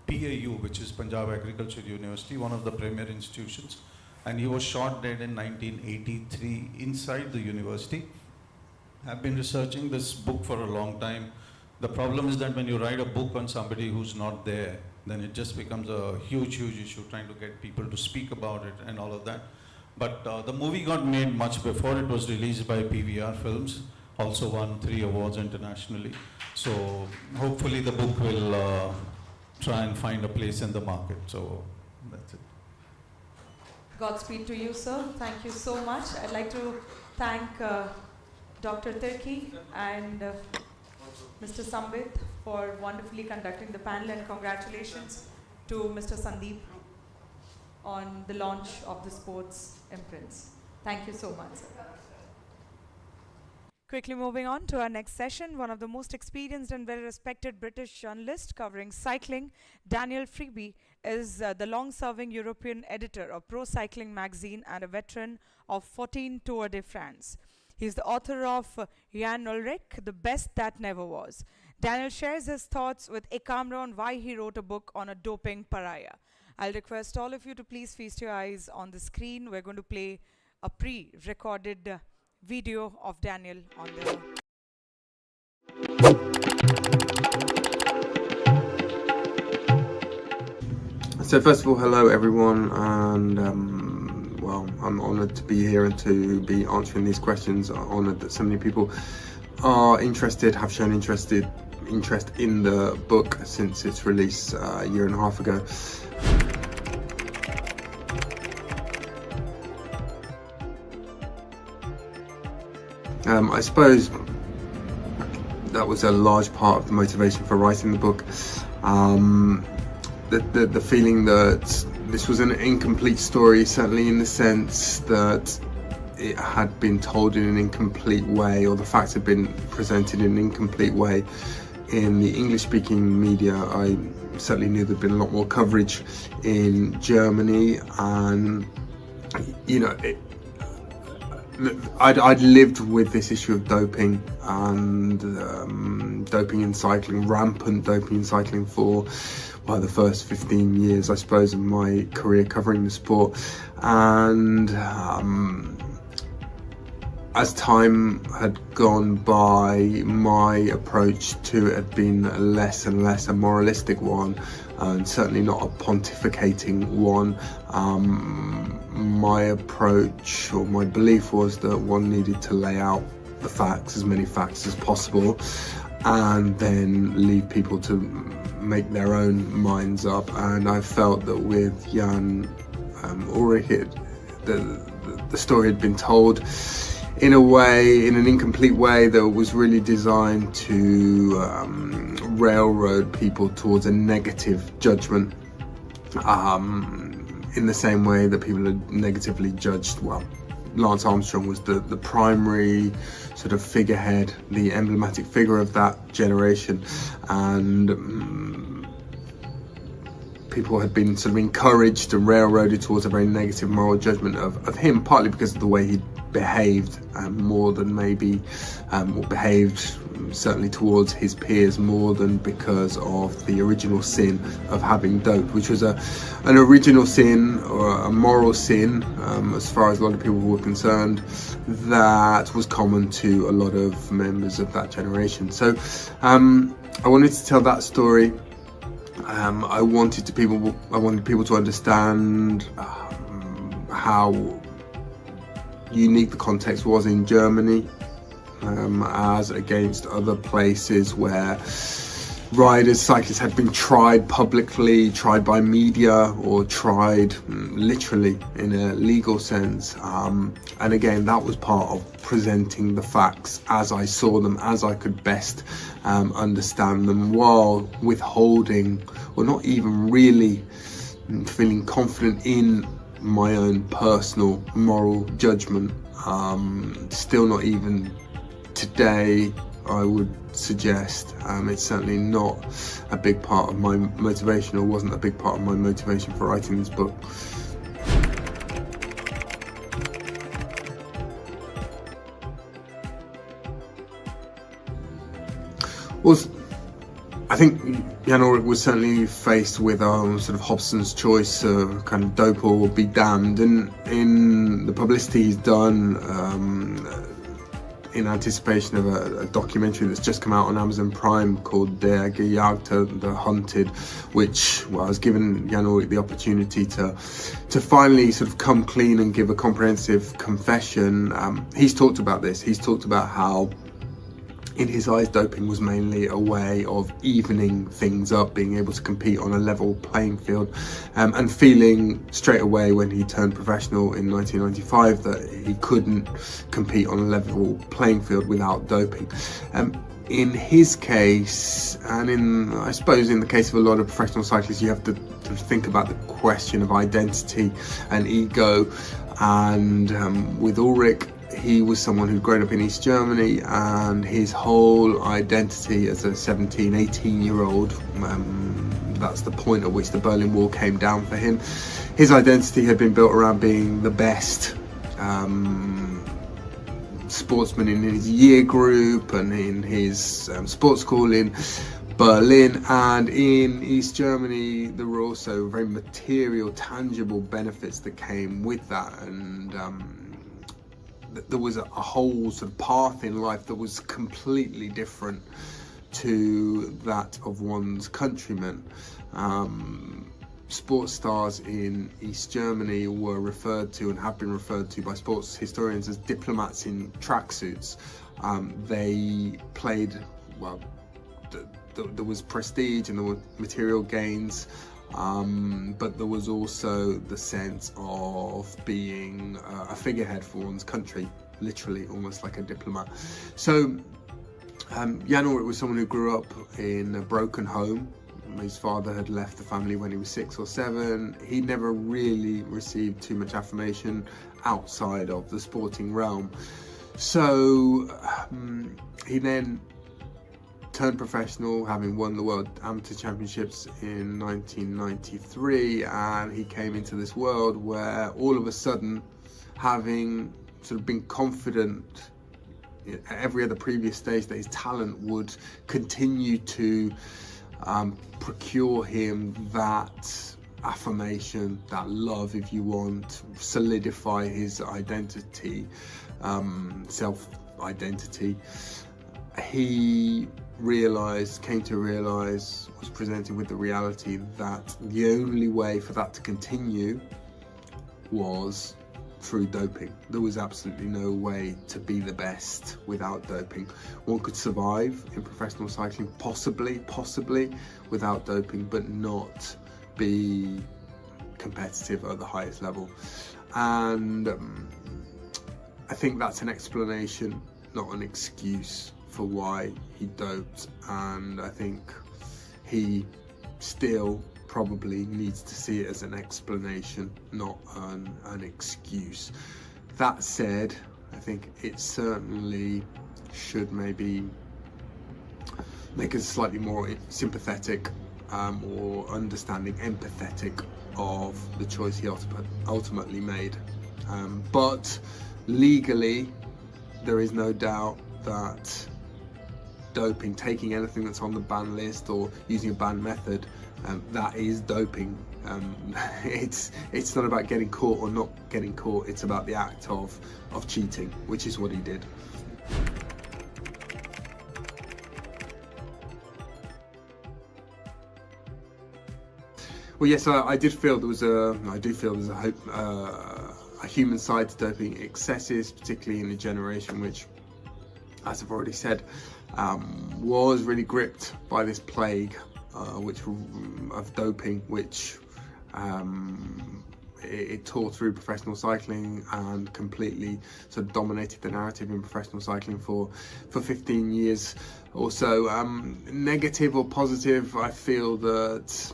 PAU, which is Punjab Agriculture University, one of the premier institutions, and he was shot dead in 1983 inside the university. I've been researching this book for a long time. The problem is that when you write a book on somebody who's not there, then it just becomes a huge, huge issue trying to get people to speak about it and all of that. But the movie got made much before it was released by PVR Films, also won 3 awards internationally. So hopefully the book will try and find a place in the market. So that's it. Godspeed to you, sir. Thank you so much. I'd like to thank Dr. Tirki and Mr. Sambit for wonderfully conducting the panel, and congratulations to Mr. Sandeep on the launch of the sports imprints. Thank you so much, sir. Quickly moving on to our next session, one of the most experienced and well-respected British journalists covering cycling, Daniel Freeby, is the long-serving European editor of Pro Cycling magazine and a veteran of 14 Tour de France. He is the author of Jan Ullrich, The Best That Never Was. Daniel shares his thoughts with Ekamra on why he wrote a book on a doping pariah. I'll request all of you to please feast your eyes on the screen. We're going to play a pre-recorded video of Daniel on the... So first of all, hello everyone, and well, I'm honoured to be here and to be answering these questions. I'm honoured that so many people are interested, have shown interest in the book since its release a year and a half ago. I suppose that was a large part of the motivation for writing the book. The feeling that this was an incomplete story, certainly in the sense that it had been told in an incomplete way, or the facts had been presented in an incomplete way in the English-speaking media. I certainly knew there'd been a lot more coverage in Germany, and you know, I'd lived with this issue of doping and doping in cycling, rampant doping in cycling for the first 15 years, I suppose, of my career covering the sport. And as time had gone by, my approach to it had been less and less a moralistic one, and certainly not a pontificating one. My approach, or my belief, was that one needed to lay out the facts, as many facts as possible, and then leave people to make their own minds up. And I felt that with Jan Ullrich, the story had been told in a way, in an incomplete way, that was really designed to railroad people towards a negative judgment, in the same way that people had negatively judged, well, Lance Armstrong was the primary sort of figurehead, the emblematic figure of that generation, and people had been sort of encouraged and railroaded towards a very negative moral judgment of him, partly because of the way he behaved, more than maybe, or behaved certainly towards his peers, more than because of the original sin of having doped, which was an original sin, or a moral sin, as far as a lot of people were concerned, that was common to a lot of members of that generation. So I wanted to tell that story. I wanted people to understand how unique the context was in Germany, as against other places where riders, cyclists had been tried publicly, tried by media, or tried literally in a legal sense. And again, that was part of presenting the facts as I saw them, as I could best understand them, while withholding, or not even really feeling confident in my own personal moral judgment. Still not even today, I would suggest. It's certainly not a big part of my motivation, or wasn't a big part of my motivation for writing this book. was, I think Jan Ullrich was certainly faced with sort of Hobson's choice of kind of dope or be damned, and in the publicity he's done in anticipation of a documentary that's just come out on Amazon Prime called Der Gejagte, The Hunted, which has given Jan Ullrich the opportunity to finally sort of come clean and give a comprehensive confession. He's talked about this. He's talked about how in his eyes doping was mainly a way of evening things up, being able to compete on a level playing field, and feeling straight away when he turned professional in 1995 that he couldn't compete on a level playing field without doping. In his case, and I suppose in the case of a lot of professional cyclists, you have to think about the question of identity and ego, and with Ullrich, he was someone who'd grown up in East Germany, and his whole identity as a 17, 18-year-old, that's the point at which the Berlin Wall came down for him. His identity had been built around being the best sportsman in his year group and in his sports school in Berlin, and in East Germany there were also very material, tangible benefits that came with that, and there was a whole sort of path in life that was completely different to that of one's countrymen. Sports stars in East Germany were referred to and have been referred to by sports historians as diplomats in tracksuits. They played, well, there was prestige and there were material gains, but there was also the sense of being a figurehead for one's country, literally almost like a diplomat. So Jan Ullrich was someone who grew up in a broken home. His father had left the family when he was 6 or 7. He never really received too much affirmation outside of the sporting realm. So he then turned professional, having won the World Amateur Championships in 1993, and he came into this world where all of a sudden, having sort of been confident at every other previous stage that his talent would continue to procure him that affirmation, that love, if you want, solidify his identity, self-identity, he came to realize, was presented with the reality that the only way for that to continue was through doping. There was absolutely no way to be the best without doping. One could survive in professional cycling, possibly without doping, but not be competitive at the highest level. And I think that's an explanation, not an excuse, for why he doped, and I think he still probably needs to see it as an explanation, not an excuse. That said, I think it certainly should maybe make us slightly more sympathetic or understanding, empathetic of the choice he ultimately made. But legally, there is no doubt that doping, taking anything that's on the ban list or using a banned method, that is doping. It's not about getting caught or not getting caught, it's about the act of cheating, which is what he did. Well, yes, I did feel there was a human side to doping excesses, particularly in a generation which, as I've already said, was really gripped by this plague of doping, which it tore through professional cycling and completely sort of dominated the narrative in professional cycling for 15 years or so. Negative or positive, I feel that,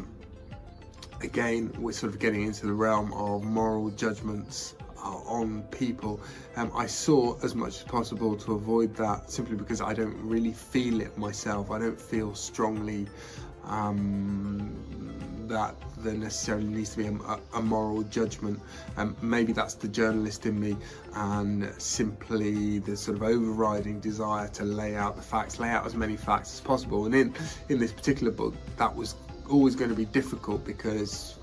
again, we're sort of getting into the realm of moral judgments on people. I sought as much as possible to avoid that, simply because I don't really feel it myself. I don't feel strongly that there necessarily needs to be a moral judgment. Maybe that's the journalist in me, and simply the sort of overriding desire to lay out the facts, lay out as many facts as possible. And in this particular book, that was always going to be difficult, because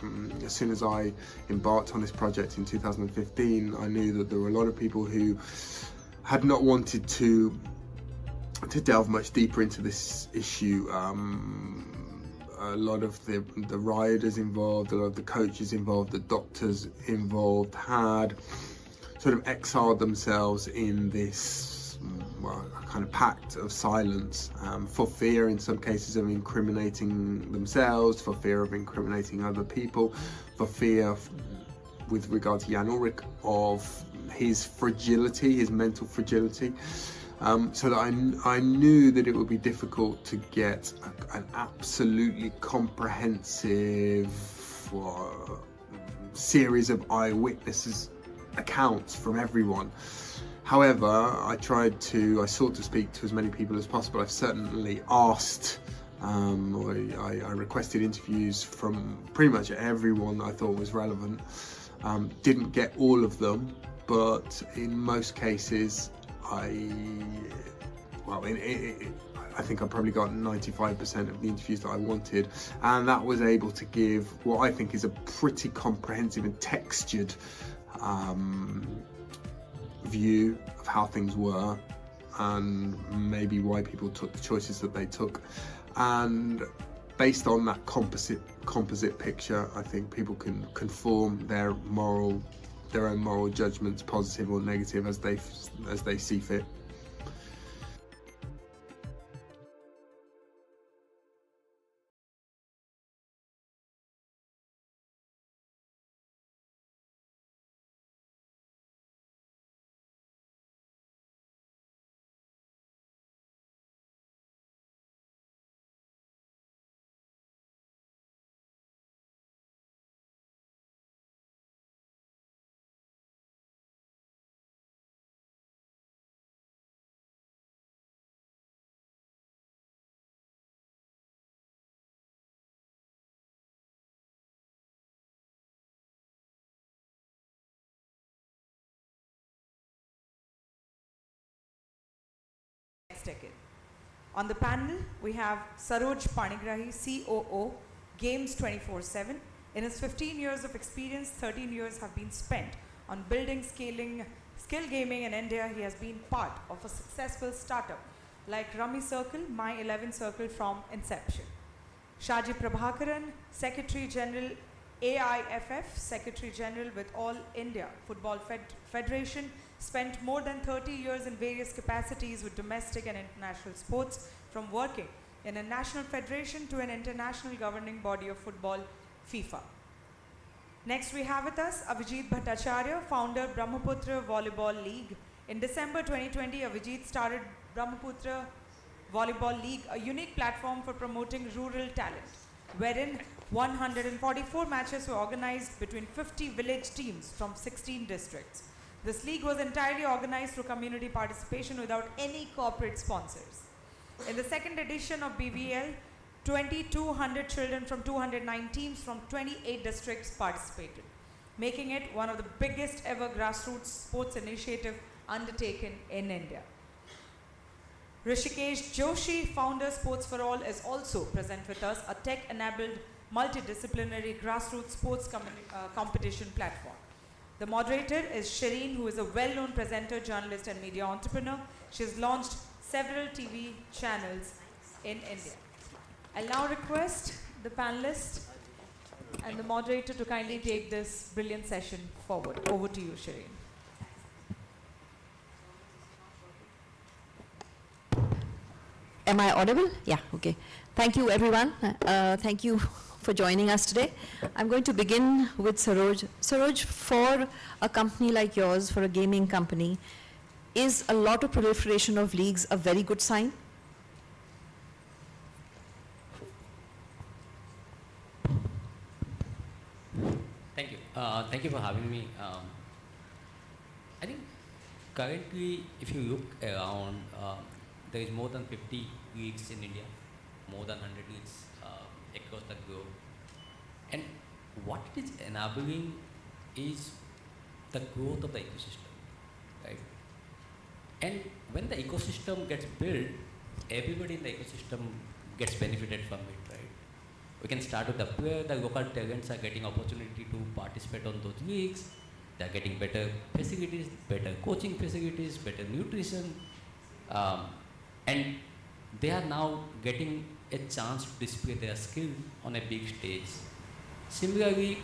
as soon as I embarked on this project in 2015, I knew that there were a lot of people who had not wanted to delve much deeper into this issue. A lot of the riders involved, a lot of the coaches involved, the doctors involved had sort of exiled themselves in this kind of pact of silence, for fear in some cases of incriminating themselves, for fear of incriminating other people, for fear with regard to Jan Ulrich of his fragility, his mental fragility. So that I knew that it would be difficult to get an absolutely comprehensive series of eyewitnesses accounts from everyone. However, I sought to speak to as many people as possible. I've certainly asked, I requested interviews from pretty much everyone that I thought was relevant. Didn't get all of them, but in most cases, I think I probably got 95% of the interviews that I wanted, and that was able to give what I think is a pretty comprehensive and textured view of how things were, and maybe why people took the choices that they took. And based on that composite picture, I think people can form their own moral judgments, positive or negative, as they see fit. Decade. On the panel, we have Saroj Panigrahi, COO, Games 24/7. In his 15 years of experience, 13 years have been spent on building, scaling skill gaming in India. He has been part of a successful startup like Rummy Circle, My 11 Circle from inception. Shaji Prabhakaran, Secretary General AIFF, Secretary General with All India Football Federation, spent more than 30 years in various capacities with domestic and international sports, from working in a national federation to an international governing body of football, FIFA. Next we have with us Avijit Bhattacharya, founder Brahmaputra Volleyball League. In December 2020, Avijit started Brahmaputra Volleyball League, a unique platform for promoting rural talent, wherein 144 matches were organized between 50 village teams from 16 districts. This league was entirely organized through community participation without any corporate sponsors. In the second edition of BVL, 2,200 children from 209 teams from 28 districts participated, making it one of the biggest ever grassroots sports initiative undertaken in India. Rishikesh Joshi, founder Sports for All, is also present with us, a tech-enabled multidisciplinary grassroots sports competition platform. The moderator is Shireen, who is a well-known presenter, journalist and media entrepreneur. She has launched several TV channels in India. I'll now request the panelists and the moderator to kindly take this brilliant session forward. Over to you, Shireen. Am I audible? Yeah, okay. Thank you, everyone. Thank you for joining us today. I'm going to begin with Saroj. Saroj, for a company like yours, for a gaming company, is a lot of proliferation of leagues a very good sign? Thank you. Thank you for having me. I think currently, if you look around, there is more than 50 leagues in India, more than 100 leagues across the globe. And what it is enabling is the growth of the ecosystem, right? And when the ecosystem gets built, everybody in the ecosystem gets benefited from it, right? We can start with the player, the local talents are getting opportunity to participate on those leagues, they're getting better facilities, better coaching facilities, better nutrition, and they are now getting a chance to display their skill on a big stage. Similarly,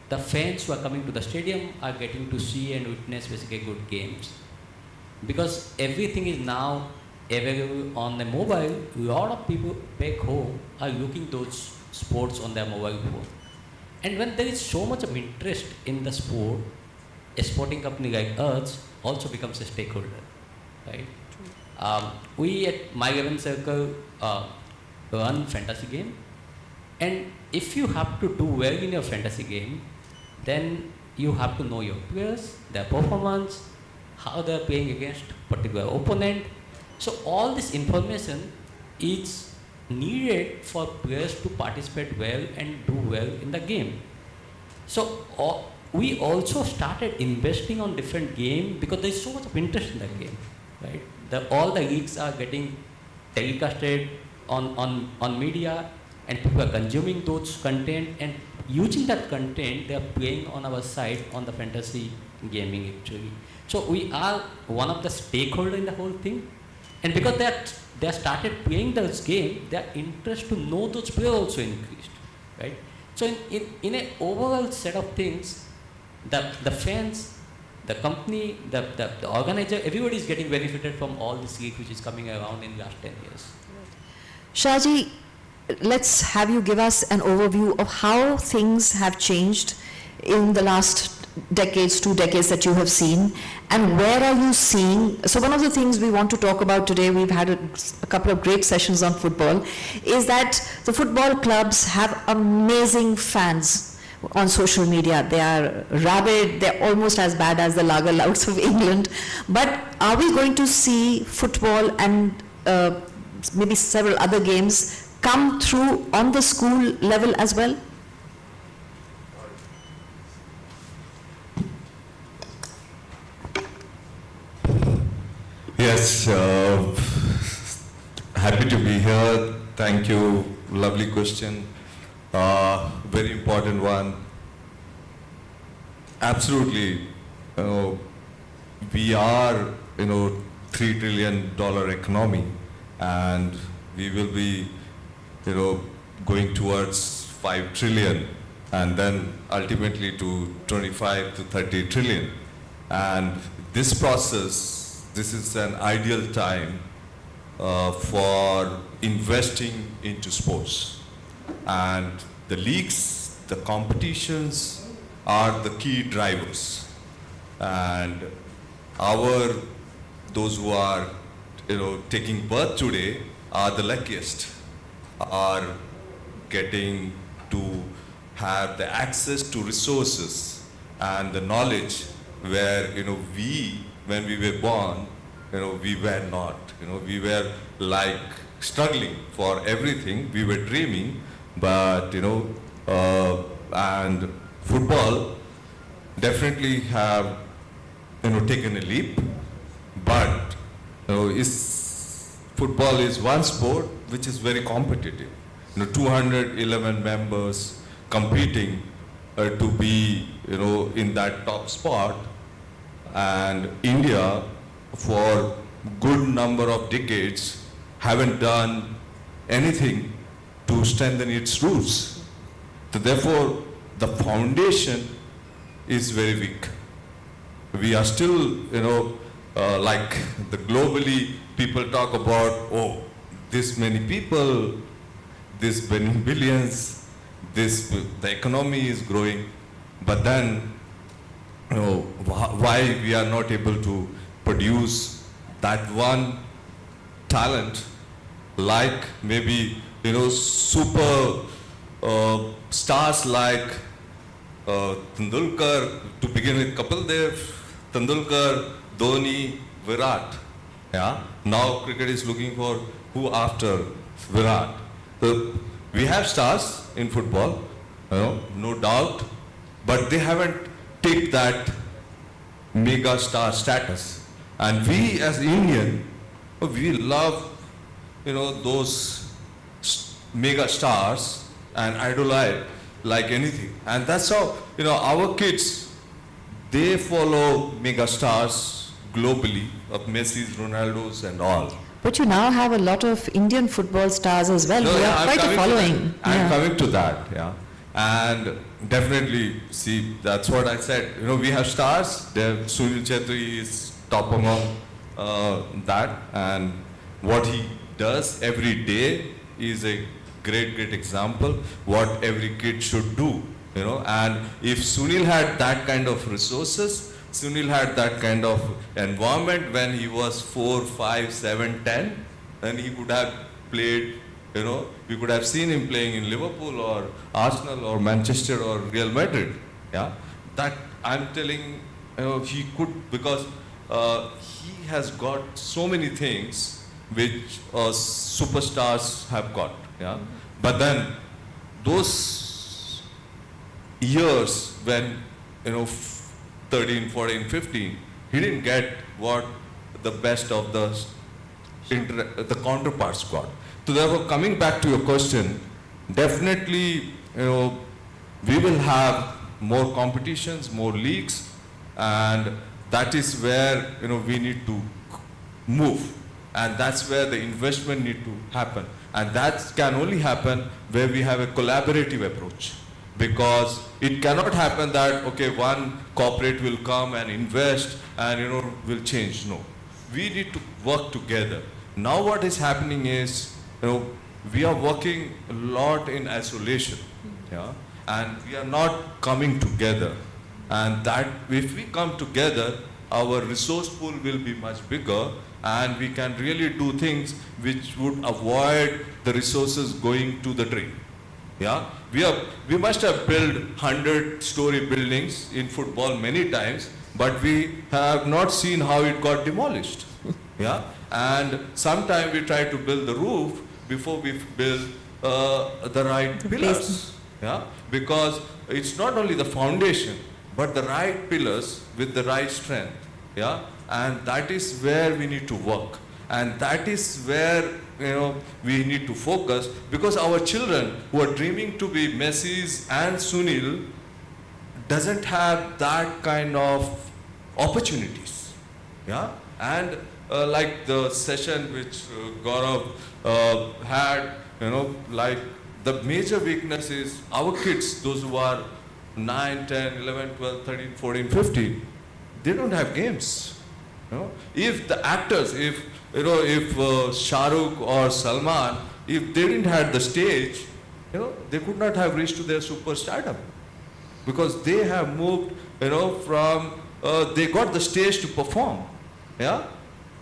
the fans who are coming to the stadium are getting to see and witness basically good games. Because everything is now available on the mobile, a lot of people back home are looking those sports on their mobile phone. And when there is so much of interest in the sport, a sporting company like us also becomes a stakeholder, right? We at My 11 Circle run fantasy game, and if you have to do well in your fantasy game, then you have to know your players, their performance, how they are playing against particular opponent. So all this information is needed for players to participate well and do well in the game. So we also started investing on different game because there is so much of interest in the game, right? All the leagues are getting telecasted on media, and people are consuming those content, and using that content they are playing on our site on the fantasy gaming actually. So we are one of the stakeholders in the whole thing, and because they started playing those games, their interest to know those players also increased, right? So in an overall set of things, the fans, the company, the organizer, everybody is getting benefited from all this league which is coming around in the last 10 years. Shahji, let's have you give us an overview of how things have changed in the last decades, 2 decades that you have seen, and where are you seeing? So one of the things we want to talk about today, we've had a couple of great sessions on football, is that the football clubs have amazing fans on social media. They are rabid, they're almost as bad as the Lager Louts of England. But are we going to see football and maybe several other games come through on the school level as well? Yes, happy to be here. Thank you. Lovely question. Very important one. Absolutely. We are, $3 trillion economy, and we will be, going towards 5 trillion, and then ultimately to 25 to 30 trillion. And this process, this is an ideal time for investing into sports. And the leagues, the competitions are the key drivers. And those who are, taking birth today are the luckiest, are getting to have the access to resources and the knowledge where, when we were born, we were not. We were like struggling for everything. We were dreaming, but and football definitely have taken a leap. But football is one sport which is very competitive. 211 members competing to be in that top spot. And India, for good number of decades, haven't done anything to strengthen its roots. So therefore, the foundation is very weak. We are still, like the globally people talk about, this many people, this many billions, the economy is growing, but then why we are not able to produce that one talent, like maybe super stars like Tendulkar, to begin with Kapil Dev, Tendulkar, Dhoni, Virat. Yeah. Now cricket is looking for who after Virat. So we have stars in football, no doubt, but they haven't ticked that mega star status. And we as Indian, we love, those mega stars and idolize like anything. And that's how, our kids, they follow mega stars globally of Messi's, Ronaldo's and all. But you now have a lot of Indian football stars as well. You have quite a following. I'm coming to that, yeah. And definitely, see, that's what I said. We have stars. Sunil Chetri is top among that. And what he does every day is a great example what every kid should do. And if Sunil had that kind of resources, Sunil had that kind of environment when he was 4, 5, 7, 10, then he could have played, we could have seen him playing in Liverpool or Arsenal or Manchester or Real Madrid. Yeah, that I'm telling, he could, because he has got so many things which superstars have got. Yeah, but then those years when 13, 14, 15, he didn't get what the best of the counterparts got. So therefore, coming back to your question, definitely, we will have more competitions, more leagues, and that is where, we need to move. And that's where the investment need to happen. And that can only happen where we have a collaborative approach. Because it cannot happen that, okay, one corporate will come and invest and, will change. No. We need to work together. Now what is happening is, we are working a lot in isolation. Yeah? And we are not coming together. And that, if we come together, our resource pool will be much bigger, and we can really do things which would avoid the resources going to the drain. Yeah, we must have built 100-story buildings in football many times, but we have not seen how it got demolished. Yeah, and sometimes we try to build the roof before we build the right pillars. Yeah, because it's not only the foundation, but the right pillars with the right strength. Yeah, and that is where we need to work, and that is where we need to focus, because our children who are dreaming to be Messi's and Sunil doesn't have that kind of opportunities. Yeah, and like the session which Gaurav had, like the major weakness is our kids, those who are 9, 10, 11, 12, 13, 14, 15, they don't have games. If the actors, if Shah Rukh or Salman, if they didn't have the stage, they could not have reached to their superstardom, because they have moved, from they got the stage to perform, yeah,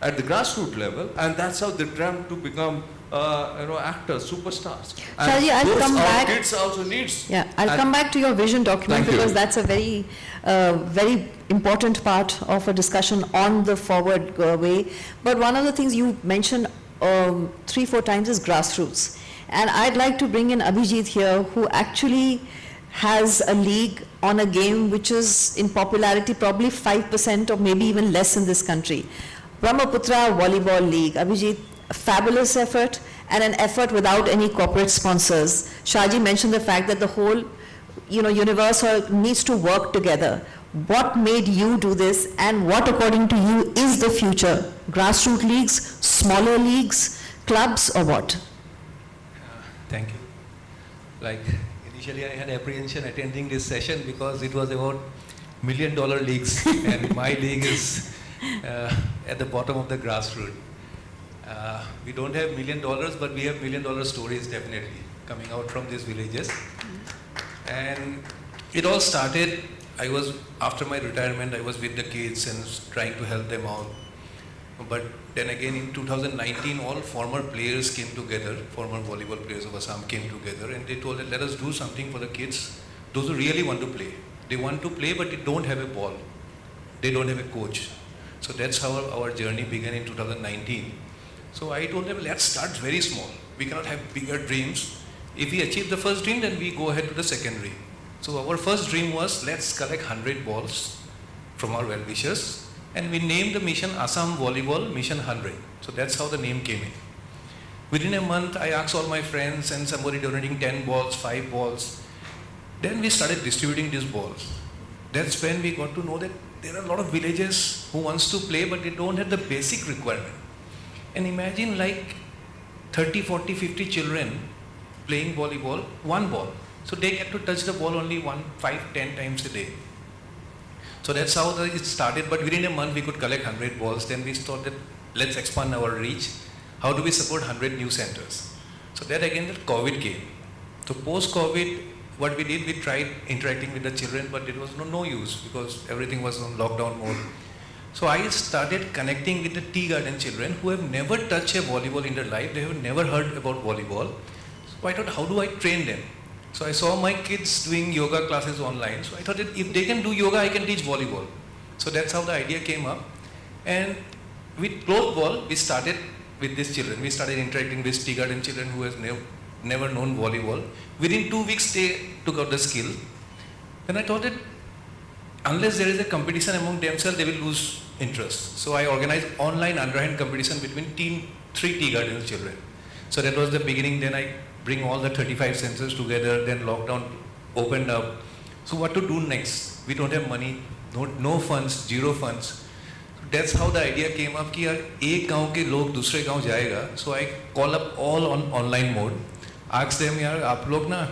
at the grassroots level, and that's how they dreamt to become, actors, superstars. And Shahji, I'll come back. Kids also needs. Yeah, I'll come back to your vision document, because that's a very, very important part of a discussion on the forward way. But one of the things you mentioned 3-4 times is grassroots. And I'd like to bring in Abhijit here, who actually has a league on a game which is in popularity probably 5% or maybe even less in this country. Brahmaputra Volleyball League. Abhijit, a fabulous effort, and an effort without any corporate sponsors. Shahji mentioned the fact that the whole universe needs to work together. What made you do this, and what according to you is the future? Grassroots leagues, smaller leagues, clubs, or what? Thank you. Like initially I had apprehension attending this session because it was about $1 million leagues and my league is at the bottom of the grassroots. We don't have $1 million, but we have $1 million stories definitely coming out from these villages. And it all started, after my retirement, I was with the kids and trying to help them out. But then again in 2019, all former players came together, former volleyball players of Assam came together, and they told that let us do something for the kids, those who really want to play. They want to play, but they don't have a ball. They don't have a coach. So that's how our journey began in 2019. So I told them, let's start very small. We cannot have bigger dreams. If we achieve the first dream, then we go ahead to the second dream. So our first dream was, let's collect 100 balls from our well-wishers, and we named the mission Assam Volleyball Mission 100. So that's how the name came in. Within a month, I asked all my friends, and somebody donating 10 balls, 5 balls. Then we started distributing these balls. That's when we got to know that there are a lot of villages who wants to play, but they don't have the basic requirement. And imagine like 30, 40, 50 children playing volleyball, one ball. So they get to touch the ball only 5, 10 times a day. So that's how it started, but within a month we could collect 100 balls. Then we thought that let's expand our reach. How do we support 100 new centers? So that again, that COVID came. So post-COVID, what we did, we tried interacting with the children, but it was no use because everything was on lockdown mode. So I started connecting with the tea garden children who have never touched a volleyball in their life. They have never heard about volleyball. So I thought, how do I train them? So I saw my kids doing yoga classes online. So I thought that if they can do yoga, I can teach volleyball. So that's how the idea came up. And with closed ball, we started with these children. We started interacting with tea garden children who has never known volleyball. Within 2 weeks, they took out the skill. Then I thought that unless there is a competition among themselves, they will lose interest. So I organized online underhand competition between 3 tea garden children. So that was the beginning. Then I bring all the 35 centers together. Then lockdown opened up. So what to do next? We don't have money, no funds, zero funds. That's how the idea came up कि यार एक गांव के लोग दूसरे गांव जाएगा. So I call up all on online mode. Ask them यार आप लोग ना,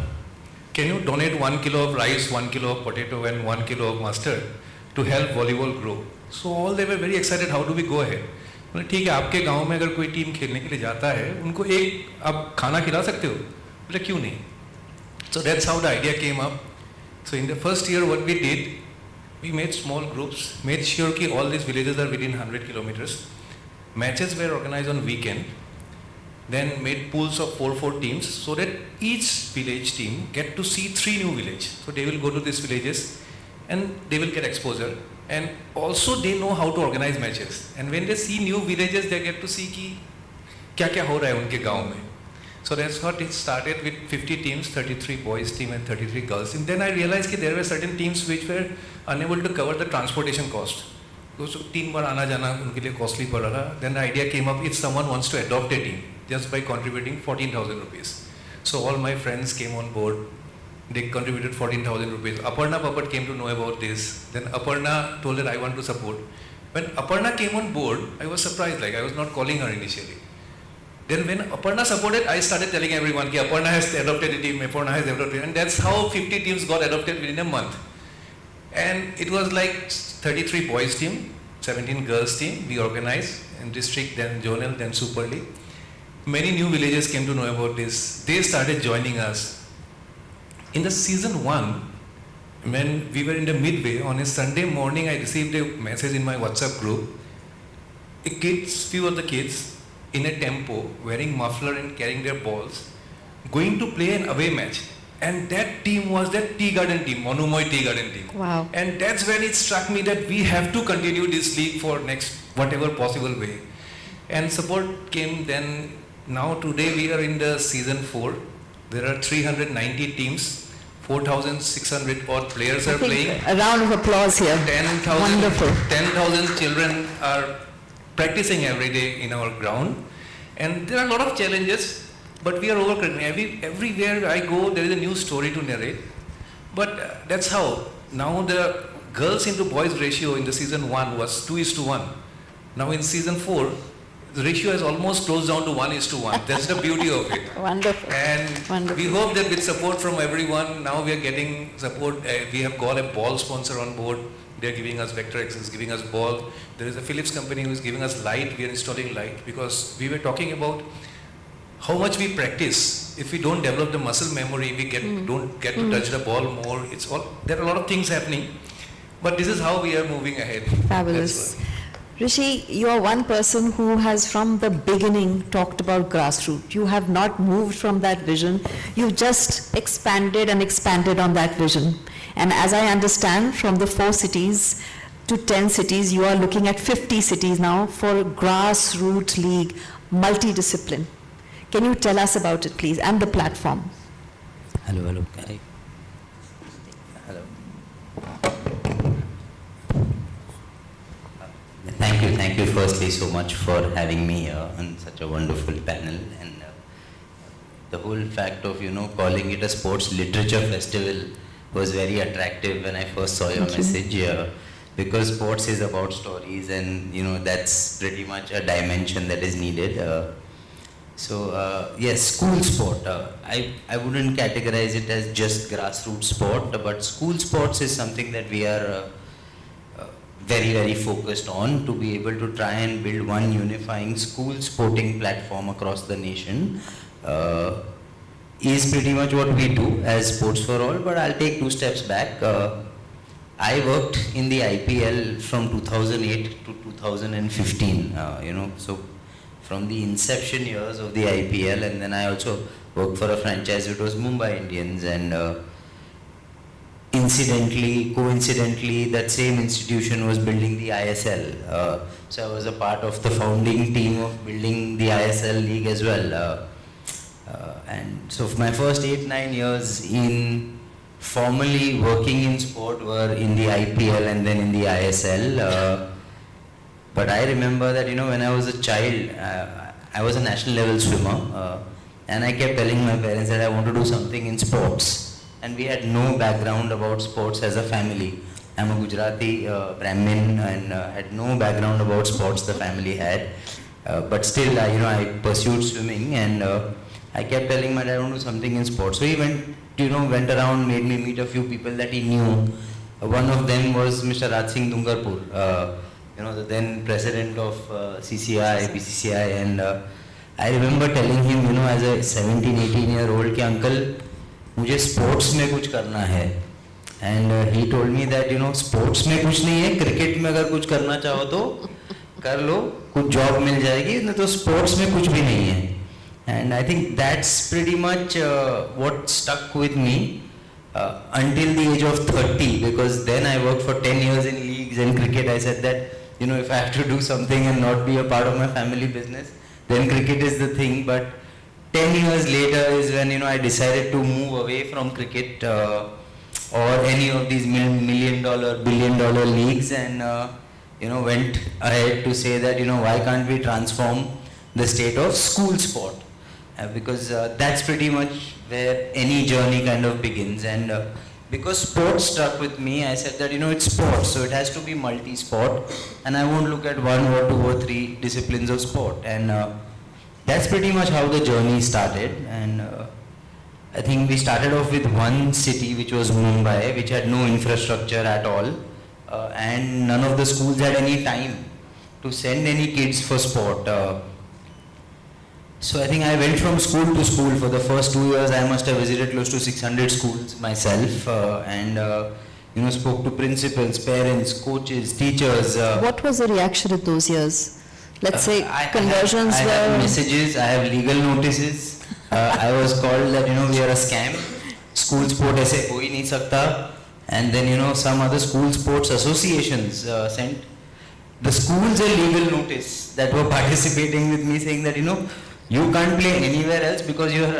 can you donate 1 kilo of rice, 1 kilo of potato and 1 kilo of mustard to help volleyball grow? So all they were very excited. How do we go ahead? बोले ठीक है, आपके गांव में अगर कोई टीम खेलने के लिए जाता है, उनको एक आप खाना खिला सकते हो? बोले क्यों नहीं? So that's how the idea came up. So in the first year, what we did, we made small groups, made sure that all these villages are within 100 kilometers. Matches were organized on weekend. Then made pools of 4 teams so that each village team get to see 3 new villages. So they will go to these villages and they will get exposure. And also they know how to organize matches. And when they see new villages, they get to see कि क्या हो रहा है उनके गांव में. So that's what it started with 50 teams, 33 boys team and 33 girls team. Then I realized that there were certain teams which were unable to cover the transportation cost. So 3 बार आना जाना उनके लिए costly पड़ रहा. Then the idea came up, if someone wants to adopt a team just by contributing 14,000 rupees. So all my friends came on board. They contributed 14,000 rupees. Aparna Papat came to know about this. Then Aparna told that I want to support. When Aparna came on board, I was surprised. Like I was not calling her initially. Then when Aparna supported, I started telling everyone that Aparna has adopted a team, Aparna has adopted, and that's how 50 teams got adopted within a month. And it was like 33 boys team, 17 girls team, we organized in district, then zonal, then super league. Many new villages came to know about this. They started joining us. In the season 1, when we were in the midway, on a Sunday morning, I received a message in my WhatsApp group. Few of the kids, in a tempo, wearing muffler and carrying their balls, going to play an away match. And that team was that tea garden team, Monumoi tea garden team. Wow. And that's when it struck me that we have to continue this league for next whatever possible way. And support came then. Now today we are in the season 4. There are 390 teams, 4,600 odd players are playing. A round of applause here. 10,000 children are practicing every day in our ground, and there are a lot of challenges, but we are overcoming. Everywhere I go, there is a new story to narrate. But that's how now the girls into boys ratio in the season 1 was 2:1. Now in season 4, the ratio has almost closed down to 1:1. That's the beauty of it. Wonderful. And we hope that with support from everyone, now we are getting support. We have got a ball sponsor on board. They are giving us Vector Access, giving us ball. There is a Philips company who is giving us light. We are installing light because we were talking about how much we practice. If we don't develop the muscle memory, we don't get to touch the ball more. There are a lot of things happening, but this is how we are moving ahead. Fabulous. Rishi, you are one person who has from the beginning talked about grassroots. You have not moved from that vision. You just expanded and expanded on that vision. And as I understand, from the 4 cities to 10 cities, you are looking at 50 cities now for grassroots league, multidiscipline. Can you tell us about it, please, and the platform? Hello. Hello. Thank you firstly so much for having me here on such a wonderful panel, and the whole fact of calling it a sports literature festival was very attractive when I first saw your message here, because sports is about stories, and that's pretty much a dimension that is needed. Yes, school sport. I wouldn't categorize it as just grassroots sport, but school sports is something that we are very focused on, to be able to try and build one unifying school sporting platform across the nation. Is pretty much what we do as Sports for All, but I'll take 2 steps back. I worked in the IPL from 2008 to 2015, so from the inception years of the IPL, and then I also worked for a franchise which was Mumbai Indians, and coincidentally, that same institution was building the ISL. So I was a part of the founding team of building the ISL league as well. And so my first 8-9 years in formally working in sport were in the IPL and then in the ISL. But I remember that, when I was a child, I was a national level swimmer, and I kept telling my parents that I want to do something in sports. And we had no background about sports as a family. I'm a Gujarati Brahmin, and had no background about sports the family had. But still, I pursued swimming, and I kept telling my dad I want to do something in sports. So he went around, made me meet a few people that he knew. One of them was Mr. Raj Singh Dungarpur, the then president of CCI, BCCI, and I remember telling him, as a 17-18-year-old, कि uncle, मुझे sports में कुछ करना है. And he told me that, sports में कुछ नहीं है, cricket में अगर कुछ करना चाहो तो कर लो, कुछ job मिल जाएगी, नहीं तो sports में कुछ भी नहीं है. And I think that's pretty much what stuck with me until the age of 30, because then I worked for 10 years in leagues and cricket. I said that, if I have to do something and not be a part of my family business, then cricket is the thing. But 10 years later is when, I decided to move away from cricket or any of these million-dollar, billion-dollar leagues, and, went ahead to say that, why can't we transform the state of school sport? Because that's pretty much where any journey kind of begins. And because sports stuck with me, I said that, it's sports, so it has to be multi-sport, and I won't look at 1 or 2 or 3 disciplines of sport. And that's pretty much how the journey started. And I think we started off with one city, which was Mumbai, which had no infrastructure at all, and none of the schools had any time to send any kids for sport. So I think I went from school to school. For the first 2 years, I must have visited close to 600 schools myself, and spoke to principals, parents, coaches, teachers. What was the reaction in those years? Let's say conversions I have were... messages, I have legal notices. I was called that, we are a scam. School sport ऐसे हो ही नहीं सकता. And then, some other school sports associations sent the schools a legal notice that were participating with me, saying that, you can't play anywhere else because you're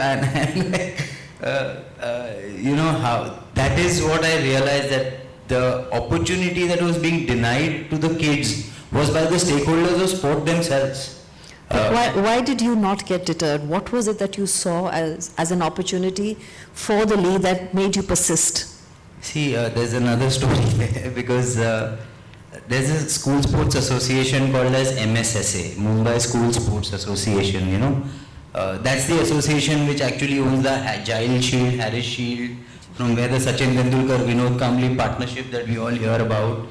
how that is what I realized, that the opportunity that was being denied to the kids was by the stakeholders of sport themselves. Why did you not get deterred? What was it that you saw as an opportunity for the league that made you persist? See, there's another story there, because there's a school sports association called as MSSA, Mumbai School Sports Association, that's the association which actually owns the Agile Shield, Harris Shield, from where the Sachin Tendulkar, Vinod Kambli partnership that we all hear about.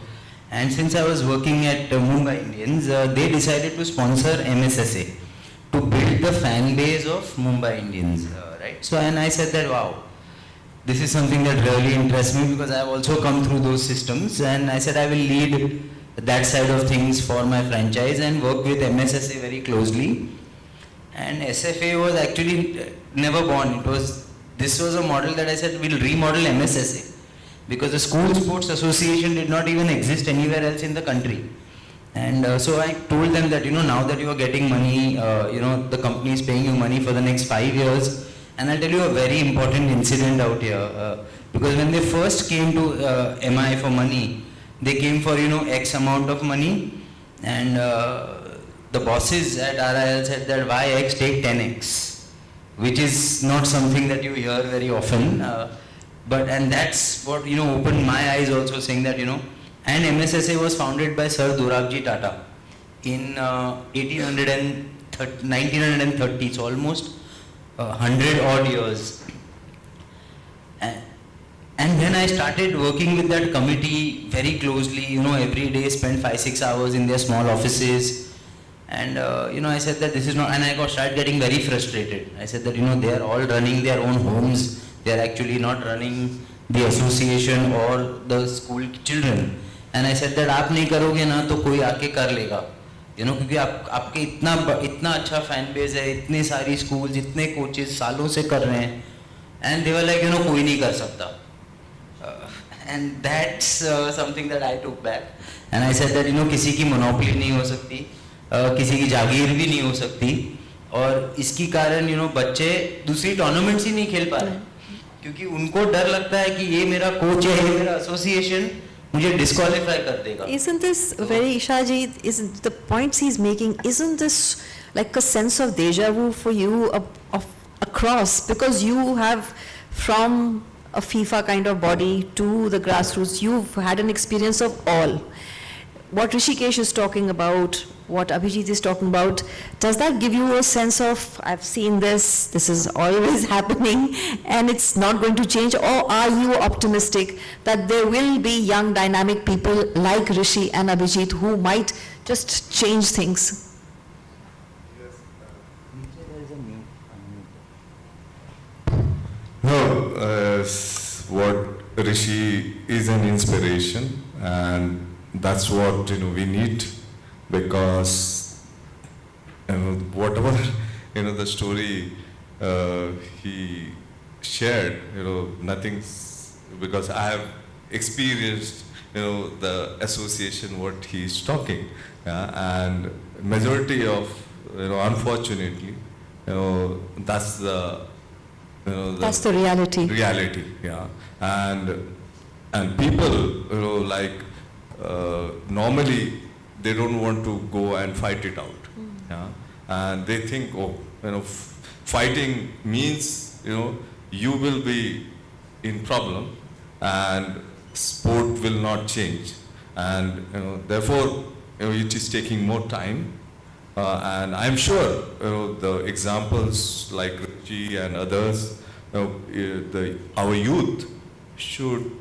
And since I was working at Mumbai Indians, they decided to sponsor MSSA to build the fan base of Mumbai Indians, right? So, and I said that, wow, this is something that really interests me, because I have also come through those systems, and I said I will lead that side of things for my franchise and work with MSSA very closely. And SFA was actually never born. This was a model that I said we'll remodel MSSA, because the School Sports Association did not even exist anywhere else in the country. And so I told them that, now that you are getting money, the company is paying you money for the next 5 years, And I'll tell you a very important incident out here. Because when they first came to MI for money, they came for, X amount of money. And the bosses at RIL said that why X, take 10X. Which is not something that you hear very often. And that's what, opened my eyes also, saying that, and MSSA was founded by Sir Dorabji Tata in 1930, so almost 100 odd years. And then I started working with that committee very closely, every day spent 5-6 hours in their small offices. And, I said that this is not, and I started getting very frustrated. I said that, they are all running their own homes. They are actually not running the association or the school children. And I said that आप नहीं करोगे ना तो कोई आके कर लेगा, क्योंकि आपके इतना अच्छा फैन बेस है, इतने सारी स्कूल्स, इतने कोचेस सालों से कर रहे हैं, and they were like, कोई नहीं कर सकता. And that's something that I took back. And I said that, किसी की मोनोपोली नहीं हो सकती, किसी की जागीर भी नहीं हो सकती, और इसकी कारण, बच्चे दूसरी टूर्नामेंट्स ही नहीं खेल पा रहे, क्योंकि उनको डर लगता है कि ये मेरा कोच है, ये मेरा एसोसिएशन मुझे डिस्क्वालीफाई कर देगा. Isn't this very, Ishaji, isn't the points he's making, isn't this like a sense of deja vu for you across, because you have, from a FIFA kind of body to the grassroots, you've had an experience of all. What Rishikesh is talking about, what Abhijit is talking about, does that give you a sense of, I've seen this is always happening and it's not going to change, or are you optimistic that there will be young dynamic people like Rishi and Abhijit who might just change things? No, what Rishi is an inspiration, and that's what we need, because whatever the story he shared, nothing's, because I have experienced the association what he is talking, and majority of unfortunately that's the that's the reality. Reality, yeah. And people, normally they don't want to go and fight it out. Yeah? And they think, fighting means, you will be in problem and sport will not change. And therefore, it is taking more time. And I'm sure the examples like Rishi and others, our youth should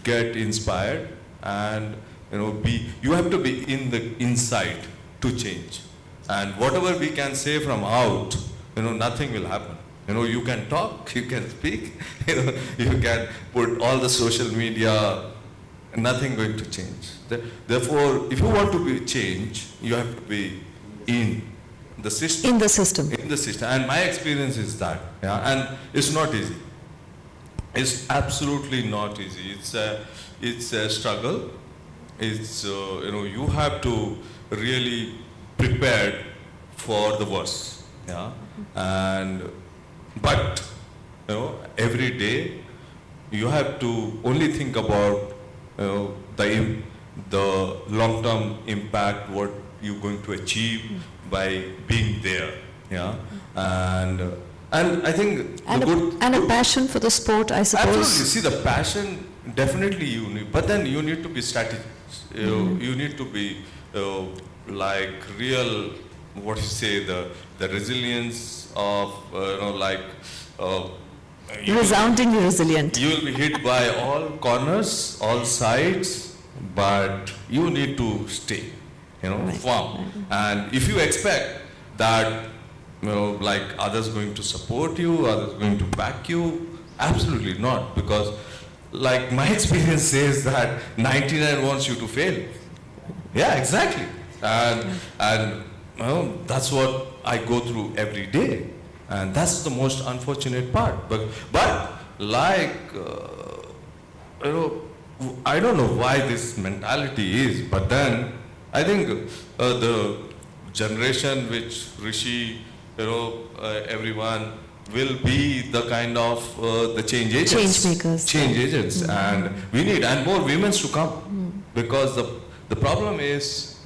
get inspired, and you have to be in the inside to change. And whatever we can say from out, nothing will happen. You can talk, you can speak, you can put all the social media, nothing going to change. Therefore, if you want to be change, you have to be in the system. In the system. In the system. And my experience is that. Yeah? And it's not easy. It's absolutely not easy. It's a struggle. It's, you have to really prepare for the worst. Yeah? But, every day you have to only think about the long-term impact, what you're going to achieve by being there, yeah, and I think and a passion for the sport, I suppose. Absolutely. See, the passion definitely you need, but then you need to be strategic. You need to be like real, what you say, the resilience of resoundingly resilient. You will be hit by all corners, all sides, but you need to stay. Firm. And if you expect that, like others going to support you, others going to back you, absolutely not, because like my experience says that 99 wants you to fail. Yeah, exactly. And that's what I go through every day. And that's the most unfortunate part. But like, I don't know why this mentality is, but then I think the generation which Rishi, everyone will be the kind of the change agents. Change makers. Change agents. And we need, and more women to come. Because the problem is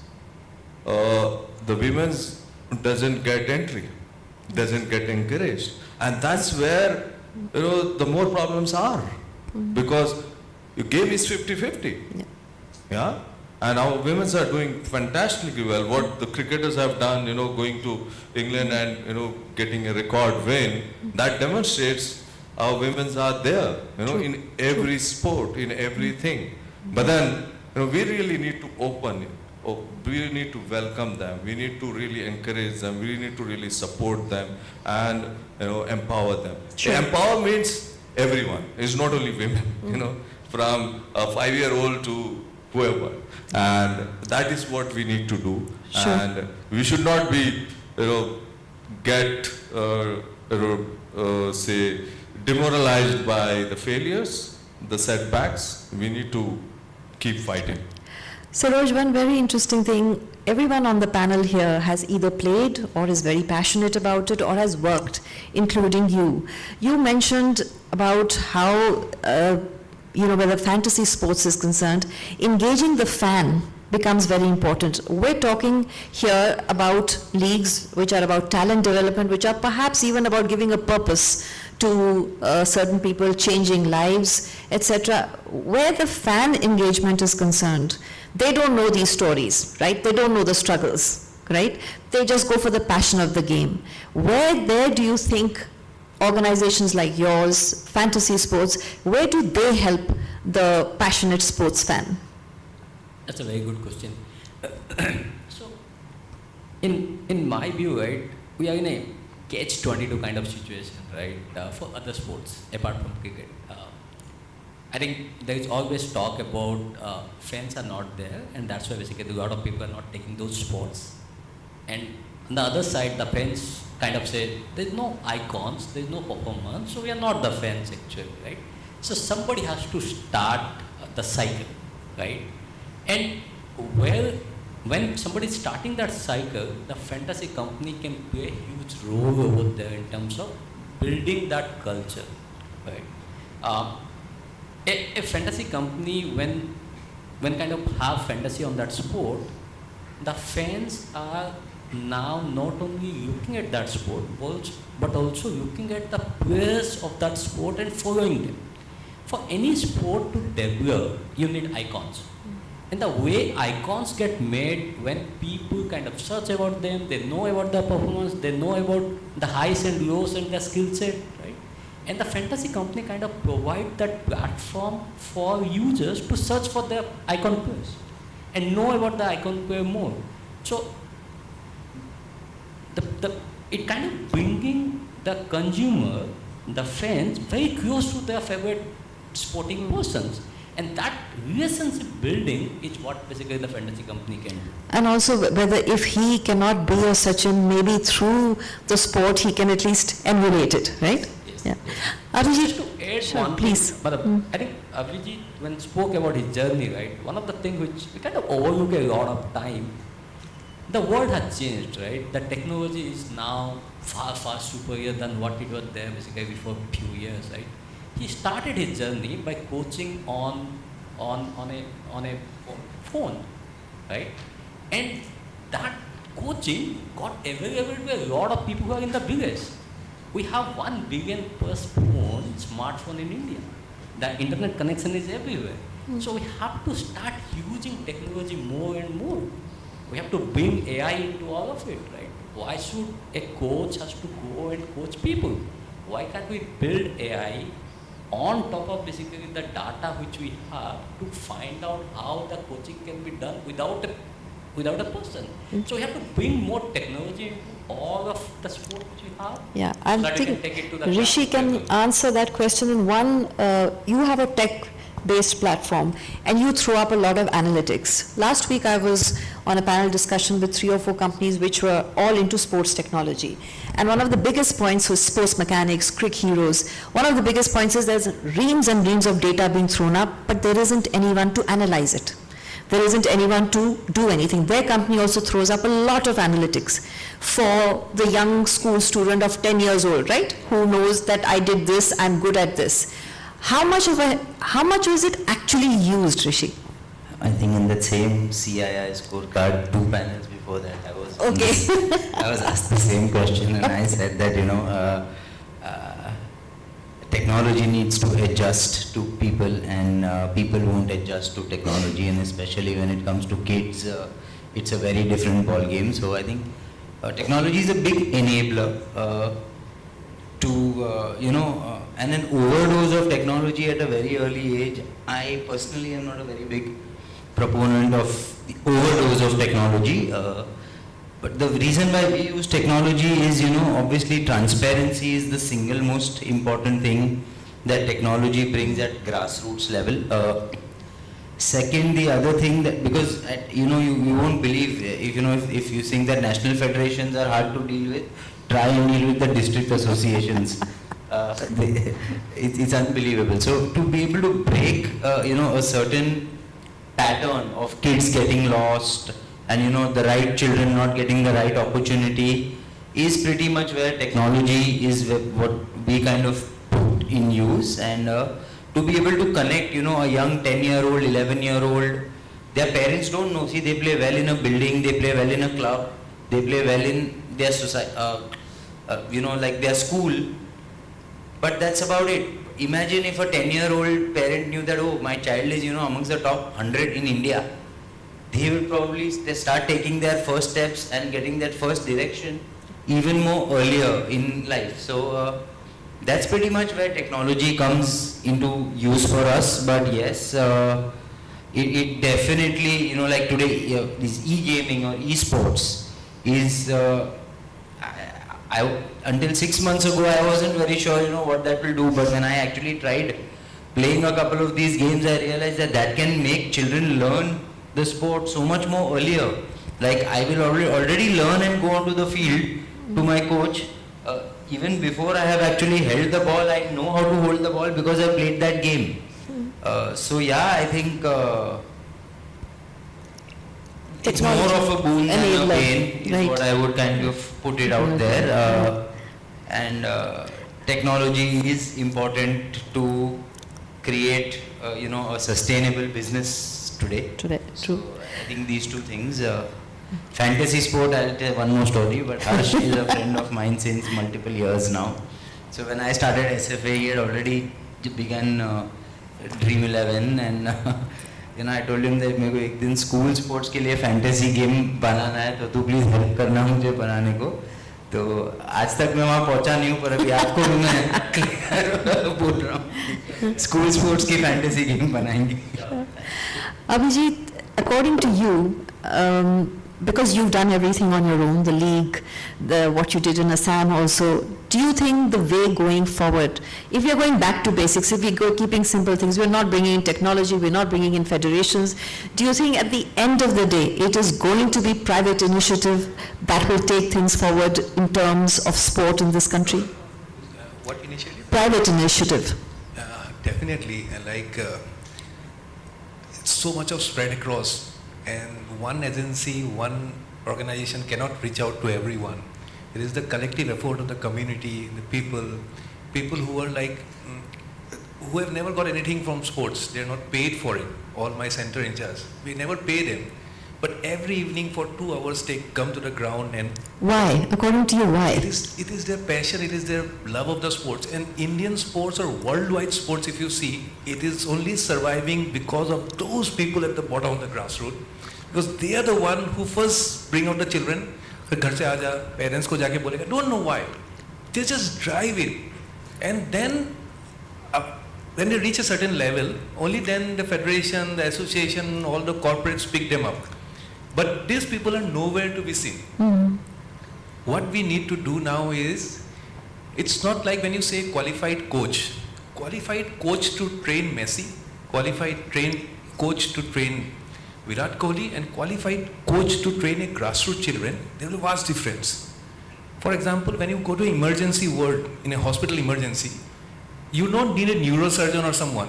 the women's doesn't get entry, doesn't get encouraged. And that's where, the more problems are. Because your game is 50-50. Yeah? And our women are doing fantastically well. What the cricketers have done, going to England and, getting a record win, that demonstrates our women are there, in every sport, in everything. But then, we really need to open it. We need to welcome them. We need to really encourage them. We need to really support them and, empower them. Sure. Empower means everyone. It's not only women, from a 5-year-old to whoever. And that is what we need to do. Sure. And we should not be, get, say, demoralized by the failures, the setbacks. We need to keep fighting. Saroj, one very interesting thing, everyone on the panel here has either played or is very passionate about it or has worked, including you. You mentioned about how, where the fantasy sports is concerned, engaging the fan becomes very important. We're talking here about leagues which are about talent development, which are perhaps even about giving a purpose to certain people, changing lives, etc. Where the fan engagement is concerned, they don't know these stories, right? They don't know the struggles, right? They just go for the passion of the game. Where there do you think organizations like yours, fantasy sports, where do they help the passionate sports fan? That's a very good question. So, in my view, right, we are in a catch-22 kind of situation, right, for other sports apart from cricket. I think there is always talk about fans are not there, and that's why basically a lot of people are not taking those sports. And on the other side, the fans kind of say, there's no icons, there's no performance, so we are not the fans actually, right? So somebody has to start the cycle, right? And when somebody is starting that cycle, the fantasy company can play a huge role over there in terms of building that culture, right? A fantasy company, when kind of have fantasy on that sport, the fans are now not only looking at that sport, but also looking at the players of that sport and following them. For any sport to develop, you need icons. And the way icons get made, when people kind of search about them, they know about their performance, they know about the highs and lows and their skill set, right? And the fantasy company kind of provide that platform for users to search for their icon players and know about the icon player more. So it kind of bringing the consumer, the fans, very close to their favorite sporting persons. And that relationship building is what basically the fantasy company can do. And also whether if he cannot be a Sachin, maybe through the sport he can at least emulate it, right? Yes. Yeah. Just to add sure, one please. thing, I think Abhijit, when spoke about his journey, right, one of the things which we kind of overlook a lot of time, the world has changed, right? The technology is now far, far superior than what it was there basically before a few years, right? He started his journey by coaching on a phone, right? And that coaching got available to a lot of people who are in the village. We have 1 billion plus phone, smartphone in India. The internet connection is everywhere. So we have to start using technology more and more. We have to bring AI into all of it, right? Why should a coach has to go and coach people? Why can't we build AI on top of basically the data which we have to find out how the coaching can be done without a person? So we have to bring more technology into all of the sport which we have. Yeah, so I that we think can take it to the Rishi can answer that question in one. You have a tech-based platform and you throw up a lot of analytics. Last week I was on a panel discussion with 3 or 4 companies which were all into sports technology. And one of the biggest points was sports mechanics, crick heroes. One of the biggest points is there's reams and reams of data being thrown up, but there isn't anyone to analyze it. there isn't anyone to do anything. Their company also throws up a lot of analytics for the young school student of 10 years old, right? Who knows that I did this, I'm good at this. How much was it actually used, Rishi? I think in that same CII scorecard, 2 panels before that, I was asked the same question, and I said that technology needs to adjust to people, and people won't adjust to technology, and especially when it comes to kids, it's a very different ball game. So I think technology is a big enabler and an overdose of technology at a very early age. I personally am not a very big proponent of the overdose of technology, but the reason why we use technology is, obviously transparency is the single most important thing that technology brings at grassroots level. Second, the other thing that, because you won't believe, if you think that national federations are hard to deal with, try and deal with the district associations. It's unbelievable. So to be able to break, a certain pattern of kids getting lost and the right children not getting the right opportunity is pretty much where technology is what we kind of put in use. And to be able to connect, a young 10-year-old, 11-year-old, their parents don't know. See, they play well in a building, they play well in a club, they play well in their society, like their school, but that's about it. Imagine if a 10-year-old parent knew that, oh, my child is, amongst the top 100 in India. They will probably start taking their first steps and getting that first direction even more earlier in life. So that's pretty much where technology comes into use for us. But yes, it definitely, like today, this e-gaming or e-sports is, until 6 months ago, I wasn't very sure, what that will do. But when I actually tried playing a couple of these games, I realized that can make children learn the sport so much more earlier. Like I will already learn and go onto the field to my coach. Even before I have actually held the ball, I know how to hold the ball because I played that game. So yeah, I think it's more of a boon than a pain, is what I would kind of put it out there. And technology is important to create, a sustainable business today. True. So I think these two things. Fantasy sport, I'll tell one more story, but Harsh is a friend of mine since multiple years now. So when I started SFA, he had already begun Dream 11, and I told him that मेरे को एक दिन school sports के लिए fantasy game बनाना है, तो तू please help करना मुझे बनाने को. तो आज तक मैं वहाँ पहुँचा नहीं हूँ, पर अभी आपको भी मैं बोल रहा हूँ, school sports की fantasy game बनाएंगे. Abhijit, according to you, because you've done everything on your own, the league, what you did in Assam also, do you think the way going forward, if we are going back to basics, if we go keeping simple things, we're not bringing in technology, we're not bringing in federations, do you think at the end of the day, it is going to be private initiative that will take things forward in terms of sport in this country? What initiative? Private initiative. Definitely, it's so much of spread across, and one agency, one organization cannot reach out to everyone. It is the collective effort of the community, the people who are who have never got anything from sports. They are not paid for it. All my center in charge, we never pay them. But every evening for 2 hours they come to the ground and... Why? According to you, why? It is their passion, it is their love of the sports. And Indian sports or worldwide sports, if you see, it is only surviving because of those people at the bottom of the grassroots. Because they are the one who first bring out the children. घर से आजा, parents को जाके बोलेगा, don't know why. They just drive it. And then when they reach a certain level, only then the federation, the association, all the corporates pick them up. But these people are nowhere to be seen. What we need to do now is, it's not like when you say qualified coach to train Messi, qualified coach to train Virat Kohli, and qualified coach to train a grassroots children, there is a vast difference. For example, when you go to emergency ward in a hospital emergency, you don't need a neurosurgeon or someone.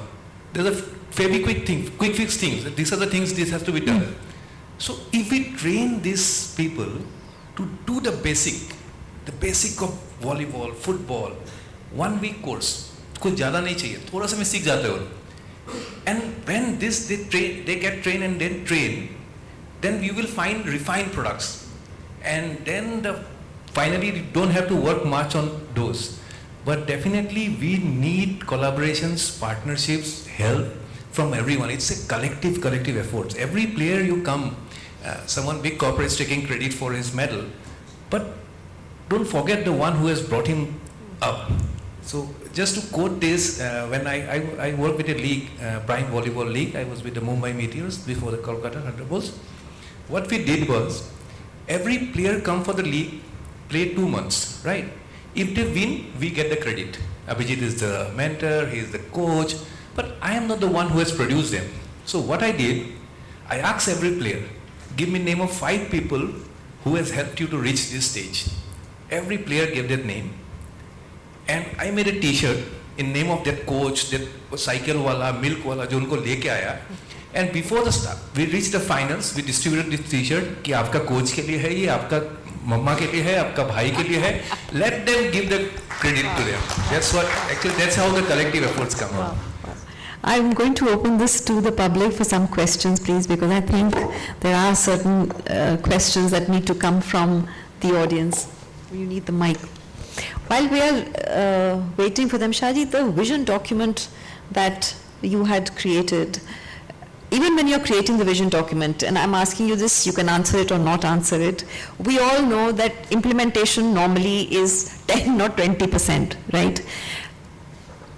there's a very quick fix things. These are the things, this has to be done. So if we train these people to do the basic of volleyball, football, 1 week course, कुछ ज़्यादा नहीं चाहिए, थोड़ा सा में सीख जाते हो. And when they get trained and then train, then you will find refined products. And then finally you don't have to work much on those. But definitely we need collaborations, partnerships, help from everyone. It's a collective effort. Every player you come, someone big corporate is taking credit for his medal, but don't forget the one who has brought him up. So just to quote this, when I worked with a league, Prime Volleyball League, I was with the Mumbai Meteors before the Kolkata Thunderbolts. What we did was, every player come for the league, play 2 months, right? If they win, we get the credit. Abhijit is the mentor, he is the coach, but I am not the one who has produced them. So what I did, I asked every player, give me name of 5 people who has helped you to reach this stage. Every player gave their name. And I made a t-shirt in name of that coach, that cycle wala, milk wala, jo unko leke aaya. And before the start, we reached the finals, we distributed this t-shirt, ki aapka coach ke liye hai, ye aapka mama ke liye hai, aapka bhai ke liye hai. Let them give the credit to them. That's how the collective efforts come out. I'm going to open this to the public for some questions, please, because I think there are certain questions that need to come from the audience. You need the mic. While we are waiting for them, Shaji, the vision document that you had created, even when you're creating the vision document, and I'm asking you this, you can answer it or not answer it, we all know that implementation normally is 10 or 20%, right?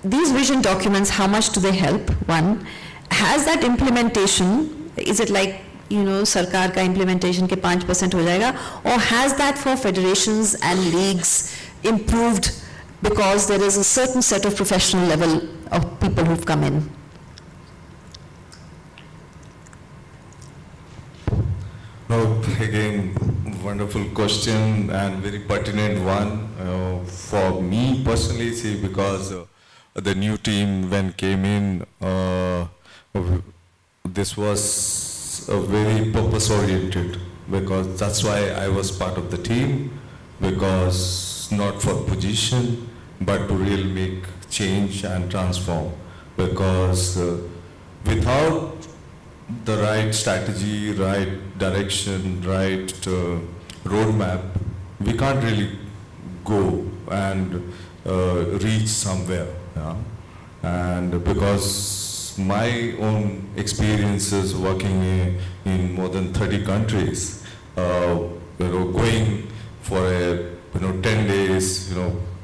These vision documents, how much do they help? One, has that implementation, is it like, you know, Sarkar ka implementation ke 5% ho jayega, or has that for federations and leagues improved because there is a certain set of professional level of people who've come in? No, again, wonderful question and very pertinent one. For me personally, see, because the new team when came in, this was very purpose-oriented, because that's why I was part of the team, because not for position, but to really make change and transform. Because without the right strategy, right direction, right roadmap, we can't really go and reach somewhere. Yeah? And because my own experiences working in more than 30 countries, going for a 10 days,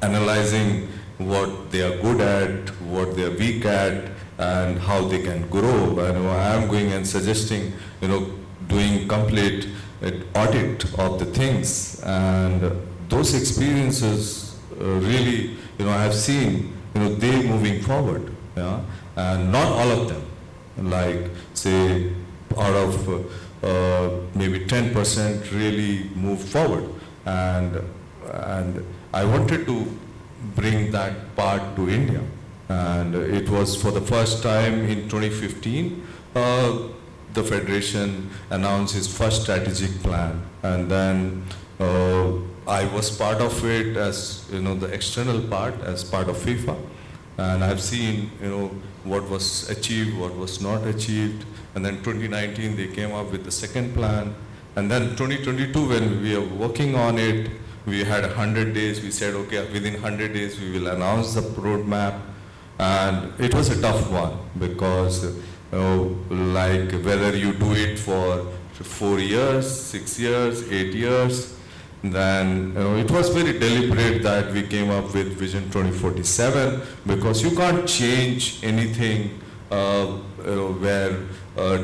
analyzing what they are good at, what they are weak at, and how they can grow. And I am going and suggesting, doing complete audit of the things. And those experiences really, I have seen, they moving forward. Yeah? And not all of them. Like, say, out of maybe 10% really moved forward. And I wanted to bring that part to India. And it was for the first time in 2015, the Federation announced its first strategic plan. And then I was part of it as, the external part, as part of FIFA. And I've seen, what was achieved, what was not achieved. And then 2019, they came up with the second plan. And then 2022, when we are working on it, we had 100 days. We said, okay, within 100 days, we will announce the roadmap. And it was a tough one because, like whether you do it for 4 years, 6 years, 8 years, then it was very deliberate that we came up with Vision 2047, because you can't change anything where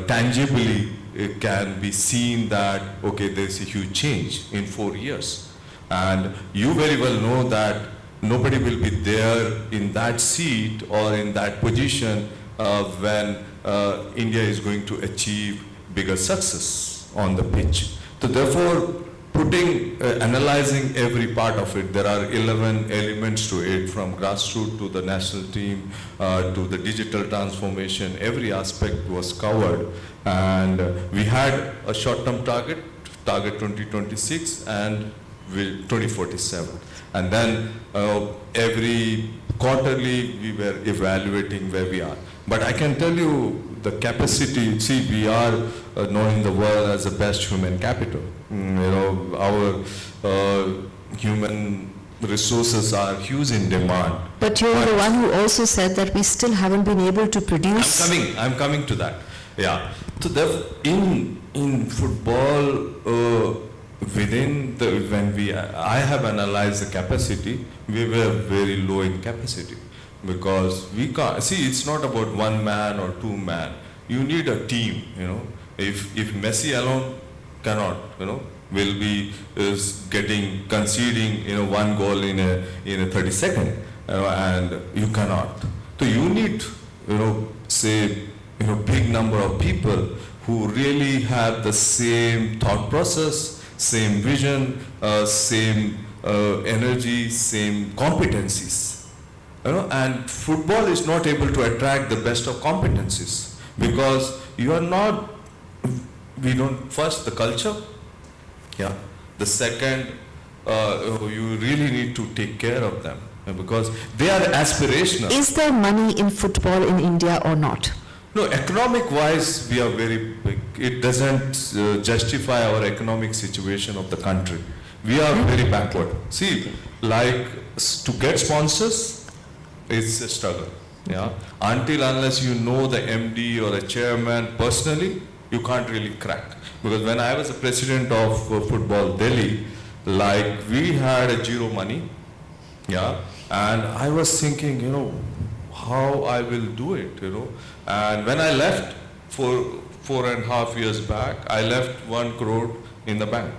tangibly it can be seen that, okay, there's a huge change in 4 years. And you very well know that nobody will be there in that seat or in that position when India is going to achieve bigger success on the pitch. So therefore, analyzing every part of it. There are 11 elements to it, from grassroots to the national team, to the digital transformation. Every aspect was covered, and we had a short-term target 2026 and 2047. And then every quarterly we were evaluating where we are. But I can tell you the capacity, see, we are known in the world as the best human capital. Our human resources are huge in demand. But you're the one who also said that we still haven't been able to produce. I'm coming to that. Yeah. So in football, I have analyzed the capacity, we were very low in capacity, because we can't see, it's not about one man or two man. You need a team. If Messi alone cannot, will be conceding one goal in a 30 second, and you cannot. So you need big number of people who really have the same thought process, same vision, same energy, same competencies. And football is not able to attract the best of competencies, because we don't, first the culture, the second, you really need to take care of them, because they are aspirational. Is there money in football in India or not? No, economic wise we are very big. It doesn't justify our economic situation of the country. We are very backward. See, like to get sponsors, it's a struggle. Until unless you know the MD or a chairman personally, you can't really crack. Because when I was the president of Football Delhi, we had a zero money, and I was thinking, how I will do it, And when I left 4.5 years back, I left 1 crore in the bank,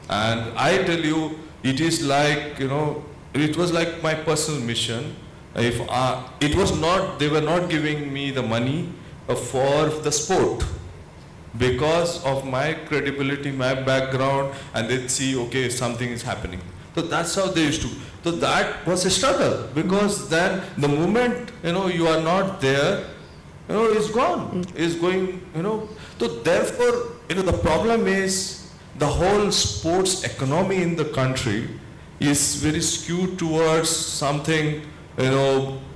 And I tell you, it is like, it was like my personal mission. It was not, they were not giving me the money for the sport, because of my credibility, my background, and they'd see, okay, something is happening. So that's how they used to. So that was a struggle, because then the moment, you are not there, it's gone, it's going, So therefore, the problem is the whole sports economy in the country is very skewed towards something,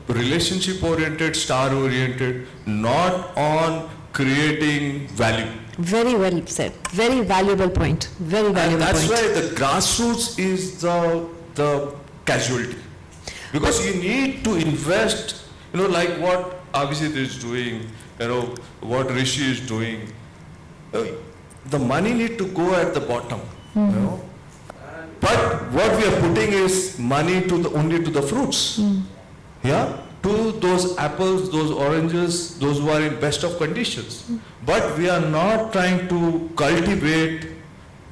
relationship oriented, star oriented, not on creating value. Very well said. Very valuable point. Very valuable and that's point. why the grassroots is the casualty. Because you need to invest, like what Abhijit is doing, what Rishi is doing. The money need to go at the bottom. But what we are putting is money only to the fruits. To those apples, those oranges, those who are in best of conditions. But we are not trying to cultivate,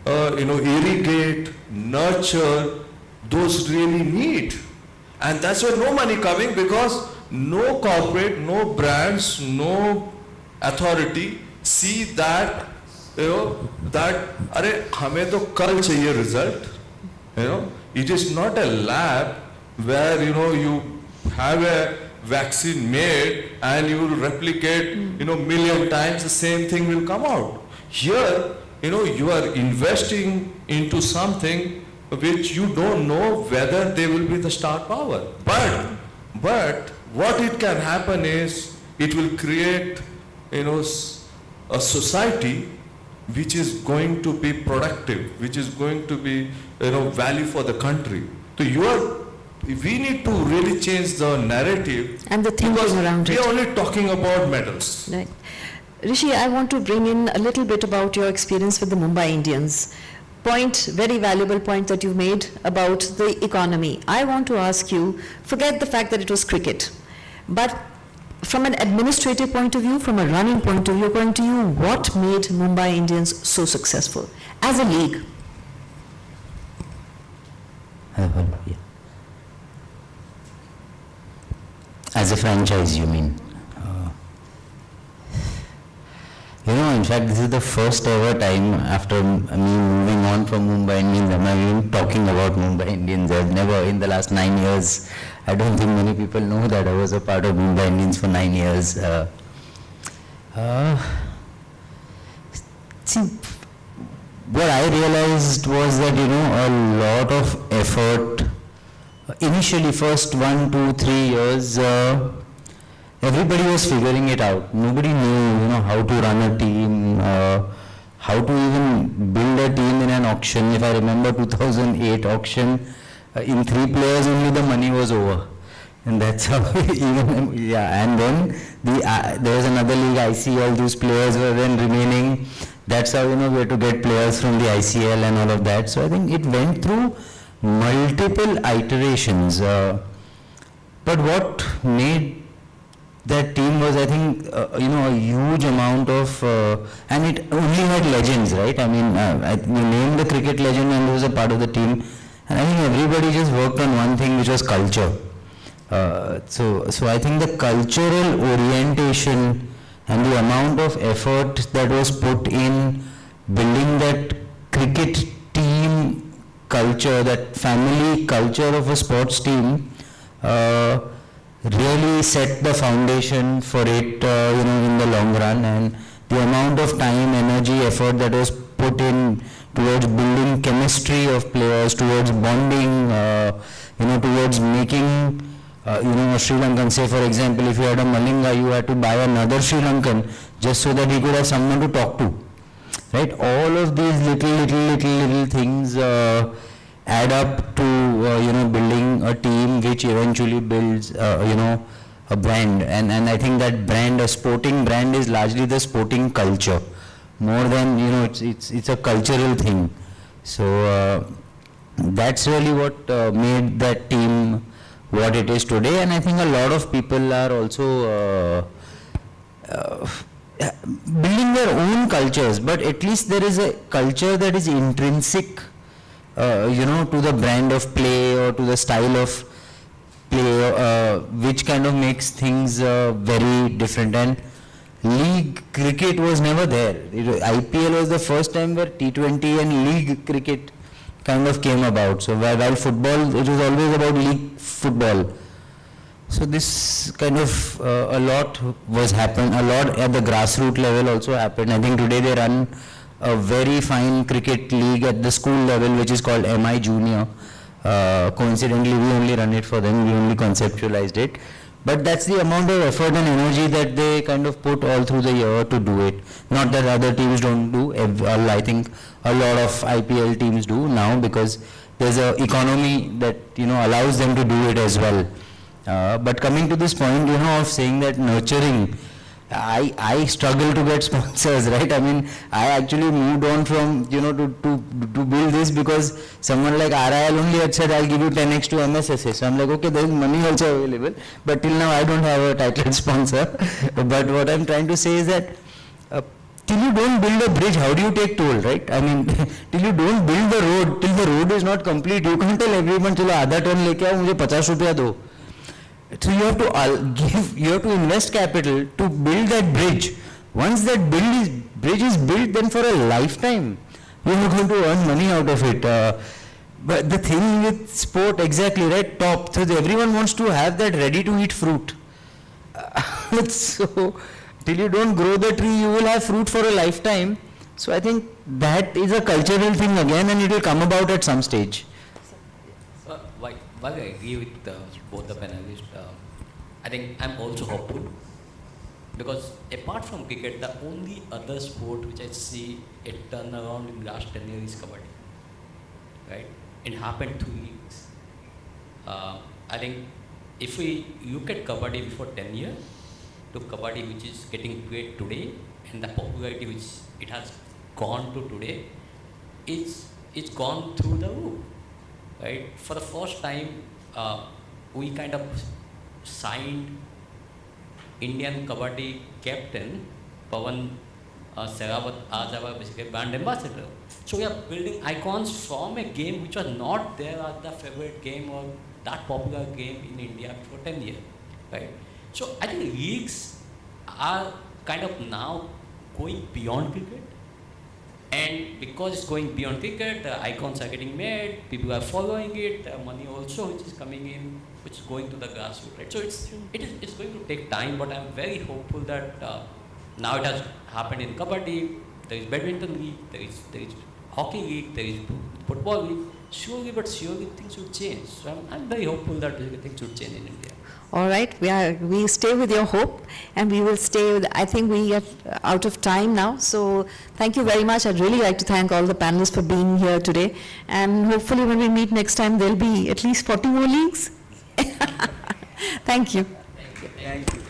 irrigate, nurture those really need. And that's why no money coming, because no corporate, no brands, no authority see that, that, hame to kal chahiye result. It is not a lab where, you have a vaccine made and you will replicate, million times, the same thing will come out. Here, you are investing into something which you don't know whether they will be the star power. But what it can happen is, it will create, a society which is going to be productive, which is going to be, value for the country. So we need to really change the narrative and the thinking around it. We are only talking about medals. Right. Rishi, I want to bring in a little bit about your experience with the Mumbai Indians. Very valuable point that you made about the economy. I want to ask you, forget the fact that it was cricket, but from an administrative point of view, from a running point of view, according to you, what made Mumbai Indians so successful as a league? As a franchise, you mean? In fact, this is the first ever time after me moving on from Mumbai Indians, I'm even talking about Mumbai Indians. I've never, in the last 9 years, I don't think many people know that I was a part of Mumbai Indians for 9 years. See, what I realized was that, a lot of effort, initially first 1, 2, 3 years, everybody was figuring it out. Nobody knew, how to run a team, how to even build a team in an auction. If I remember 2008 auction, in 3 players only the money was over. And that's how even, yeah, and then there was another league, ICL, those players were then remaining. That's how, we had to get players from the ICL and all of that. So I think it went through multiple iterations. But what made that team was, I think, a huge amount of, and it only had legends, right? I mean, you named the cricket legend and he was a part of the team. And I think everybody just worked on one thing, which was culture. So I think the cultural orientation and the amount of effort that was put in building that cricket team culture, that family culture of a sports team, really set the foundation for it, in the long run. And the amount of time, energy, effort that was put in towards building chemistry of players, towards bonding, towards making a Sri Lankan, say for example, if you had a Malinga, you had to buy another Sri Lankan just so that he could have someone to talk to, right? All of these little things add up to, building a team which eventually builds, a brand. And I think that brand, a sporting brand, is largely the sporting culture, more than, it's a cultural thing. So that's really what made that team what it is today. And I think a lot of people are also building their own cultures, but at least there is a culture that is intrinsic, to the brand of play or to the style of play, which kind of makes things very different. And league cricket was never there. IPL was the first time where T20 and league cricket kind of came about. So while football, it was always about league football. So this kind of a lot at the grassroots level also happened. I think today they run a very fine cricket league at the school level, which is called MI Junior. Coincidentally, we only run it for them. We only conceptualized it. But that's the amount of effort and energy that they kind of put all through the year to do it. Not that other teams don't do. I think a lot of IPL teams do now, because there's an economy that allows them to do it as well. But coming to this point, of saying that nurturing, I struggle to get sponsors, right? I mean, I actually moved on from, to build this because someone like RIL only had said, I'll give you 10x to MSSA. So I'm like, okay, there's money also available. But till now, I don't have a titled sponsor. But what I'm trying to say is that till you don't build a bridge, how do you take toll, right? I mean, till you don't build the road, till the road is not complete, you can't tell everyone, chalo आधा ton लेके आओ, मुझे 50 रुपया दो. So you have to invest capital to build that bridge. Once that bridge is built, then for a lifetime, you are going to earn money out of it. But the thing with sport, exactly, right, top, so everyone wants to have that ready-to-eat fruit. So, till you don't grow the tree, you will have fruit for a lifetime. So I think that is a cultural thing again, and it will come about at some stage. While I agree with both the panelists, I think I'm also hopeful, because apart from cricket, the only other sport which I see it turn around in the last 10 years is kabaddi. Right? It happened 2 weeks. I think if we look at kabaddi before 10 years to kabaddi which is getting played today, and the popularity which it has gone to today, it's gone through the roof. Right? For the first time, we kind of signed Indian kabaddi captain Pawan Sehrawat as our basically brand ambassador. So we are building icons from a game which was not there as the favorite game or that popular game in India for 10 years. Right? So I think leagues are kind of now going beyond cricket. And because it's going beyond cricket, the icons are getting made, people are following it, money also which is coming in, which is going to the grassroots, right? So it's going to take time, but I'm very hopeful that now it has happened in Kabaddi, there is Badminton League, there is Hockey League, there is Football League. Surely but surely things will change. So I'm very hopeful that things will change in India. All right, we stay with your hope, and we will stay with, I think we are out of time now, so thank you very much. I'd really like to thank all the panelists for being here today, and hopefully when we meet next time, there'll be at least 40 more leagues. Thank you. Thank you.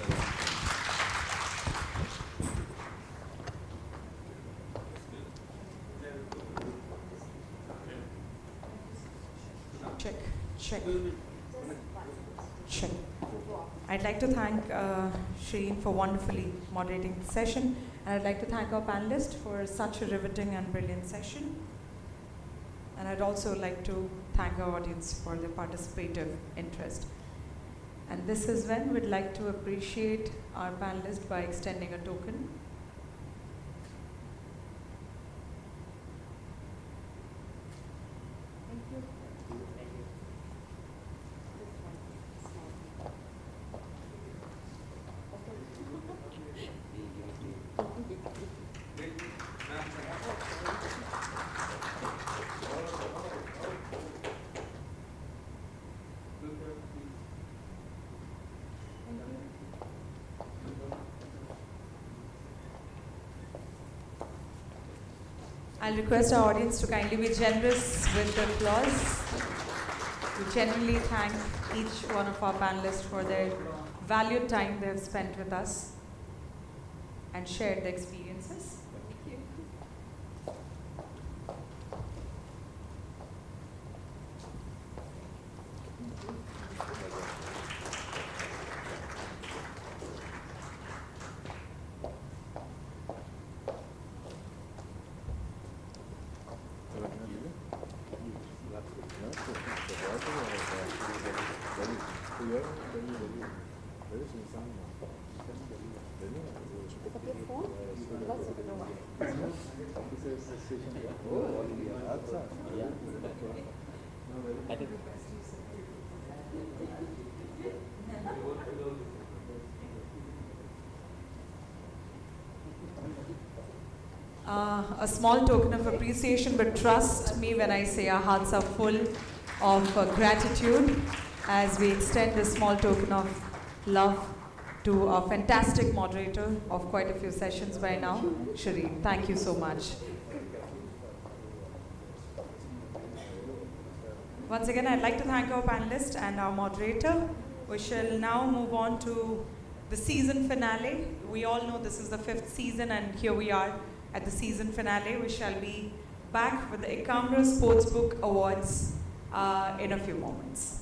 Check. I'd like to thank Shireen for wonderfully moderating the session, and I'd like to thank our panelists for such a riveting and brilliant session. And I'd also like to thank our audience for their participative interest. And this is when we'd like to appreciate our panelists by extending a token. I'll request our audience to kindly be generous with the applause. We genuinely thank each one of our panelists for their valued time they've spent with us and shared their experiences. Thank you. A small token of appreciation, but trust me when I say our hearts are full of gratitude as we extend a small token of love to our fantastic moderator of quite a few sessions by now, Shireen. Thank you so much. Once again, I'd like to thank our panelists and our moderator. We shall now move on to the season finale. We all know this is the 5th season, and here we are at the season finale. We shall be back with the Ekamra Sportsbook Awards in a few moments.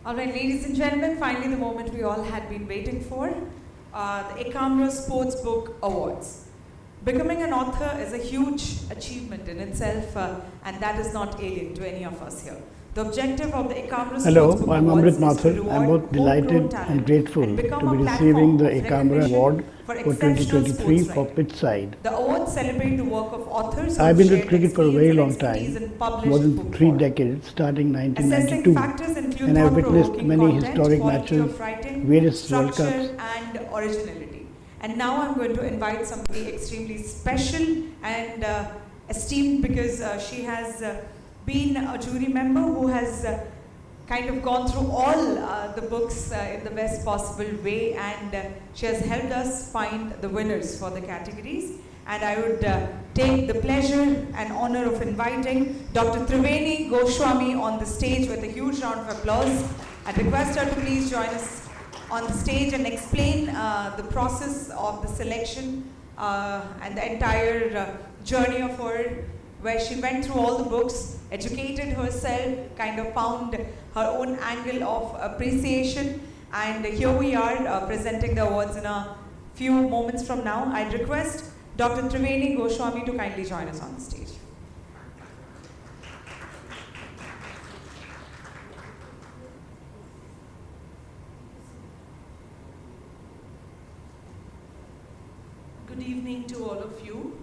All right, ladies and gentlemen, finally the moment we all had been waiting for, the Ekamra Sportsbook Awards. Becoming an author is a huge achievement in itself, and that is not alien to any of us here. The objective of the Ekamra Hello, Sportsbook I'm Awards Amrit is to Mathur. reward I'm both homegrown delighted talent and grateful and to become be a receiving platform the of Ekamra recognition Award for for exceptional 2023 sports for writing. Pitchside. The awards celebrate the work of authors who I've have been with shared cricket for a experience very and long expertise time, in more published than book 3 form. decades, starting Assessing 1992, factors include and I've witnessed thought-provoking many content, historic quality matches, of writing, various World structure, Cups. and originality. And now I'm going to invite somebody extremely special and esteemed because she has been a jury member who has kind of gone through all the books in the best possible way, and she has helped us find the winners for the categories. And I would take the pleasure and honor of inviting Dr. Triveni Goswami on the stage with a huge round of applause. I'd request her to please join us on the stage and explain the process of the selection and the entire journey of her, where she went through all the books, educated herself, kind of found her own angle of appreciation, and here we are presenting the awards in a few moments from now. I'd request Dr. Triveni Goswami to kindly join us on the stage. Good evening to all of you.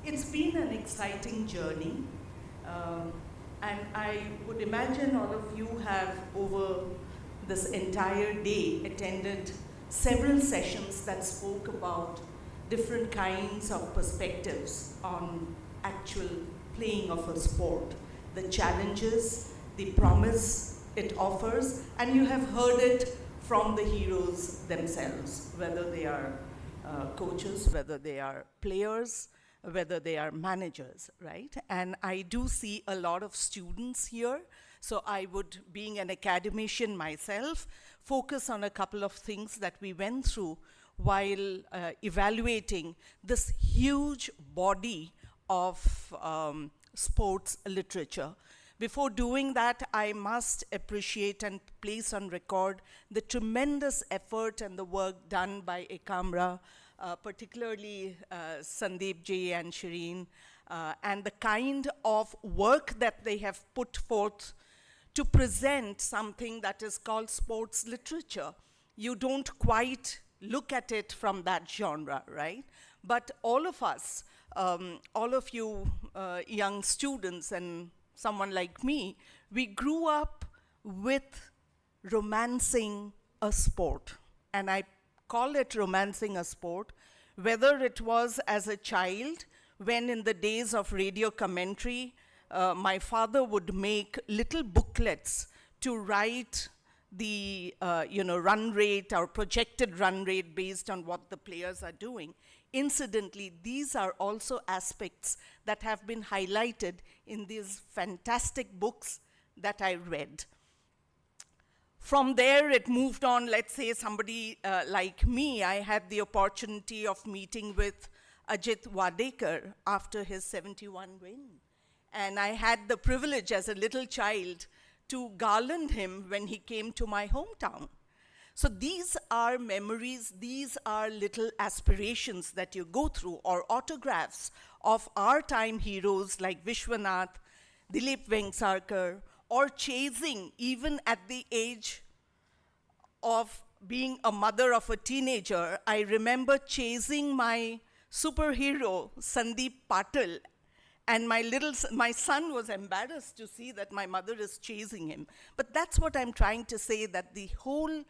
It's been an exciting journey, and I would imagine all of you have, over this entire day, attended several sessions that spoke about different kinds of perspectives on actual playing of a sport, the challenges, the promise it offers, and you have heard it from the heroes themselves, whether they are coaches, whether they are players, whether they are managers, right? And I do see a lot of students here, so I would, being an academician myself, focus on a couple of things that we went through while evaluating this huge body of sports literature. Before doing that, I must appreciate and place on record the tremendous effort and the work done by Ekamra, particularly Sandeep ji and Shireen, and the kind of work that they have put forth to present something that is called sports literature. You don't quite look at it from that genre, right? But all of us, all of you young students and someone like me, we grew up with romancing a sport. And I call it romancing a sport, whether it was as a child, when in the days of radio commentary, my father would make little booklets to write the run rate or projected run rate based on what the players are doing. Incidentally, these are also aspects that have been highlighted in these fantastic books that I read. From there, it moved on. Let's say somebody like me, I had the opportunity of meeting with Ajit Wadekar after his 71 win. And I had the privilege as a little child to garland him when he came to my hometown. So these are memories, these are little aspirations that you go through, or autographs of our time heroes like Vishwanath, Dilip Vengsarkar, or chasing, even at the age of being a mother of a teenager, I remember chasing my superhero, Sandeep Patil, and my son was embarrassed to see that my mother is chasing him. But that's what I'm trying to say, that the whole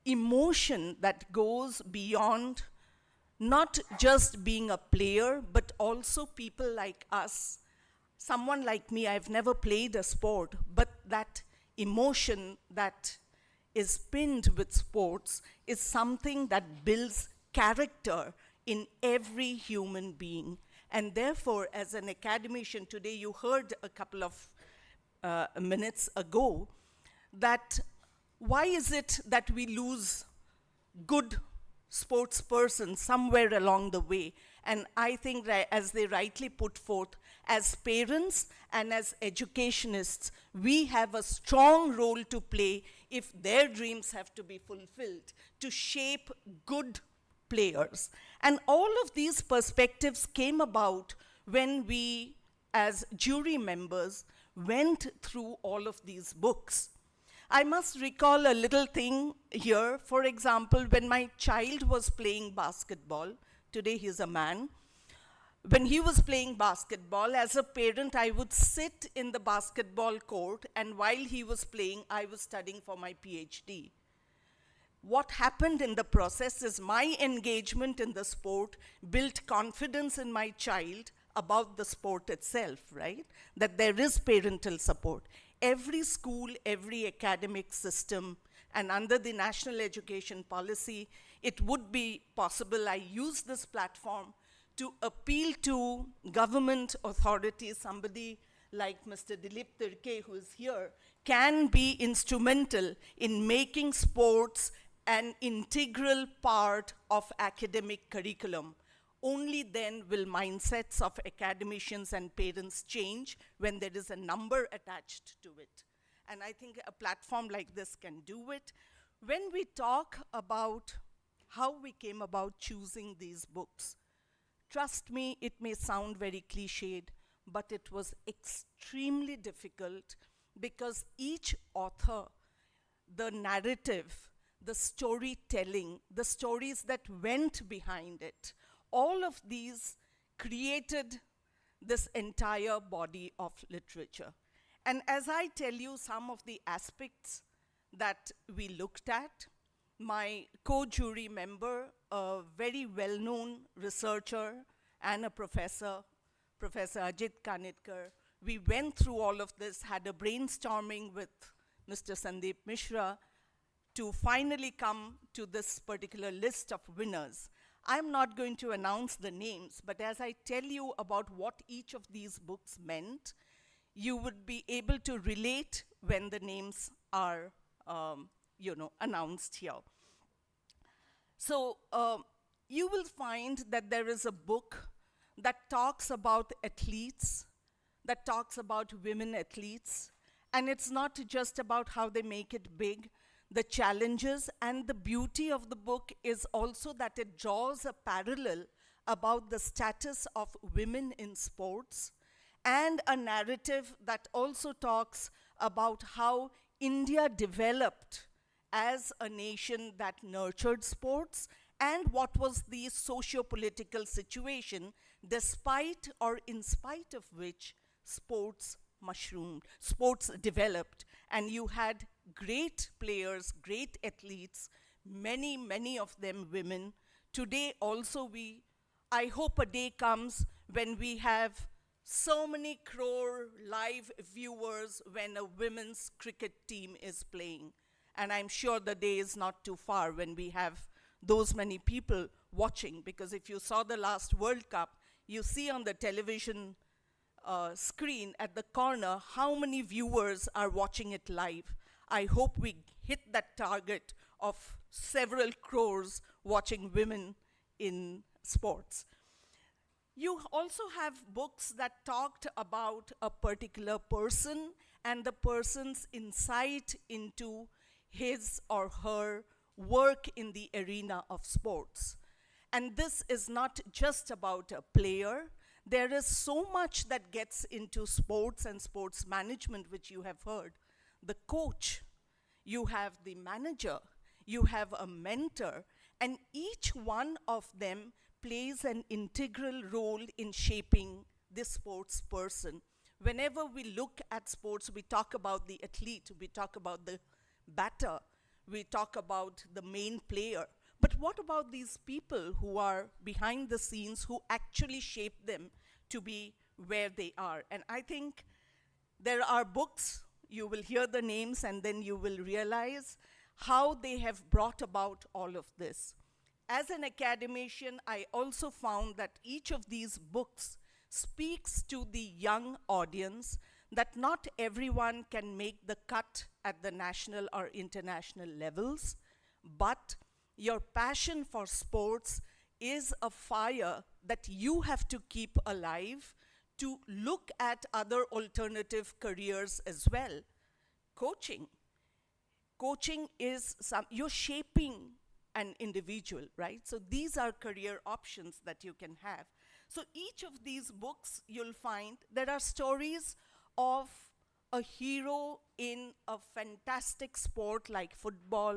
emotion that goes beyond not just being a player, but also people like us. Someone like me, I've never played a sport, but that emotion that is pinned with sports is something that builds character in every human being. And therefore, as an academician today, you heard a couple of minutes ago that why is it that we lose good sports persons somewhere along the way? And I think that, as they rightly put forth, as parents and as educationists, we have a strong role to play if their dreams have to be fulfilled, to shape good players. And all of these perspectives came about when we, as jury members, went through all of these books. I must recall a little thing here. For example, when my child was playing basketball, today he's a man, when he was playing basketball, as a parent, I would sit in the basketball court, and while he was playing, I was studying for my PhD. What happened in the process is my engagement in the sport built confidence in my child about the sport itself, right? That there is parental support. Every school, every academic system, and under the national education policy, it would be possible. I use this platform to appeal to government authorities. Somebody like Mr. Dilip Tirke, who is here, can be instrumental in making sports an integral part of academic curriculum. Only then will mindsets of academicians and parents change, when there is a number attached to it. And I think a platform like this can do it. When we talk about how we came about choosing these books, trust me, it may sound very cliched, but it was extremely difficult, because each author, the narrative, the storytelling, the stories that went behind it, all of these created this entire body of literature. And as I tell you some of the aspects that we looked at, my co-jury member, a very well-known researcher and a professor, Professor Ajit Kanitkar, we went through all of this, had a brainstorming with Mr. Sandeep Mishra to finally come to this particular list of winners. I'm not going to announce the names, but as I tell you about what each of these books meant, you would be able to relate when the names are announced here. So you will find that there is a book that talks about athletes, that talks about women athletes, and it's not just about how they make it big, the challenges, and the beauty of the book is also that it draws a parallel about the status of women in sports, and a narrative that also talks about how India developed as a nation that nurtured sports, and what was the socio-political situation despite or in spite of which sports mushroomed, sports developed, and you had great players, great athletes, many, many of them women. Today also I hope a day comes when we have so many crore live viewers when a women's cricket team is playing. And I'm sure the day is not too far when we have those many people watching, because if you saw the last World Cup, you see on the television screen at the corner how many viewers are watching it live. I hope we hit that target of several crores watching women in sports. You also have books that talked about a particular person and the person's insight into his or her work in the arena of sports. And this is not just about a player. There is so much that gets into sports and sports management, which you have heard. The coach, you have the manager, you have a mentor, and each one of them plays an integral role in shaping this sports person. Whenever we look at sports, we talk about the athlete, we talk about the batter, we talk about the main player. But what about these people who are behind the scenes, who actually shape them to be where they are? And I think there are books, you will hear the names and then you will realize how they have brought about all of this. As an academician, I also found that each of these books speaks to the young audience, that not everyone can make the cut at the national or international levels, but your passion for sports is a fire that you have to keep alive to look at other alternative careers as well. Coaching. Coaching is you're shaping an individual, right? So these are career options that you can have. So each of these books, you'll find there are stories of a hero in a fantastic sport like football,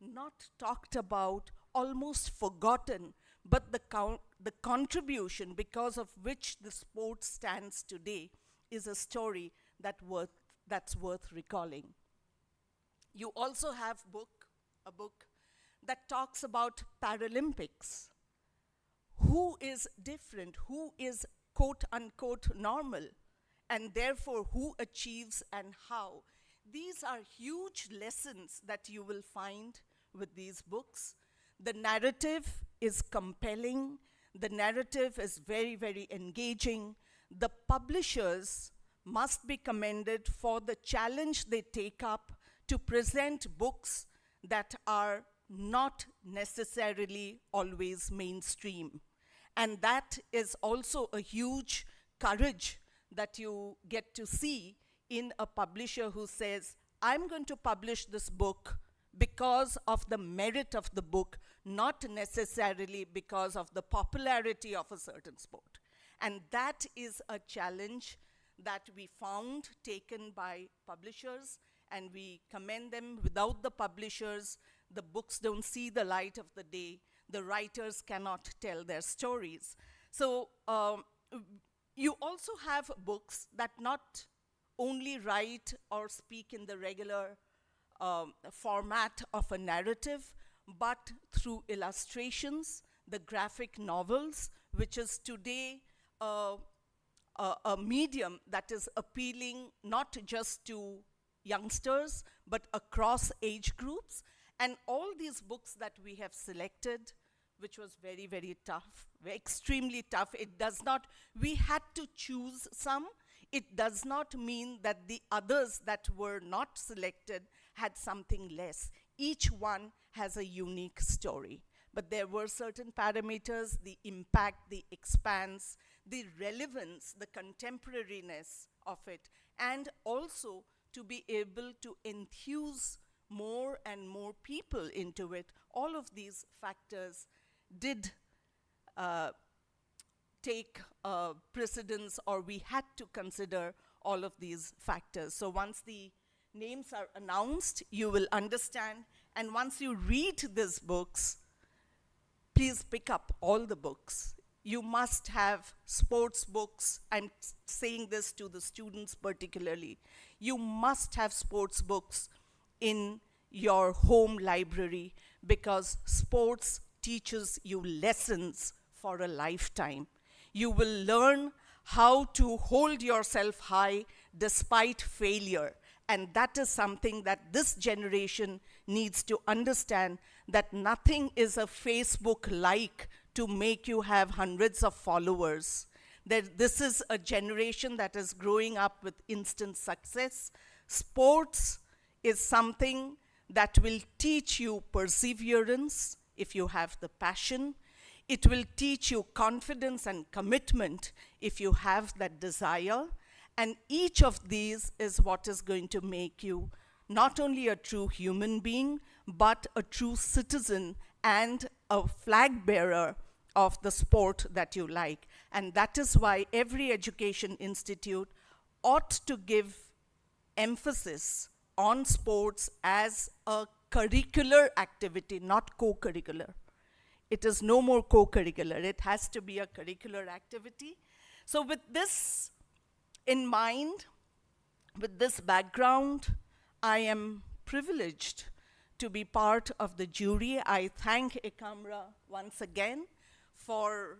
not talked about, almost forgotten, but the contribution because of which the sport stands today is a story that's worth recalling. You also have a book that talks about Paralympics. Who is different? Who is quote unquote normal? And therefore, who achieves and how? These are huge lessons that you will find with these books. The narrative is compelling. The narrative is very, very engaging. The publishers must be commended for the challenge they take up to present books that are not necessarily always mainstream. And that is also a huge courage that you get to see in a publisher who says, I'm going to publish this book because of the merit of the book, not necessarily because of the popularity of a certain sport. And that is a challenge that we found taken by publishers, and we commend them. Without the publishers, the books don't see the light of the day. The writers cannot tell their stories. So you also have books that not only write or speak in the regular format of a narrative, but through illustrations, the graphic novels, which is today a medium that is appealing not just to youngsters, but across age groups. And all these books that we have selected, which was very, very tough, extremely tough. It does not, we had to choose some. It does not mean that the others that were not selected had something less. Each one has a unique story. But there were certain parameters, the impact, the expanse, the relevance, the contemporariness of it, and also to be able to enthuse more and more people into it. All of these factors did take precedence, or we had to consider all of these factors. So once the names are announced, you will understand. And once you read these books, please pick up all the books. You must have sports books. I'm saying this to the students particularly. You must have sports books in your home library, because sports teaches you lessons for a lifetime. You will learn how to hold yourself high despite failure. And that is something that this generation needs to understand, that nothing is a Facebook like to make you have hundreds of followers. That this is a generation that is growing up with instant success. Sports is something that will teach you perseverance if you have the passion. It will teach you confidence and commitment if you have that desire. And each of these is what is going to make you not only a true human being, but a true citizen and a flag bearer of the sport that you like. And that is why every education institute ought to give emphasis on sports as a curricular activity, not co-curricular. It is no more co-curricular. It has to be a curricular activity. So with this in mind, with this background, I am privileged to be part of the jury. I thank Ekamra once again for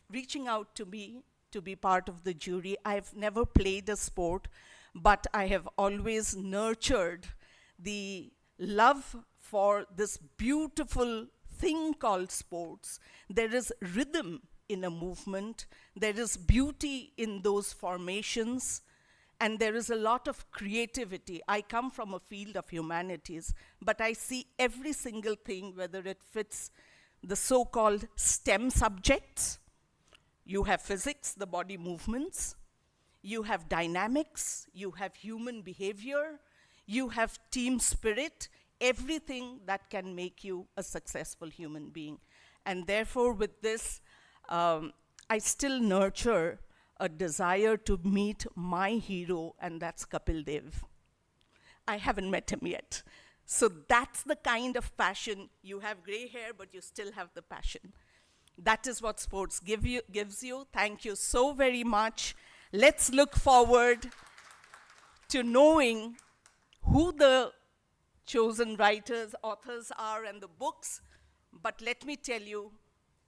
reaching out to me to be part of the jury. I've never played a sport, but I have always nurtured the love for this beautiful thing called sports. There is rhythm in a movement. There is beauty in those formations. And there is a lot of creativity. I come from a field of humanities, but I see every single thing, whether it fits the so-called STEM subjects. You have physics, the body movements. You have dynamics. You have human behavior. You have team spirit, everything that can make you a successful human being. And therefore, with this, I still nurture a desire to meet my hero, and that's Kapil Dev. I haven't met him yet. So that's the kind of passion. You have gray hair, but you still have the passion. That is what sports gives you. Thank you so very much. Let's look forward to knowing who the chosen writers, authors are, and the books. But let me tell you,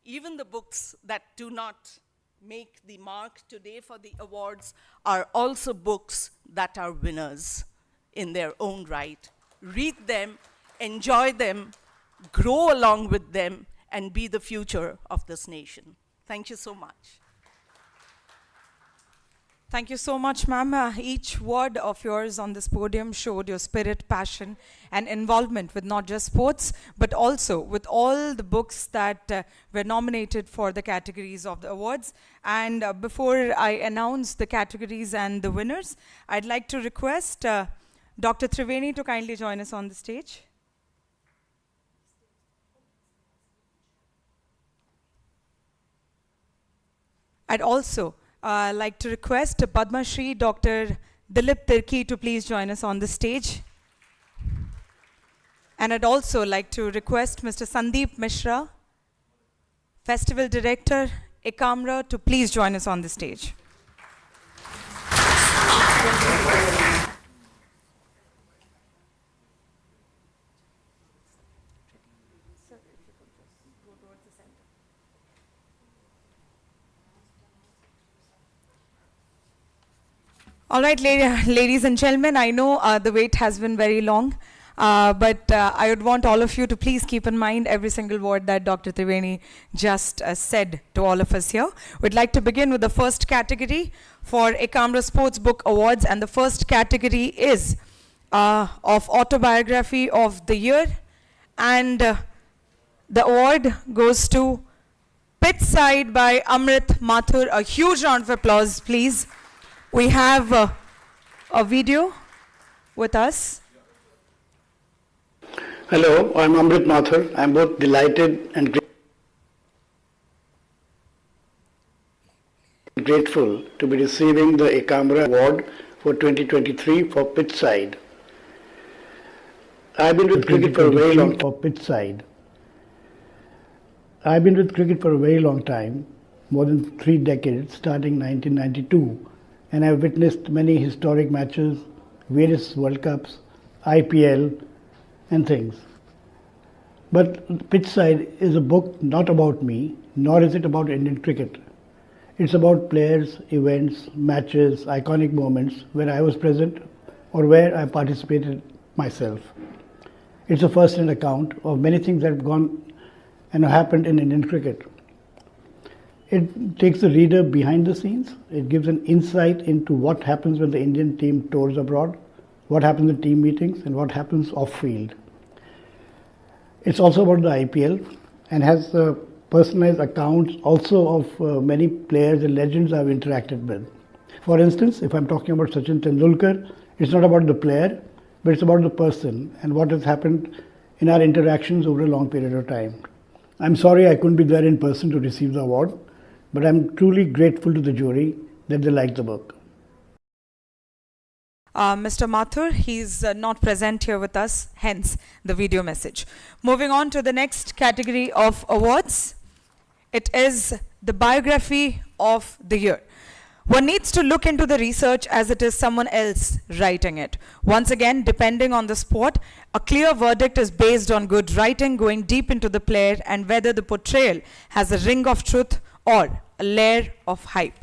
even the books that do not make the mark today for the awards are also books that are winners in their own right. Read them, enjoy them, grow along with them, and be the future of this nation. Thank you so much. Thank you so much, ma'am. Each word of yours on this podium showed your spirit, passion, and involvement with not just sports, but also with all the books that were nominated for the categories of the awards. And before I announce the categories and the winners, I'd like to request Dr. Triveni to kindly join us on the stage. I'd also like to request Padma Shri Dr. Dilip Tirki to please join us on the stage. And I'd also like to request Mr. Sandeep Mishra, Festival Director, Ekamra, to please join us on the stage. All right, ladies and gentlemen, I know the wait has been very long, but I would want all of you to please keep in mind every single word that Dr. Triveni just said to all of us here. We'd like to begin with the first category for Ekamra Sports Book Awards, and the first category is of Autobiography of the Year, and the award goes to Pitch Side by Amrit Mathur. A huge round of applause, please. We have a video with us. Hello, I'm Amrit Mathur. I'm both delighted and grateful to be receiving the Ekamra Award for 2023 for Pitch Side. I've been with cricket for a very long time. I've been with cricket for a very long time, more than 3 decades, starting 1992. And I've witnessed many historic matches, various World Cups, IPL, and things. But Pitch Side is a book not about me, nor is it about Indian cricket. It's about players, events, matches, iconic moments where I was present or where I participated myself. It's a first-hand account of many things that have gone and happened in Indian cricket. It takes the reader behind the scenes. It gives an insight into what happens when the Indian team tours abroad, what happens in team meetings, and what happens off-field. It's also about the IPL and has personalized accounts also of many players and legends I've interacted with. For instance, if I'm talking about Sachin Tendulkar, it's not about the player, but it's about the person and what has happened in our interactions over a long period of time. I'm sorry I couldn't be there in person to receive the award, but I'm truly grateful to the jury that they liked the book. Mr. Mathur, he's not present here with us, hence the video message. Moving on to the next category of awards. It is the Biography of the Year. One needs to look into the research as it is someone else writing it. Once again, depending on the sport, a clear verdict is based on good writing, going deep into the player and whether the portrayal has a ring of truth or a layer of hype.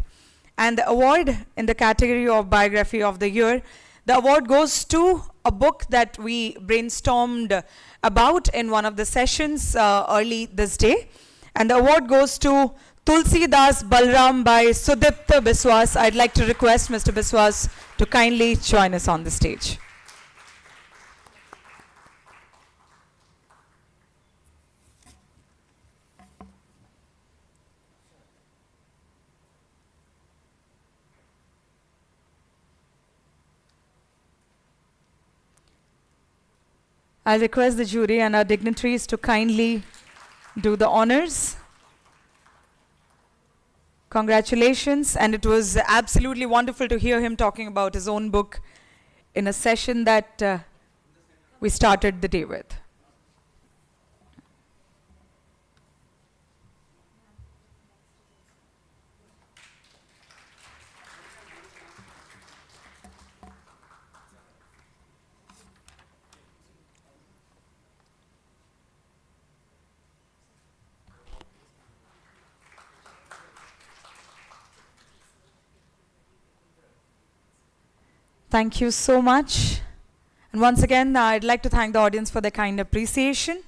And the award in the category of Biography of the Year, the award goes to a book that we brainstormed about in one of the sessions early this day. And the award goes to Tulsi Das Balram by Sudipta Biswas. I'd like to request Mr. Biswas to kindly join us on the stage. I'll request the jury and our dignitaries to kindly do the honors. Congratulations, and it was absolutely wonderful to hear him talking about his own book in a session that we started the day with. Thank you so much. And once again, I'd like to thank the audience for their kind appreciation.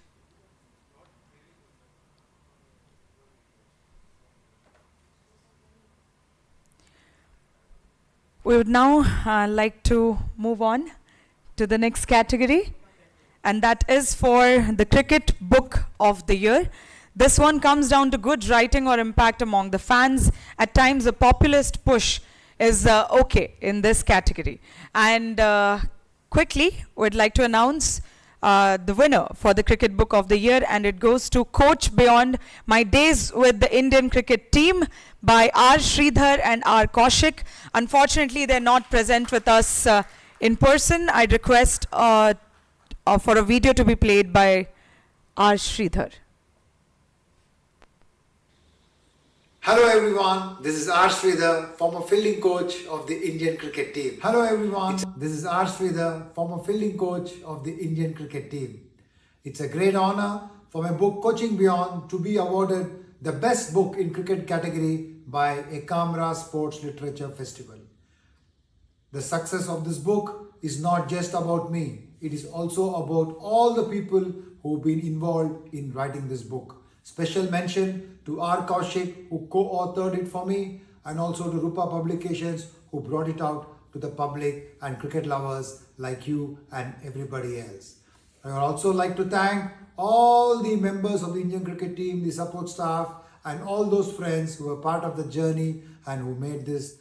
We would now like to move on to the next category, and that is for the Cricket Book of the Year. This one comes down to good writing or impact among the fans. At times, a populist push is okay in this category. And quickly, we'd like to announce the winner for the Cricket Book of the Year, and it goes to Coach Beyond My Days with the Indian Cricket Team by R. Sridhar and R. Kaushik. Unfortunately, they're not present with us in person. I'd request for a video to be played by R. Sridhar. Hello everyone, this is R. Sridhar, former fielding coach of the Indian cricket team. Hello everyone, this is R. Sridhar, former fielding coach of the Indian cricket team. It's a great honor for my book Coaching Beyond to be awarded the best book in cricket category by Ekamra Sports Literature Festival. The success of this book is not just about me, it is also about all the people who've been involved in writing this book. Special mention to R. Kaushik, who co-authored it for me, and also to Rupa Publications, who brought it out to the public and cricket lovers like you and everybody else. I would also like to thank all the members of the Indian cricket team, the support staff, and all those friends who were part of the journey and who made this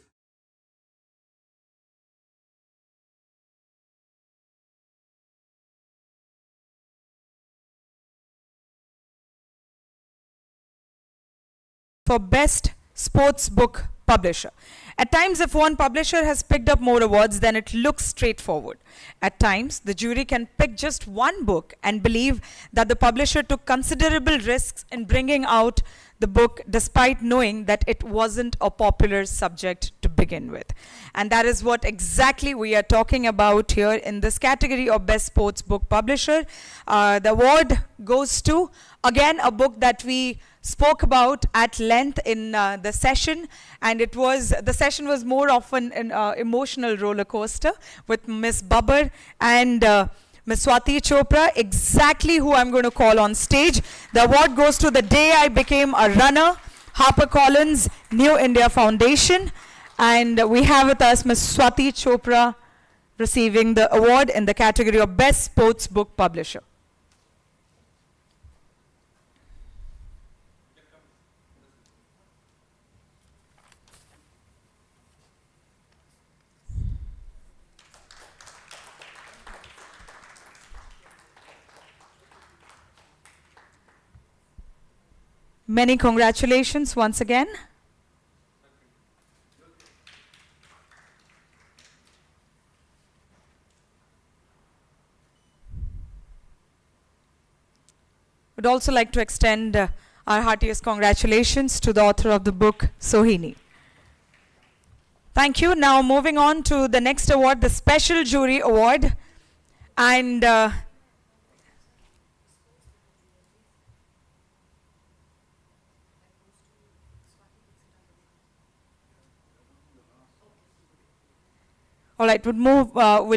for Best Sports Book Publisher. At times, if one publisher has picked up more awards, then it looks straightforward. At times, the jury can pick just one book and believe that the publisher took considerable risks in bringing out the book despite knowing that it wasn't a popular subject to begin with. And that is what exactly we are talking about here in this category of Best Sports Book Publisher. The award goes to, again, a book that we spoke about at length in the session, and the session was more often an emotional roller coaster with Miss Babbar and Miss Swati Chopra, exactly who I'm going to call on stage. The award goes to The Day I Became a Runner, HarperCollins New India Foundation, and we have with us Miss Swati Chopra receiving the award in the category of Best Sports Book Publisher. Many congratulations once again. Would also like to extend our heartiest congratulations to the author of the book, Sohini. Thank you. Now moving on to the next award, the Special Jury Award. And all right, we'll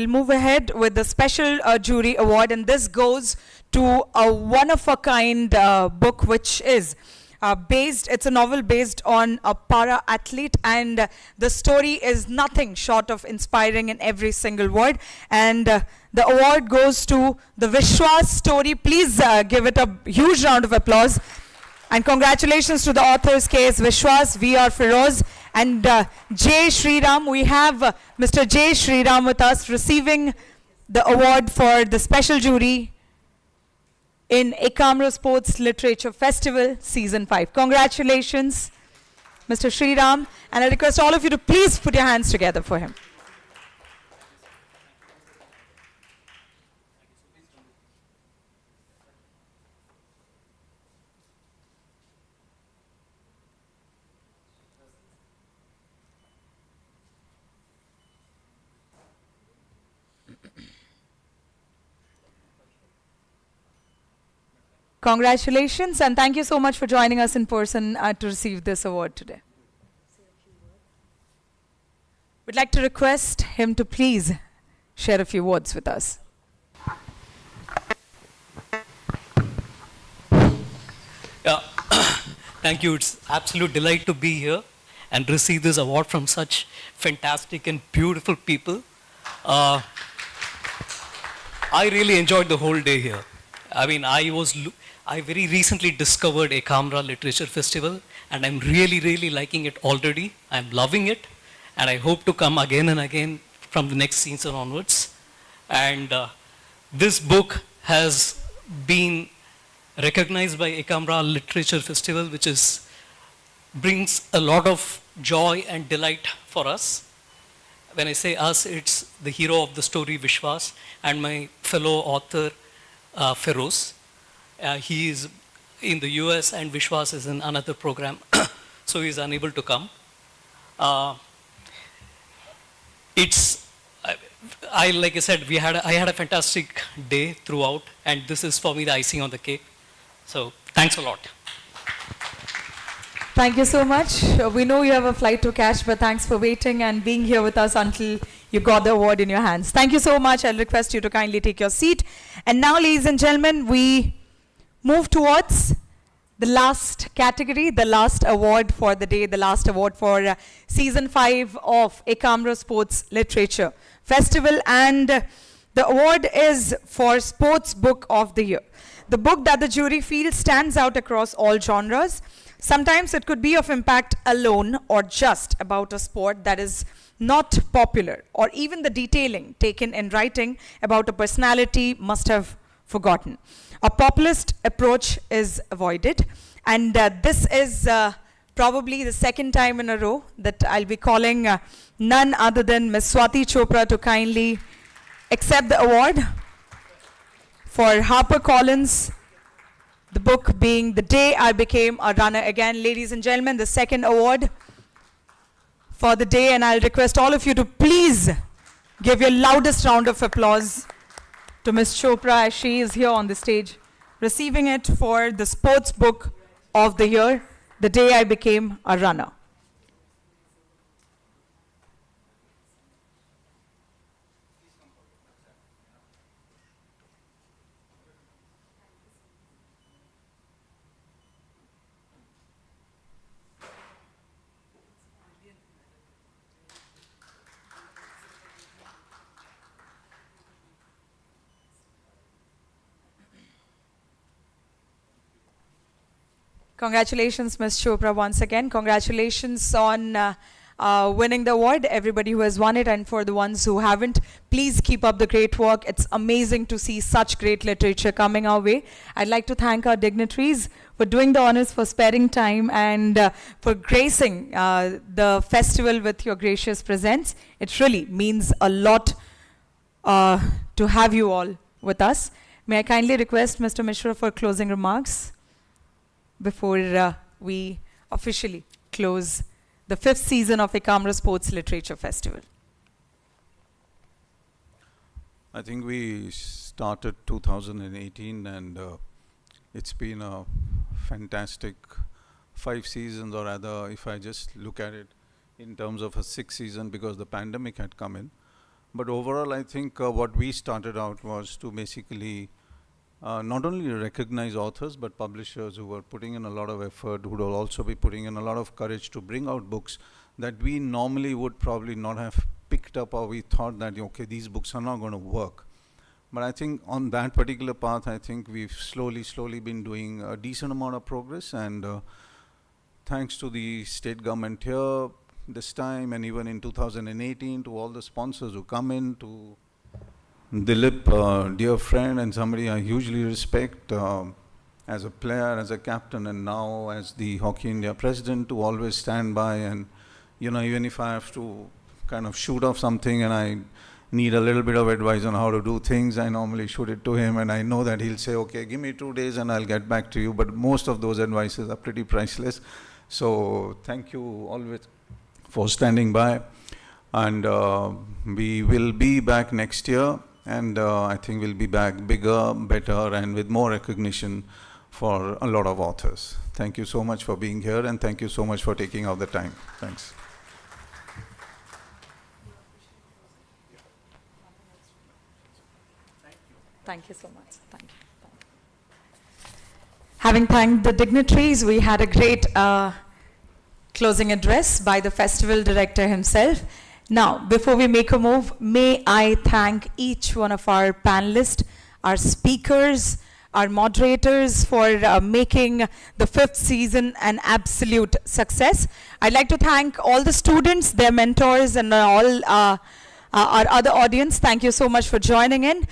move ahead with the Special Jury Award, and this goes to a one-of-a-kind book, which is it's a novel based on a para-athlete, and the story is nothing short of inspiring in every single word. And the award goes to the Vishwas story. Please give it a huge round of applause. And congratulations to the authors, K.S. Vishwas, V.R. Feroz, and J. Sriram. We have Mr. J. Sriram with us receiving the award for the special jury in Ekamra Sports Literature Festival Season 5. Congratulations. Mr. Sriram, and I request all of you to please put your hands together for him. Congratulations, and thank you so much for joining us in person to receive this award today. We'd like to request him to please share a few words with us. Yeah, thank you. It's absolute delight to be here and receive this award from such fantastic and beautiful people. I really enjoyed the whole day here. I mean, I very recently discovered Ekamra Literature Festival, and I'm really liking it already. I'm loving it, and I hope to come again and again from the next season onwards. And this book has been recognized by Ekamra Literature Festival, which brings a lot of joy and delight for us. When I say us, it's the hero of the story, Vishwas, and my fellow author, Feroz. He is in the US and Vishwas is in another program, so he's unable to come. Like I said, I had a fantastic day throughout, and this is for me the icing on the cake. So thanks a lot. Thank you so much. We know you have a flight to catch, but thanks for waiting and being here with us until you got the award in your hands. Thank you so much. I'll request you to kindly take your seat. And now, ladies and gentlemen, we move towards the last category, the last award for the day, the last award for Season 5 of Ekamra Sports Literature Festival. And the award is for Sports Book of the Year. The book that the jury feels stands out across all genres. Sometimes it could be of impact alone or just about a sport that is not popular, or even the detailing taken in writing about a personality must have forgotten. A populist approach is avoided, and this is probably the second time in a row that I'll be calling none other than Ms. Swati Chopra to kindly accept the award for HarperCollins, the book being The Day I Became a Runner. Again, ladies and gentlemen, the second award for the day, and I'll request all of you to please give your loudest round of applause to Ms. Chopra as she is here on the stage, receiving it for the Sports Book of the Year, The Day I Became a Runner. Congratulations, Ms. Chopra, once again. Congratulations on winning the award, everybody who has won it, and for the ones who haven't, please keep up the great work. It's amazing to see such great literature coming our way. I'd like to thank our dignitaries for doing the honors, for sparing time, and for gracing the festival with your gracious presence. It really means a lot to have you all with us. May I kindly request Mr. Mishra for closing remarks before we officially close the 5th season of Ekamra Sports Literature Festival. I think we started 2018, and it's been a fantastic 5 seasons, or rather, if I just look at it in terms of a 6th season, because the pandemic had come in. But overall, I think what we started out was to basically not only recognize authors, but publishers who were putting in a lot of effort, who will also be putting in a lot of courage to bring out books that we normally would probably not have picked up, or we thought that, okay, these books are not going to work. But I think on that particular path, I think we've slowly been doing a decent amount of progress, and thanks to the state government here this time, and even in 2018, to all the sponsors who come in, to Dilip, dear friend and somebody I hugely respect, as a player, as a captain, and now as the Hockey India president, to always stand by. And even if I have to kind of shoot off something and I need a little bit of advice on how to do things, I normally shoot it to him, and I know that he'll say, okay, give me 2 days and I'll get back to you. But most of those advices are pretty priceless. So thank you always for standing by. And we will be back next year, and I think we'll be back bigger, better, and with more recognition for a lot of authors. Thank you so much for being here, and thank you so much for taking out the time. Thanks. Thank you so much. Thank you. Having thanked the dignitaries, we had a great closing address by the festival director himself. Now, before we make a move, may I thank each one of our panelists, our speakers, our moderators for making the 5th season an absolute success. I'd like to thank all the students, their mentors, and all our other audience. Thank you so much for joining in.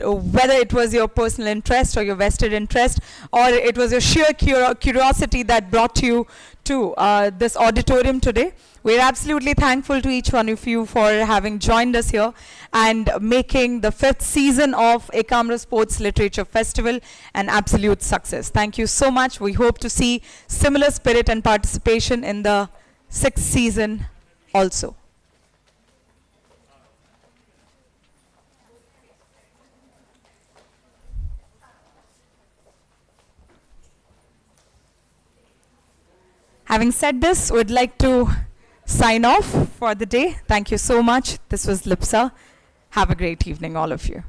Whether it was your personal interest or your vested interest, or it was your sheer curiosity that brought you to this auditorium today, we're absolutely thankful to each one of you for having joined us here and making the 5th season of Ekamra Sports Literature Festival an absolute success. Thank you so much. We hope to see similar spirit and participation in the 6th season also. Having said this, we'd like to sign off for the day. Thank you so much. This was Lipsa. Have a great evening, all of you.